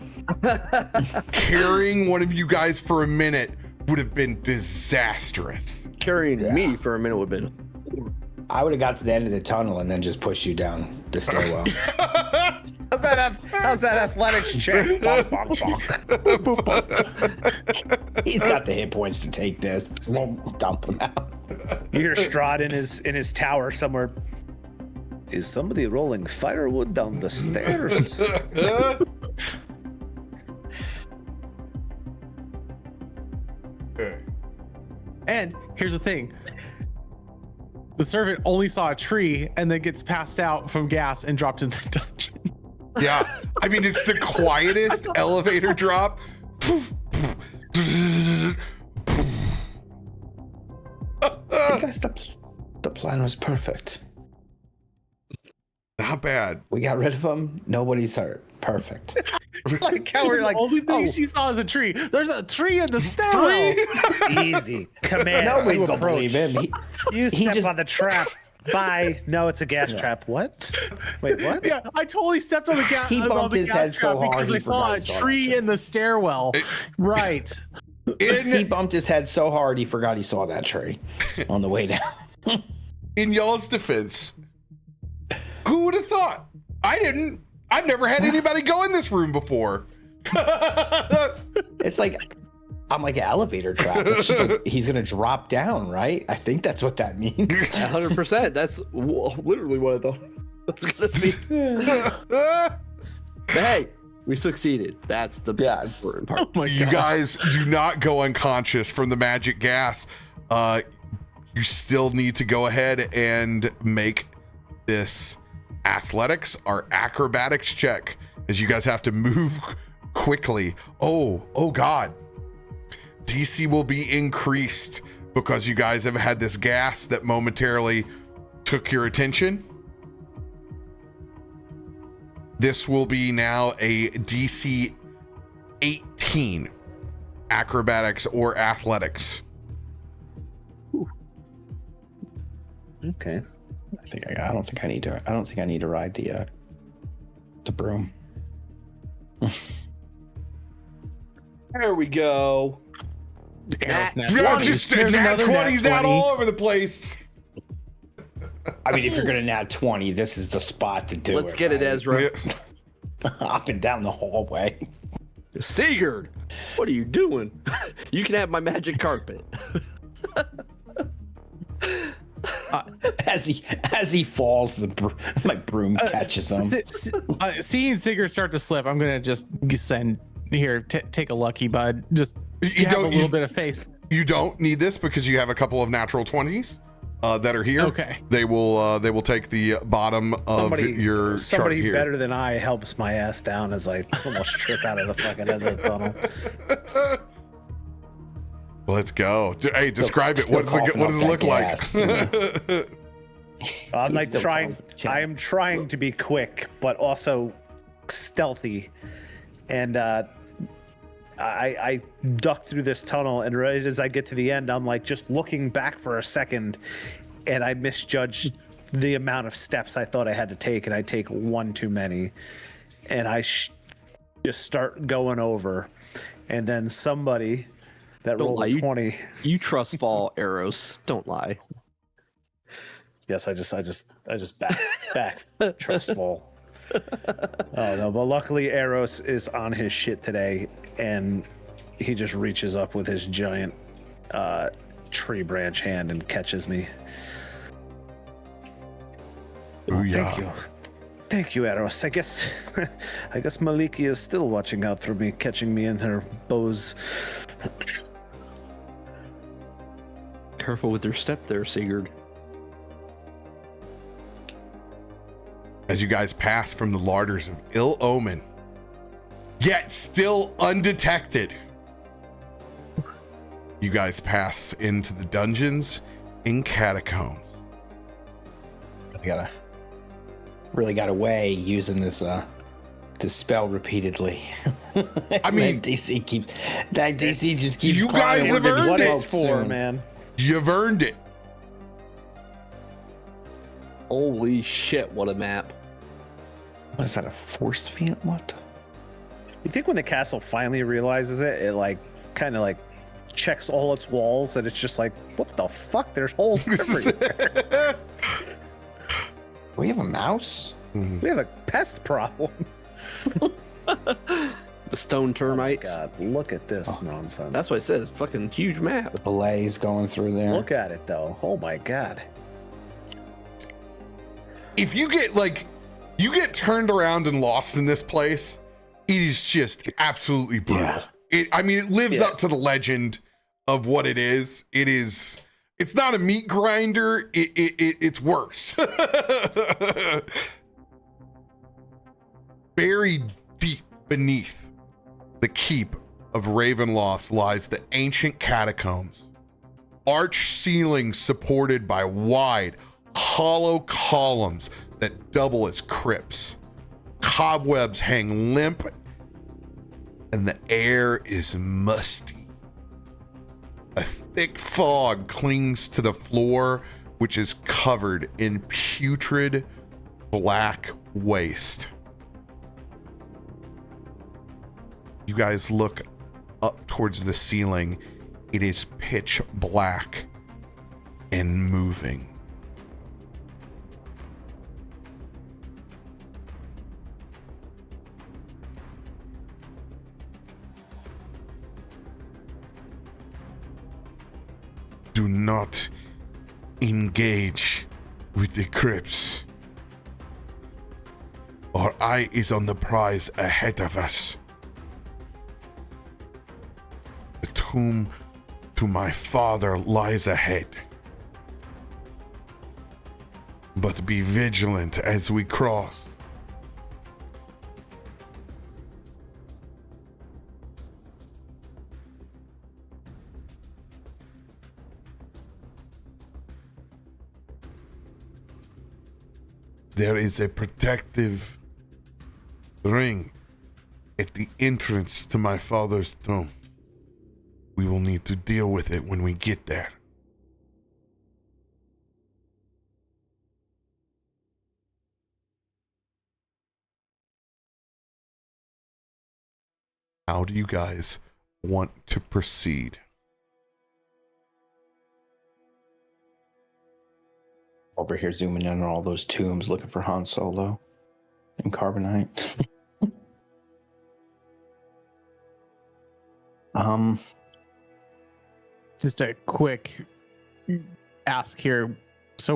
Carrying one of you guys for a minute would have been disastrous. Carrying me for a minute would have been. I would have got to the end of the tunnel and then just pushed you down the stairwell. How's that athletics check? Bonk, bonk, bonk. He's got the hit points to take this. Dump him out. You hear Strahd in his tower somewhere. Is somebody rolling firewood down the stairs? Okay. And here's the thing. The servant only saw a tree and then gets passed out from gas and dropped in the dungeon. Yeah. I mean, it's the quietest elevator drop. Because the plan was perfect. Not bad. We got rid of him. Nobody's hurt. Perfect. Like how we're like, the only thing oh, she saw is a tree. There's a tree in the stairwell. easy. Command. Nobody's you gonna approach. believe him. You he step just- on the trap. Bye. No, it's a gas trap. What? Wait, what? Yeah, I totally stepped on the gas. He bumped his head so hard because he I saw forgot a he saw tree that in the stairwell. Right. He bumped his head so hard he forgot he saw that tree on the way down. In y'all's defense, who would have thought? I didn't. I've never had anybody go in this room before. It's like I'm like an elevator trap. It's just like he's gonna drop down, right? I think that's what that means. 100%. That's literally what I thought that's gonna be. But hey, we succeeded. That's the Yes. important part. Oh my You god. guys do not go unconscious from the magic gas. You still need to go ahead and make this athletics or acrobatics check, as you guys have to move quickly. Oh God. DC will be increased because you guys have had this gas that momentarily took your attention. This will be now a DC 18 acrobatics or athletics. Okay. I don't think I need to. I don't think I need to ride the broom. There we go. Arrow's nat Yeah, 20. just There's nat another nat 20s out 20. all over the place. I mean, if you're gonna nat 20, this is the spot to do Let's it. get it, right? Ezra. Yeah. Up and down the hallway. Sigurd, what are you doing? You can have my magic carpet. As he falls, my broom catches him. Seeing Sigurd start to slip, I'm gonna just send here. Take a lucky bud. Just You have don't- a little you- bit of face. You don't need this because you have a couple of natural 20s that are here. Okay. They will take the bottom of your chart Somebody here. better than I helps my ass down as I almost trip out of the fucking end of the tunnel. Let's go. Hey, describe it. Still What does coughing it up look that like? gas, you know? I'm He's like still trying. calling for the chat. I'm trying to be quick, but also stealthy, and I duck through this tunnel, and right as I get to the end, I'm like just looking back for a second, and I misjudged the amount of steps I thought I had to take, and I take one too many, and I just start going over, and then somebody that Don't rolled lie, a 20. You trust fall arrows. Don't lie. Yes, I just back trustful. Oh no, but luckily Eros is on his shit today, and he just reaches up with his giant tree branch hand and catches me. Thank you, Eros. I guess Maliki is still watching out for me, catching me in her bows. Careful with your step there, Sigurd. As you guys pass from the larders of ill omen, yet still undetected, you guys pass into the dungeons in catacombs. Really got away using this spell repeatedly. I mean, that DC just keeps. you guys climbing have into the earned What it. it's smoke for, soon. man? You've earned it. Holy shit, what a map. What is that? A force field? What? You think when the castle finally realizes it, it like kind of like checks all its walls, and it's just like, what the fuck? There's holes everywhere. We have a mouse. We have a pest problem. The stone termites. God, look at this nonsense. That's what it says. Fucking huge map. The blaze going through there. Look at it though. Oh my god. If you get turned around and lost in this place, it is just absolutely brutal. Yeah. It lives up to the legend of what it is. It's not a meat grinder. It's worse. Buried deep beneath the keep of Ravenloft lies the ancient catacombs. Arched ceilings supported by wide, hollow columns that double as crypts. Cobwebs hang limp, and the air is musty. A thick fog clings to the floor, which is covered in putrid black waste. You guys look up towards the ceiling. It is pitch black and moving. Do not engage with the crypts. Our eye is on the prize ahead of us. The tomb to my father lies ahead. But be vigilant as we cross. there is a protective ring at the entrance to my father's tomb. We will need to deal with it when we get there. How do you guys want to proceed? Over here zooming in on all those tombs looking for Han Solo and Carbonite. Just a quick ask here. So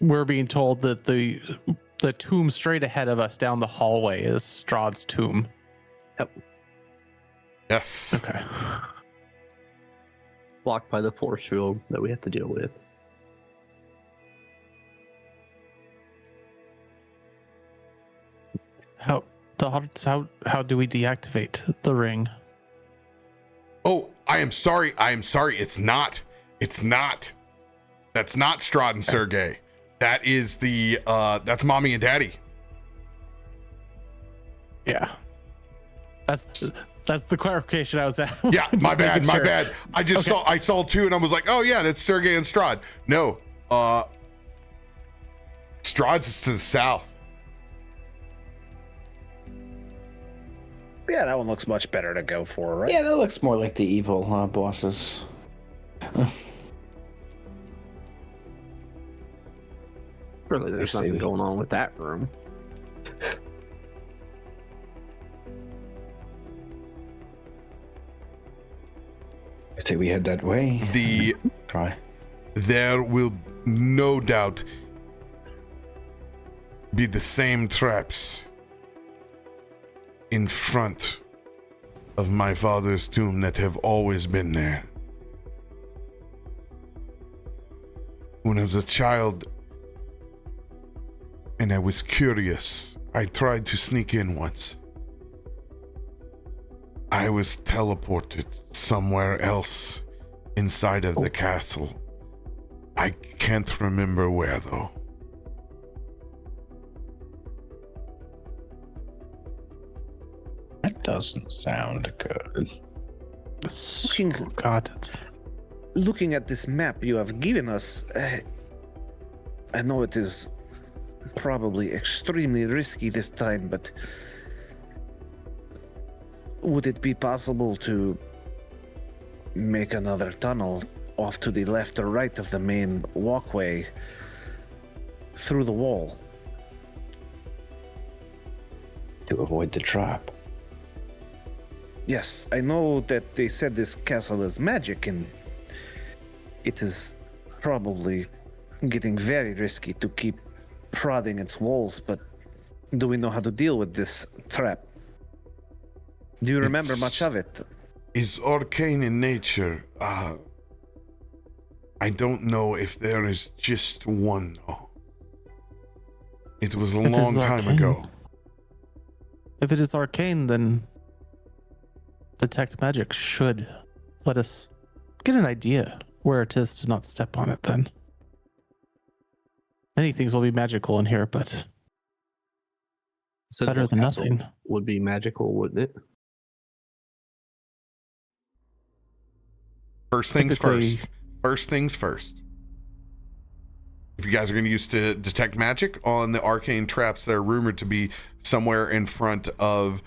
we're being told that the tomb straight ahead of us down the hallway is Strahd's tomb. Yes. Okay. Blocked by the force field that we have to deal with. How do we deactivate the ring? Oh, I am sorry. It's not. That's not Strahd and Sergey. That is that's Mommy and Daddy. Yeah. That's the clarification I was at. Yeah, Just my bad. making sure. I saw two and I was like, oh yeah, that's Sergey and Strahd. No, Strahd's is to the south. Yeah, that one looks much better to go for, right? Yeah, that looks more like the evil bosses. Really, there's nothing going on with that room. I say we head that way. Try. There will no doubt be the same traps in front of my father's tomb that have always been there. When I was a child and I was curious, I tried to sneak in once. I was teleported somewhere else inside of the castle. I can't remember where though. That doesn't sound good. Got it. Looking at this map you have given us, I know it is probably extremely risky this time, but would it be possible to make another tunnel off to the left or right of the main walkway through the wall? To avoid the trap. Yes, I know that they said this castle is magic and it is probably getting very risky to keep prodding its walls, but do we know how to deal with this trap? Do you remember much of it? Is arcane in nature. I don't know if there is just one though. It was a long time ago. If it is arcane, then detect magic should let us get an idea where it is to not step on it then. Many things will be magical in here, but So better the than castle nothing. Would be magical, wouldn't it? First things Typically- first. First things first. If you guys are going to use to detect magic on the arcane traps that are rumored to be somewhere in front of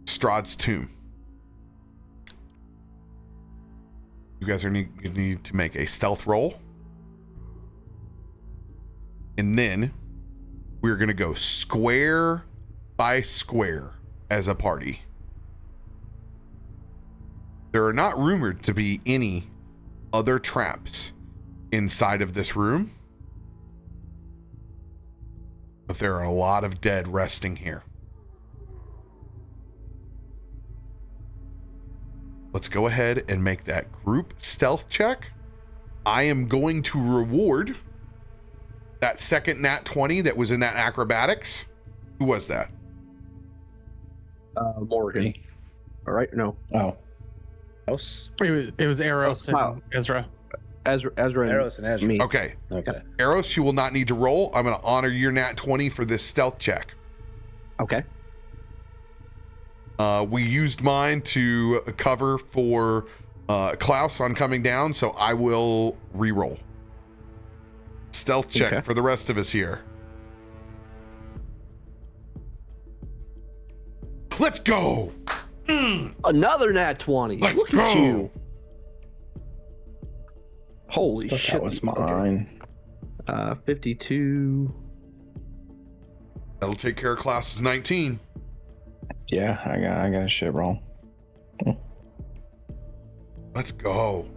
Strahd's tomb, you guys are going to need to make a stealth roll. And then we're going to go square by square as a party. There are not rumored to be any other traps inside of this room, but there are a lot of dead resting here. Let's go ahead and make that group stealth check. I am going to reward that second nat 20 that was in that acrobatics. Who was that? Morgan. All right, no. Oh. House? It was Eros Wow. and Ezra. Ezra and Eros and Ezra. me. Okay. Okay. Eros, you will not need to roll. I'm going to honor your nat 20 for this stealth check. Okay. We used mine to cover for Klaus on coming down, so I will re-roll. Stealth check Okay. for the rest of us here. Let's go. Another nat 20. Let's Look go. at you. Holy So shit. that was mine. 52. That'll take care of Klaus's 19. Yeah, I got a shit roll. Let's go.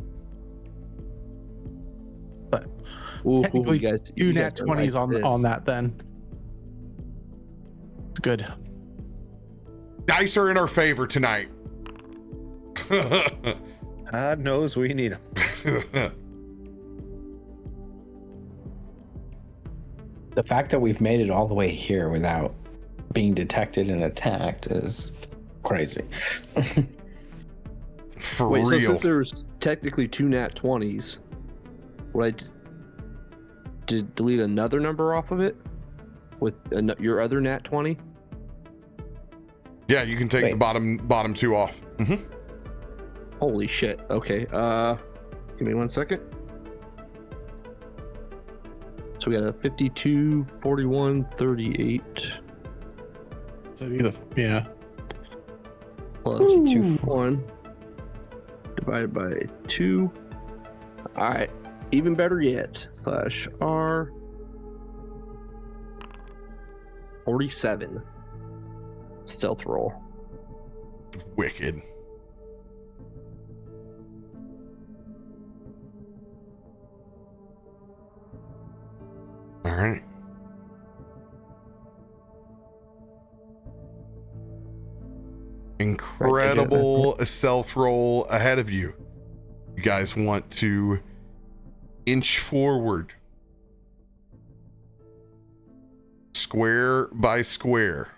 But Ooh, technically, you guys, two you nat guys are 20s like on this. that then. It's good. Dice are in our favor tonight. God knows we need them. The fact that we've made it all the way here without being detected and attacked is crazy. For Wait, so real. since there's technically 2 nat 20s, would I did delete another number off of it with your other nat 20? Yeah, you can take Wait. the bottom two off. Mhm. Holy shit. Okay. Give me 1 second. So we got a 52, 41, 38 So either, yeah. plus Ooh. 1 divided by 2. All right. Even better yet. /R 47. Stealth roll. Wicked. All right. Incredible stealth roll ahead of you. You guys want to inch forward. Square by square.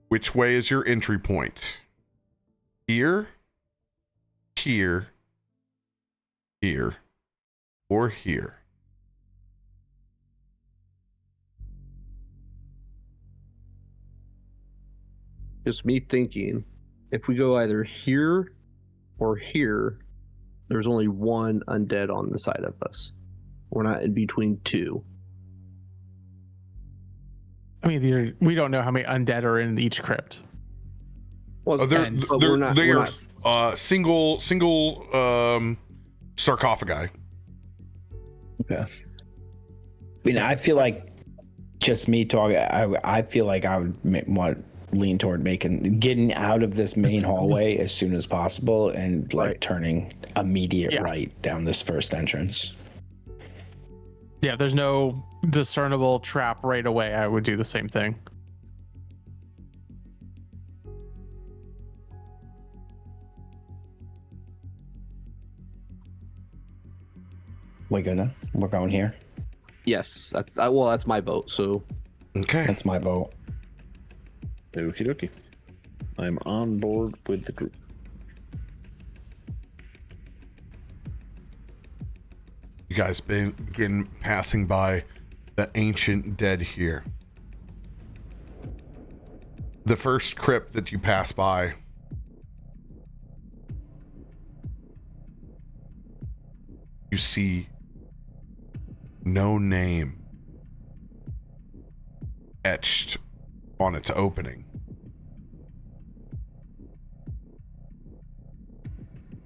Which way is your entry point? Here, here, here, or here? Just me thinking, if we go either here or here, there's only one undead on the side of us. We're not in between two. I mean, we don't know how many undead are in each crypt. Well, Oh, but we're not- they we're are not- single sarcophagi. Yeah. I mean, I feel like just me talking. I feel like I would lean toward getting out of this main hallway as soon as possible and like Right. turning immediate Yeah. right down this first entrance. Yeah, there's no discernible trap right away. I would do the same thing. We good then? We're going here. Yes, that's my vote. So Okay. That's my vote. Okie dokie. I'm on board with the group. You guys begin passing by the ancient dead here. The first crypt that you pass by, you see no name etched on its opening.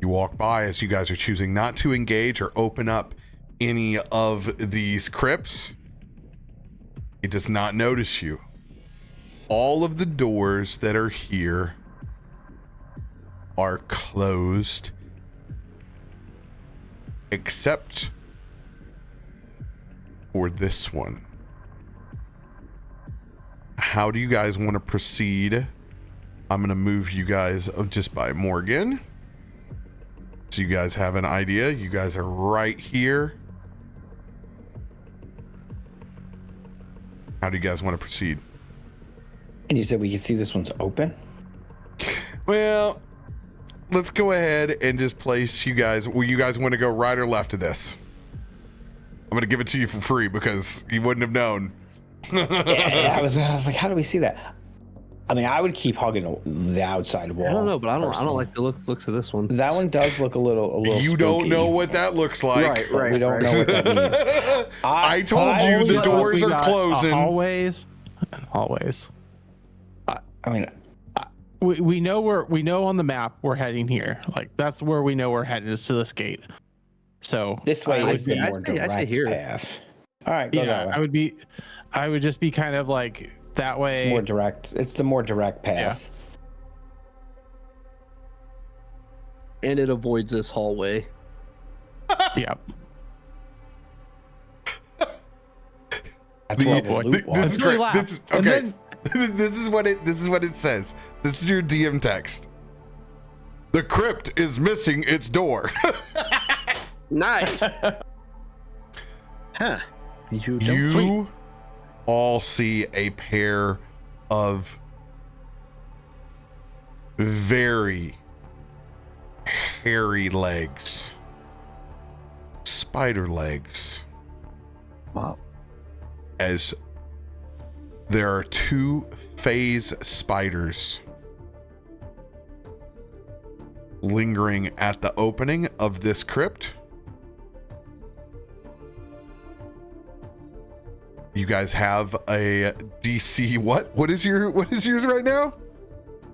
You walk by as you guys are choosing not to engage or open up any of these crypts. It does not notice you. All of the doors that are here are closed except for this one. How do you guys want to proceed? I'm going to move you guys just by Morgan, so you guys have an idea. You guys are right here. How do you guys want to proceed? And you said we can see this one's open? Well, let's go ahead and just place you guys. Well, you guys want to go right or left of this? I'm gonna give it to you for free because you wouldn't have known. Yeah, I was like, how do we see that? I mean, I would keep hugging the outside wall. I don't know, but I don't personally. like the looks of this one. That one does look a little. You don't spooky. know what that looks like. Right. We don't know what that means. I told you the doors are closing. Hallways. I mean, We know on the map we're heading here. Like that's where we know we're heading is to this gate. So this way is the more I say direct here. path. All right, go that yeah, way. I would just be kind of like that way. It's more direct. It's the more direct path. And it avoids this hallway. Yeah. That's where the boy. loot was. This is Really great. laugh. This is And okay. then- This is what it says. This is your DM text. The crypt is missing its door. Nice. Huh. You all see a pair of very hairy legs. Spider legs. Wow. As there are 2 phase spiders lingering at the opening of this crypt. You guys have a DC what is yours right now?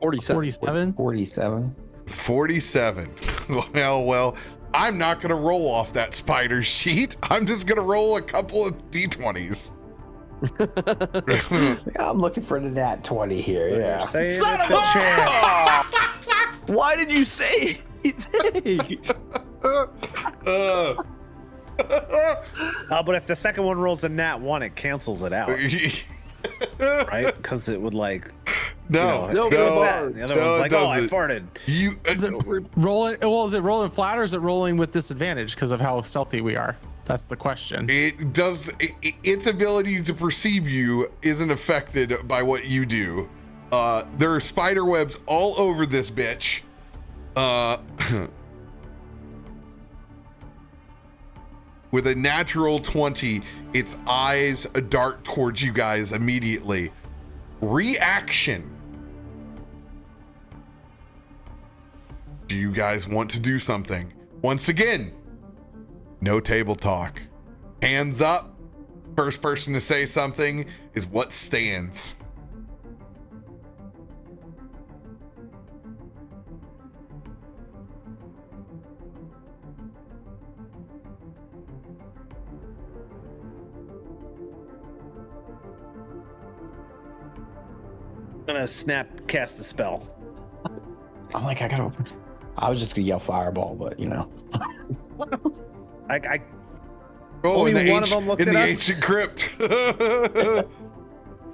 47. 47. 47. Well, I'm not going to roll off that spider sheet. I'm just going to roll a couple of D20s. I'm looking for the nat 20 here. Yeah. Saying it's a chance. Why did you say anything? But if the second one rolls a nat 1, it cancels it out, right? Because it would like. No, you know, no, the other no, one's it like, oh, I doesn't. farted. You Is it rolling? Well, is it rolling flat or is it rolling with disadvantage because of how stealthy we are? That's the question. it does its ability to perceive you isn't affected by what you do. There are spider webs all over this bitch. With a natural 20, its eyes dart towards you guys immediately. Reaction. Do you guys want to do something? Once again, no table talk. Hands up. First person to say something is what stands. I'm gonna cast the spell. I'm like, I gotta open. I was just gonna yell fireball, but you know. I Oh, Only in the one of them looked in at the us? ancient crypt.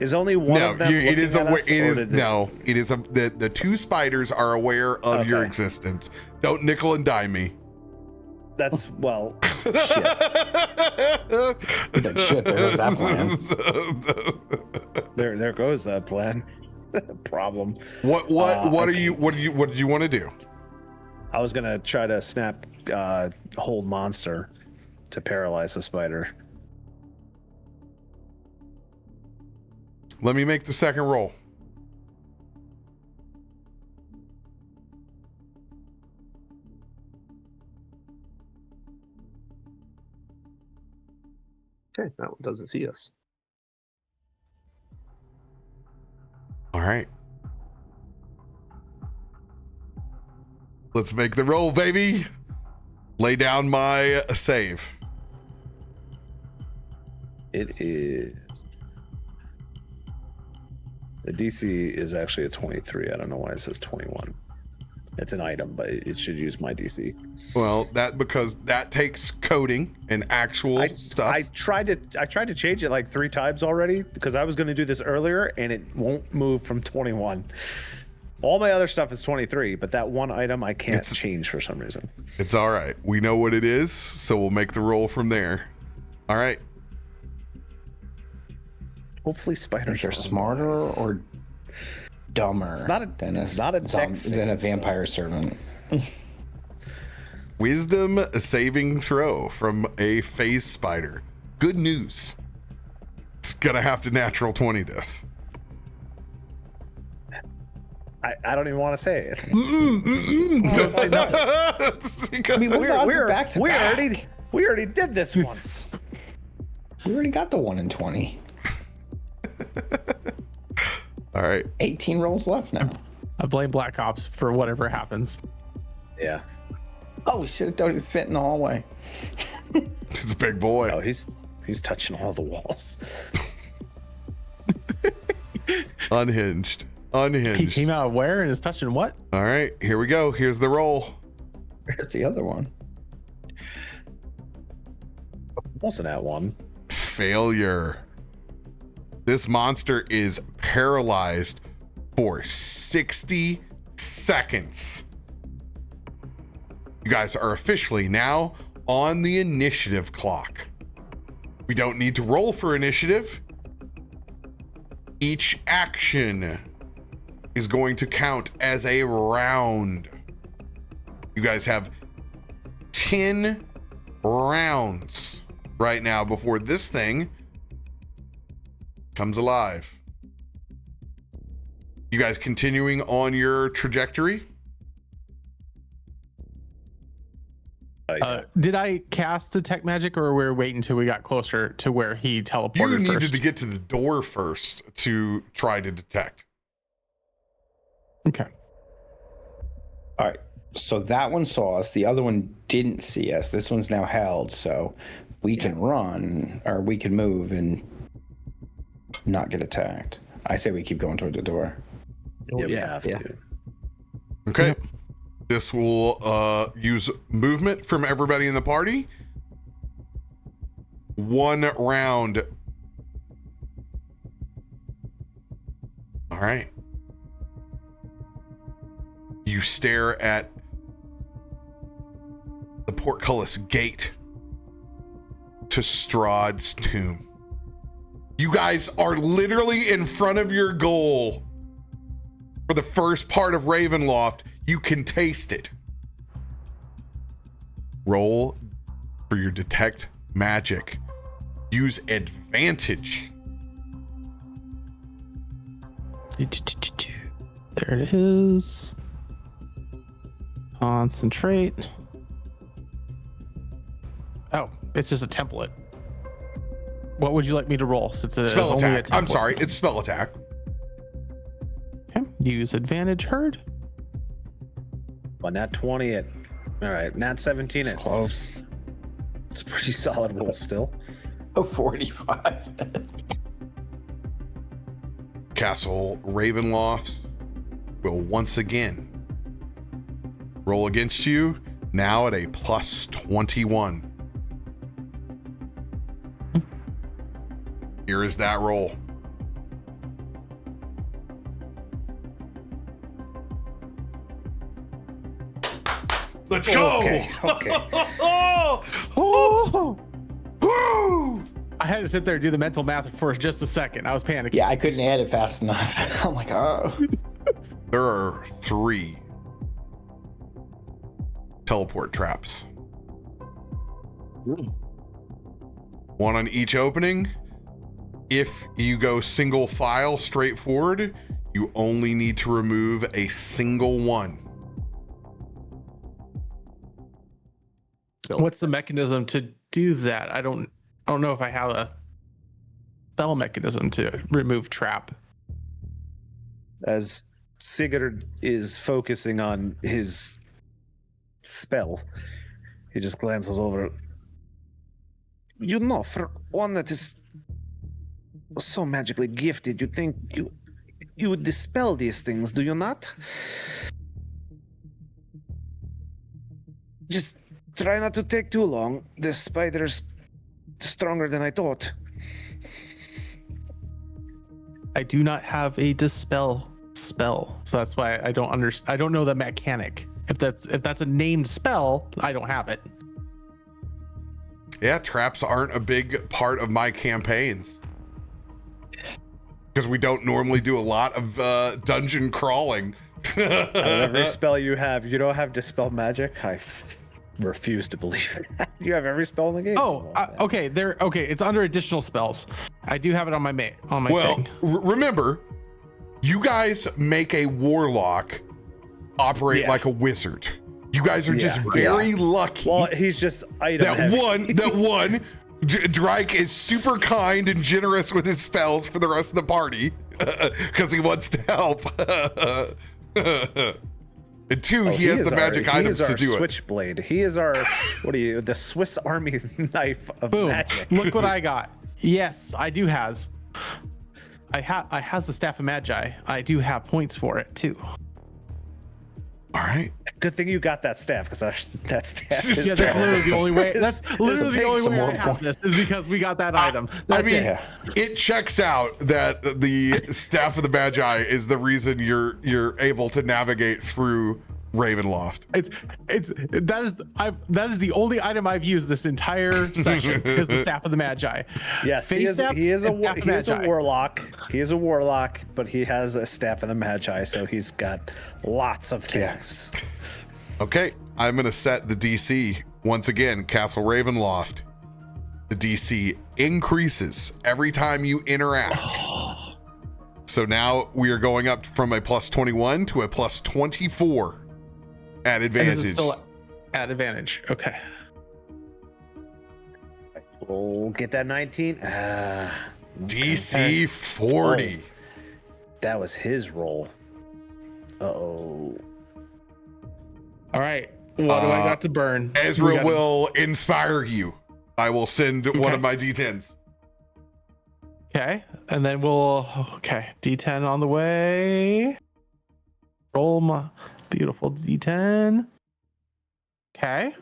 is only one of them. it is looking at aware. us, It or is did no. It is the 2 spiders are aware of your Okay. existence. Don't nickel and dime me. That's well. Shit. He's like, shit, there goes that plan. There goes that plan. Problem. What did you want to do? I was gonna try to snap hold monster to paralyze the spider. Let me make the second roll. Okay, that one doesn't see us. All right. Let's make the roll, baby. Lay down my save. It is. The DC is actually a 23. I don't know why it says 21. It's an item, but it should use my DC. Well, because that takes coding and actual stuff. I tried to change it like 3 times already because I was going to do this earlier and it won't move from 21. All my other stuff is 23, but that one item I can't change for some reason. It's all right. We know what it is, so we'll make the roll from there. All right. Hopefully spiders Are smarter or dumber It's not a than dex than a save, vampire servant? Wisdom saving throw from a phase spider. Good news. It's gonna have to natural 20 this. I don't even want to say it. Don't say nothing. I mean, We already did this once. We already got the 1 in 20. All right. 18 rolls left now. I blame Black Ops for whatever happens. Yeah. Oh shit! Don't even fit in the hallway. It's a big boy. Oh, he's touching all the walls. Unhinged. He came out of where and is touching what? All right, here we go. Here's the roll. Where's the other one? Wasn't that one? Failure. This monster is paralyzed for 60 seconds. You guys are officially now on the initiative clock. We don't need to roll for initiative. Each action is going to count as a round. You guys have 10 rounds right now before this thing comes alive. You guys continuing on your trajectory? Did I cast detect magic, or we're waiting until we got closer to where he teleported You needed first? to get to the door first to try to detect. Okay. All right. So that one saw us. The other one didn't see us. This one's now held, so we can run or we can move and not get attacked. I say we keep going toward the door. Yeah, we have to. Okay. This will use movement from everybody in the party. 1 round. All right. You stare at the portcullis gate to Strahd's tomb. You guys are literally in front of your goal. For the first part of Ravenloft, you can taste it. Roll for your detect magic. Use advantage. There it is. Concentrate. Oh, it's just a template. What would you like me to roll? Since it's Spell only a attack. I'm template? sorry, it's spell attack. Okay. Use advantage heard. Well, nat 20 it. All right, nat 17 It's it. close. It's a pretty solid roll still. Oh, 45. Castle Ravenloft will once again roll against you, now at a plus 21. Here is that roll. Let's go. Okay. Oh! I had to sit there and do the mental math for just a second. I was panicking. Yeah, I couldn't add it fast enough. I'm like, oh. There are 3 teleport traps. 1 on each opening. If you go single file straight forward, you only need to remove a single one. What's the mechanism to do that? I don't know if I have a spell mechanism to remove trap. As Sigurd is focusing on his spell, he just glances over. You know, for one that is so magically gifted, you think you would dispel these things, do you not? Just try not to take too long. The spider's stronger than I thought. I do not have a dispel spell, so that's why I don't understand. I don't know the mechanic. If that's a named spell, I don't have it. Yeah, traps aren't a big part of my campaigns. Because we don't normally do a lot of dungeon crawling. Out of every spell you have, you don't have Dispel Magic? Refuse to believe it. You have every spell in the game. Oh, okay. Okay. It's under additional spells. I do have it on my Well, thing. remember, you guys make a warlock operate like a wizard. You guys are just very lucky. Well, he's just item heavy. that one, Drake is super kind and generous with his spells for the rest of the party because he wants to help. And two, he has the magic items to do it. Switchblade. He is our, the Swiss Army knife of Boom. magic. Look what I got. Yes, I do has. I has the Staff of Magi. I do have points for it too. All right. Good thing you got that staff, because that staff is Yeah, that's literally the only way. That's literally the only way I more have this is because we got that item. That's it. It checks out that the Staff of the Magi is the reason you're able to navigate through Ravenloft. That is the only item I've used this entire session is the Staff of the Magi. Yes, he is a warlock. He is a warlock, but he has a Staff of the Magi, so he's got lots of things. Okay, I'm gonna set the DC once again. Castle Ravenloft. The DC increases every time you interact. So now we are going up from a plus 21 to a plus 24 at advantage. And this is still at advantage. Okay. We'll get that 19. DC 40. That was his roll. Uh-oh. All right. What do I got to burn? Ezra will inspire you. I will send one of my D10s. Okay. And then D10 on the way. Roll my beautiful D10. Okay.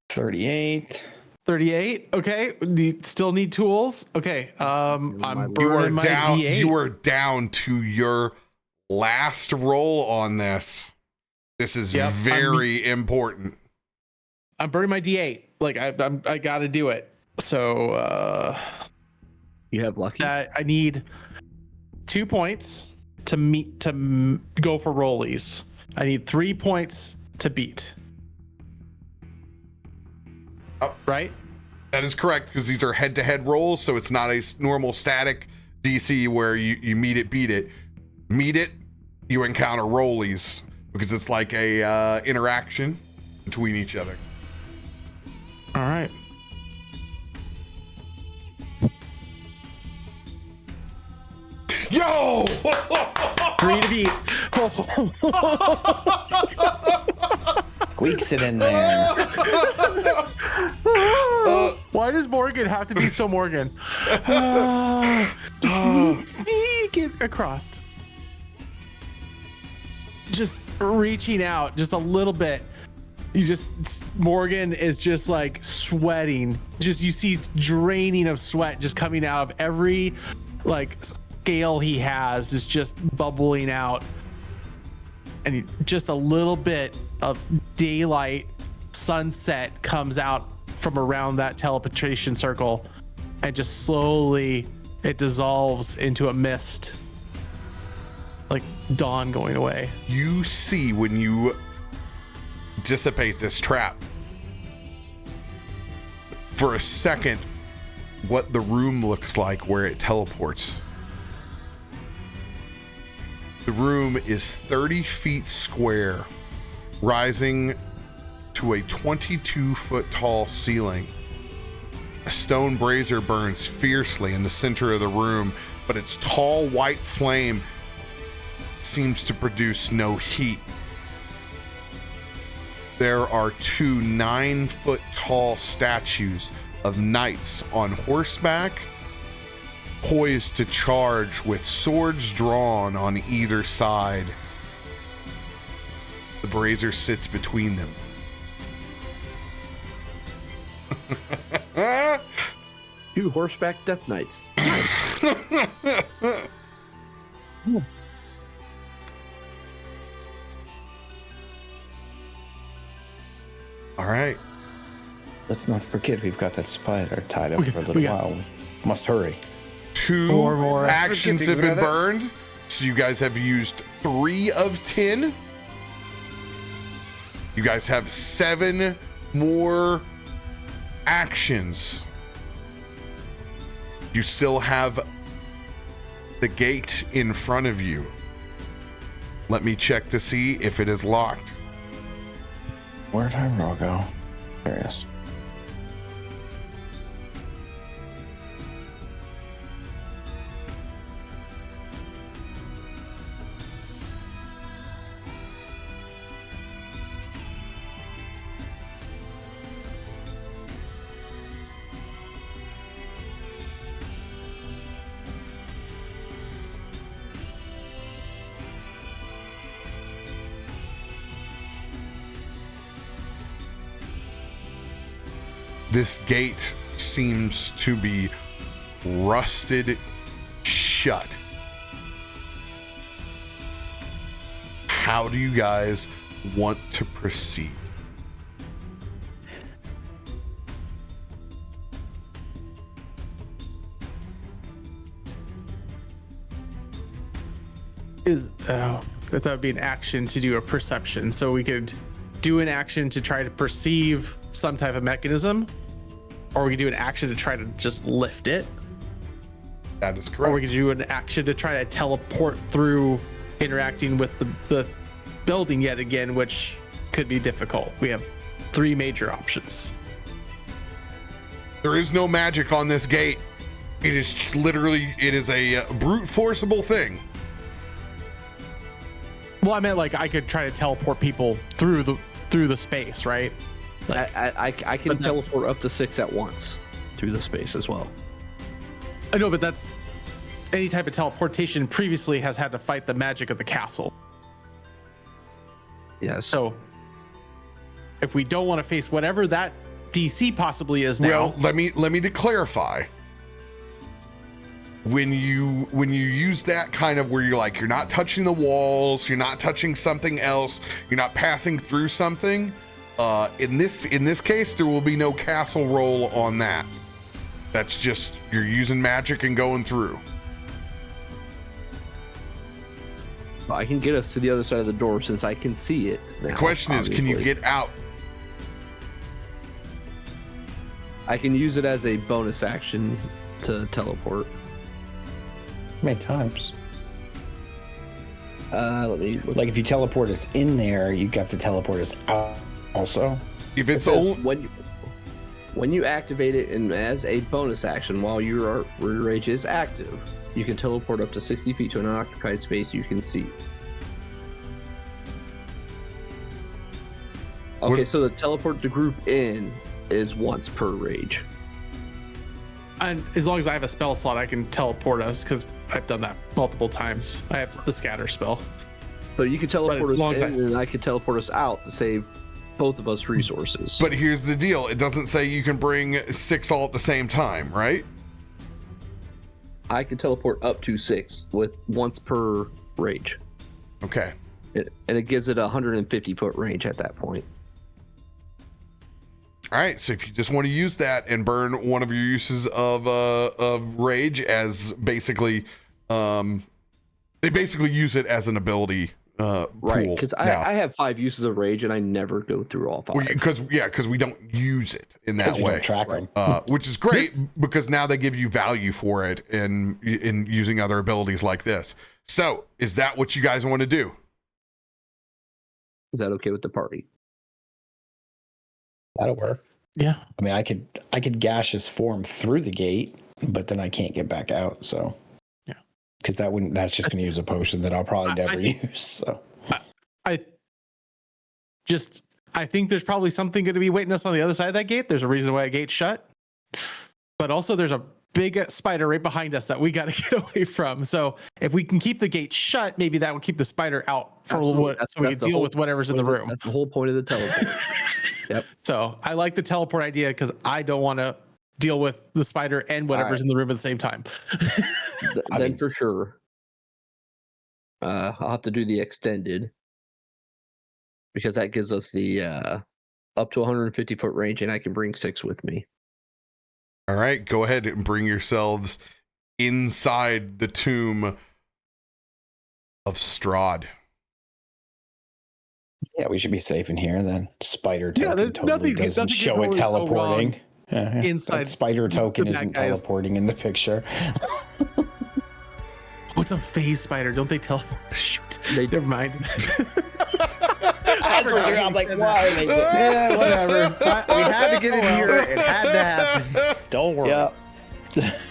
38. 38. Okay. Still need tools. Okay. I'm burning my D8. You are down to your last roll on this. This is very important. I'm burning my D8. Like I got to do it. So You have lucky. I need 2 points to go for rollies. I need 3 points to beat. Oh. Right? That is correct, because these are head-to-head rolls, so it's not a normal static DC where you meet it, beat it. Meet it, you encounter rollies, because it's like a interaction between each other. All right. Yo! 3 to beat. Squeaks it in there. Why does Morgan have to be so Morgan? Sneak it across. Just reaching out just a little bit. Morgan is just like sweating. You see draining of sweat just coming out of every like scale he has is just bubbling out. And just a little bit of daylight sunset comes out from around that teleportation circle, and just slowly it dissolves into a mist, like dawn going away. You see when you dissipate this trap, for a second, what the room looks like where it teleports. The room is 30 feet square, rising to a 22-foot tall ceiling. A stone brazier burns fiercely in the center of the room, but its tall white flame seems to produce no heat. There are 2 9-foot tall statues of knights on horseback, poised to charge with swords drawn on either side. The brazier sits between them. 2 horseback death knights. Nice. All right. Let's not forget we've got that spider tied up for a little while. Must hurry. 2 More. actions have been burned. So you guys have used 3 of 10. You guys have 7 more actions. You still have the gate in front of you. Let me check to see if it is locked. Where'd our row go? There it is. This gate seems to be rusted shut. How do you guys want to proceed? That would be an action to do a perception. So we could do an action to try to perceive some type of mechanism, or we could do an action to try to just lift it. That is Or we correct. could do an action to try to teleport through interacting with the building yet again, which could be difficult. We have 3 major options. There is no magic on this gate. It is literally, it is a brute forcible thing. Well, I meant like I could try to teleport people through the space, right? Like, I can But that's- teleport up to 6 at once through the space as well. I know, but that's any type of teleportation previously has had to fight the magic of the castle. Yes. So if we don't want to face whatever that DC possibly is now, Well, let me to clarify. When you use that kind of where you're not touching the walls, you're not touching something else, you're not passing through something. In this case, there will be no castle roll on that. That's just you're using magic and going through. I can get us to the other side of the door since I can see it now, The question is, can you obviously. get out? I can use it as a bonus action to teleport. How many times? Let me look. Like if you teleport us in there, you got to teleport us out also. If It it's says only, when you activate it and as a bonus action while your rage is active, you can teleport up to 60 feet to an unoccupied space you can see. Okay, What- so the teleport the group in is once per rage. and as long as I have a spell slot, I can teleport us because I've done that multiple times. I have the scatter spell. So you can teleport as us long as in and I can teleport us out to save both of us resources. but here's the deal. It doesn't say you can bring 6 all at the same time, right? I can teleport up to 6 with once per rage. Okay. And it gives it a 150 foot range at that point. All right, so if you just want to use that and burn one of your uses of rage as basically, they basically use it as an ability Right, pool because now. I have 5 uses of rage and I never go through all 5. Because we don't use it in that We way, don't track them. which is great because now they give you value for it in using other abilities like this. So is that what you guys want to do? Is that okay with the party? That'll work. Yeah. I mean, I could gaseous form through the gate, but then I can't get back out. So Yeah. because that's just going to use a potion that I'll probably never use. So I think there's probably something going to be waiting us on the other side of that gate. There's a reason why a gate's shut, but also there's a big spider right behind us that we got to get away from. So if we can keep the gate shut, maybe that would keep the spider out for a little bit, so we can the deal whole with whatever's in the room. That's the whole point of the teleport. Yep. So I like the teleport idea because I don't want to deal with the spider and whatever's in the room at the same time. Then for sure, I'll have to do the extended because that gives us the up to 150 foot range, and I can bring 6 with me. All right, go ahead and bring yourselves inside the tomb of Strahd. Yeah, we should be safe in here. Then spider Yeah, token there's totally nothing doesn't can show totally it go wrong teleporting. Yeah, inside that spider token that isn't guy's- teleporting in the picture. What's a phase spider? Don't they tell? Shoot. Never mind. I'm like, why are they doing Yeah, whatever. We had to get in here. It had to happen. Don't worry. Yeah.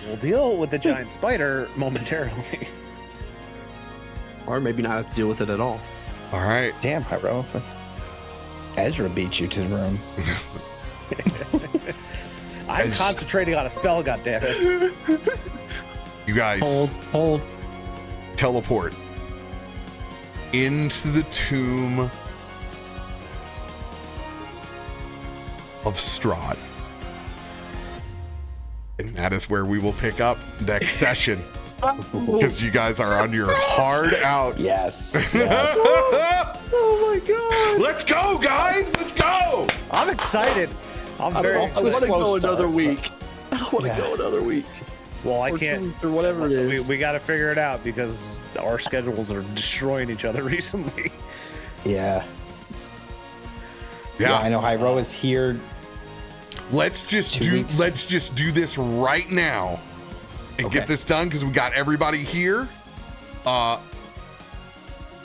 We'll deal with the giant spider momentarily. Or maybe not have to deal with it at all. All right. Damn, Pyro. Ezra beat you to the room. I'm concentrating on a spell, goddammit. You guys Hold. teleport into the tomb of Strahd. And that is where we will pick up next session. Because you guys are on your hard out. Yes. Yes. Oh my god. Let's go, guys. Let's go. I'm excited. I'm very I excited. want to go start, another but- week. I want to Yeah. go another week. Well, I Or can't. 2 weeks or whatever it is. We got to figure it out because our schedules are destroying each other recently. Yeah. Yeah, I know Hyro is here. Let's just 2 do weeks. let's just do this right now and get Okay. this done because we got everybody here.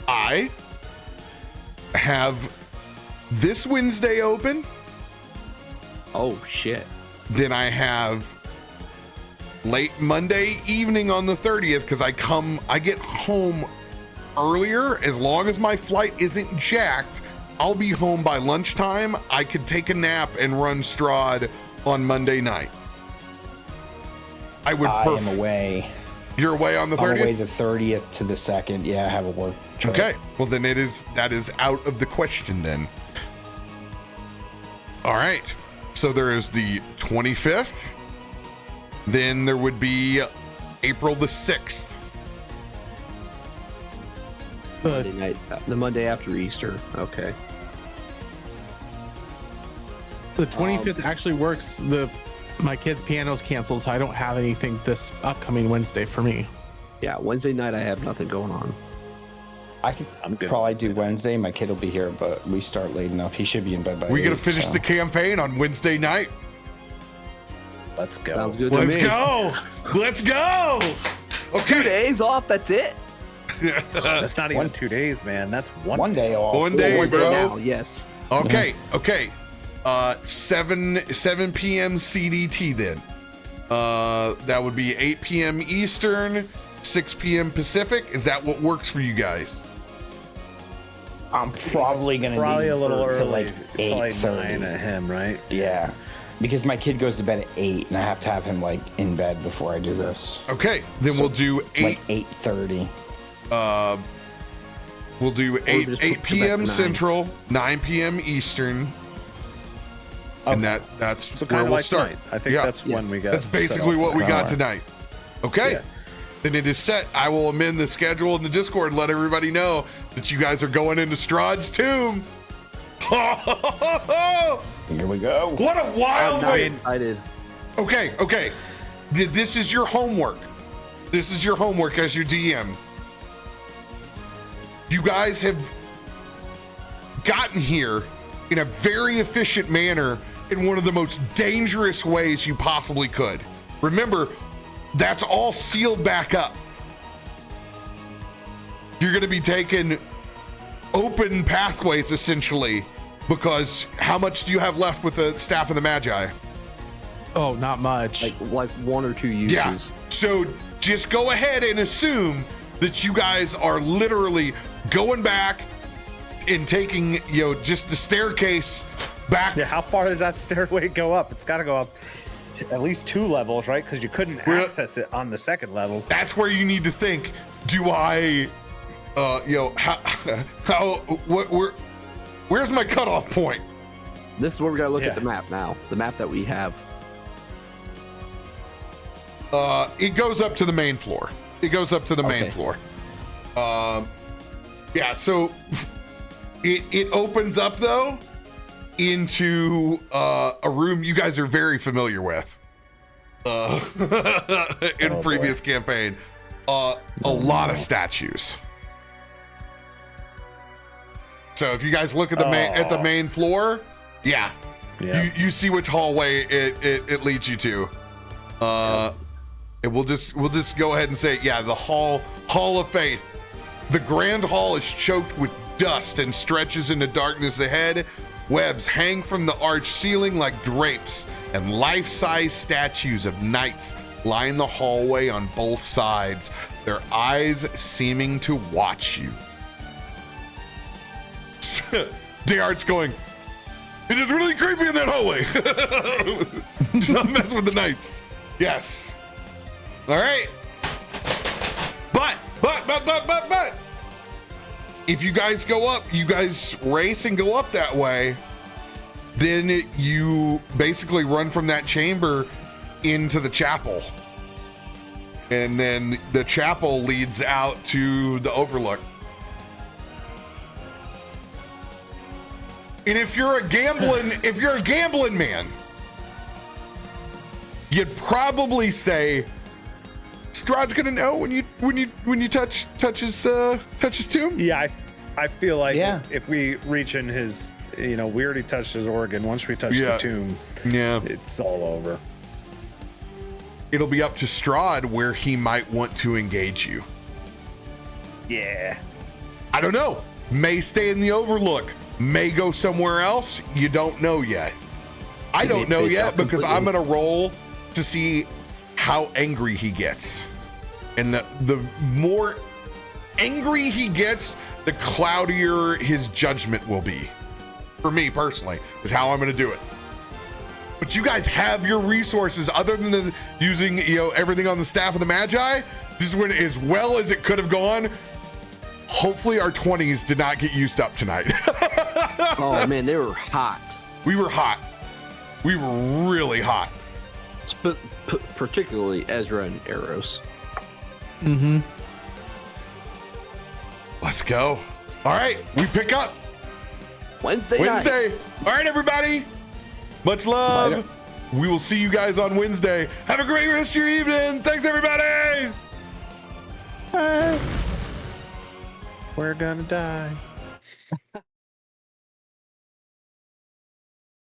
I have this Wednesday open. Oh shit. Then I have late Monday evening on the 30th because I get home earlier. As long as my flight isn't jacked, I'll be home by lunchtime. I could take a nap and run Strahd on Monday night. I would. I am away. You're away on the I'm away 30th? the 30th to the 2nd. Yeah, I have a work trip. Okay. Well, then that is out of the question then. All right. So there is the 25th. Then there would be April the 6th. Monday night, the Monday after Easter. Okay. The 25th actually works. My kid's piano's canceled, so I don't have anything this upcoming Wednesday for me. Yeah, Wednesday night I have nothing going on. I'm good. Probably do Wednesday. My kid will be here, but we start late enough. He should be in bed by We're going 8, to finish so. the campaign on Wednesday night. Let's go. Sounds good Let's to me. go. Let's go. 2 Okay. days off, that's it. That's not even One- 2 days, man. That's One day off. One day, One day bro. now, yes. Okay. 7 p.m. CDT then. That would be 8 p.m. Eastern, 6 p.m. Pacific. Is that what works for you guys? I'm probably gonna probably need a little to early. like Probably 8:30. 9 at him, right? Yeah, because my kid goes to bed at 8, and I have to have him like in bed before I do this. Okay. Then we'll do 8. Like 8:30. We'll do just 8 put 8 it back p.m. to 9. Central, 9 p.m. Eastern. And that's So where kind of we'll like start. tonight. I think Yeah. that's when we got. That's set basically off what we tonight. got Alright. tonight. Okay. Yeah. Then it is set. I will amend the schedule in the Discord and let everybody know that you guys are going into Strahd's tomb. Here we go. What a wild I'm way. excited. Okay. This is your homework. This is your homework as your DM. You guys have gotten here in a very efficient manner in one of the most dangerous ways you possibly could. Remember, that's all sealed back up. You're going to be taking open pathways essentially, because how much do you have left with the Staff of the Magi? Oh, not much. Like 1 or 2 uses. Yeah. So just go ahead and assume that you guys are literally going back and taking, just the staircase back. Yeah, how far does that stairway go up? It's got to go up at least 2 levels, right? Because you couldn't access it on the 2nd level. That's where you need to think, do I, where's my cutoff point? This is where we gotta look Yeah. at the map now. The map that we have. It goes up to the main floor. It goes up to the main Okay. floor. Yeah, so it opens up though into a room you guys are very familiar with in previous campaign. A lot of statues. So if you guys look at the main floor, yeah. You see which hallway it leads you to. And we'll just go ahead and say, yeah, the Hall of Faith. The Grand Hall is choked with dust and stretches into darkness ahead. Webs hang from the arched ceiling like drapes, and life-size statues of knights line the hallway on both sides, their eyes seeming to watch you. Dayart's going, it is really creepy in that hallway. Do not mess with the knights. Yes. All right. But. If you guys go up, you guys race and go up that way, then you basically run from that chamber into the chapel. And then the chapel leads out to the overlook. And if you're a gambling man, you'd probably say Strahd's gonna know when you touch his tomb. Yeah, I feel like if we reach in his, we already touched his organ. Once we touch the tomb, it's all over. It'll be up to Strahd where he might want to engage you. Yeah. I don't know. May stay in the overlook. May go somewhere else. You don't know yet. I don't know yet because I'm gonna roll to see how angry he gets. And the more angry he gets, the cloudier his judgment will be. For me personally, is how I'm gonna do it. But you guys have your resources other than using everything on the staff of the Magi. This is when, as well as it could have gone, hopefully our 20s did not get used up tonight. Oh man, they were hot. We were hot. We were really hot. Particularly Ezra and Eros. Mm-hmm. Let's go. All right, we pick up Wednesday. All right, everybody. Much love. Later. We will see you guys on Wednesday. Have a great rest of your evening. Thanks, everybody. We're gonna die.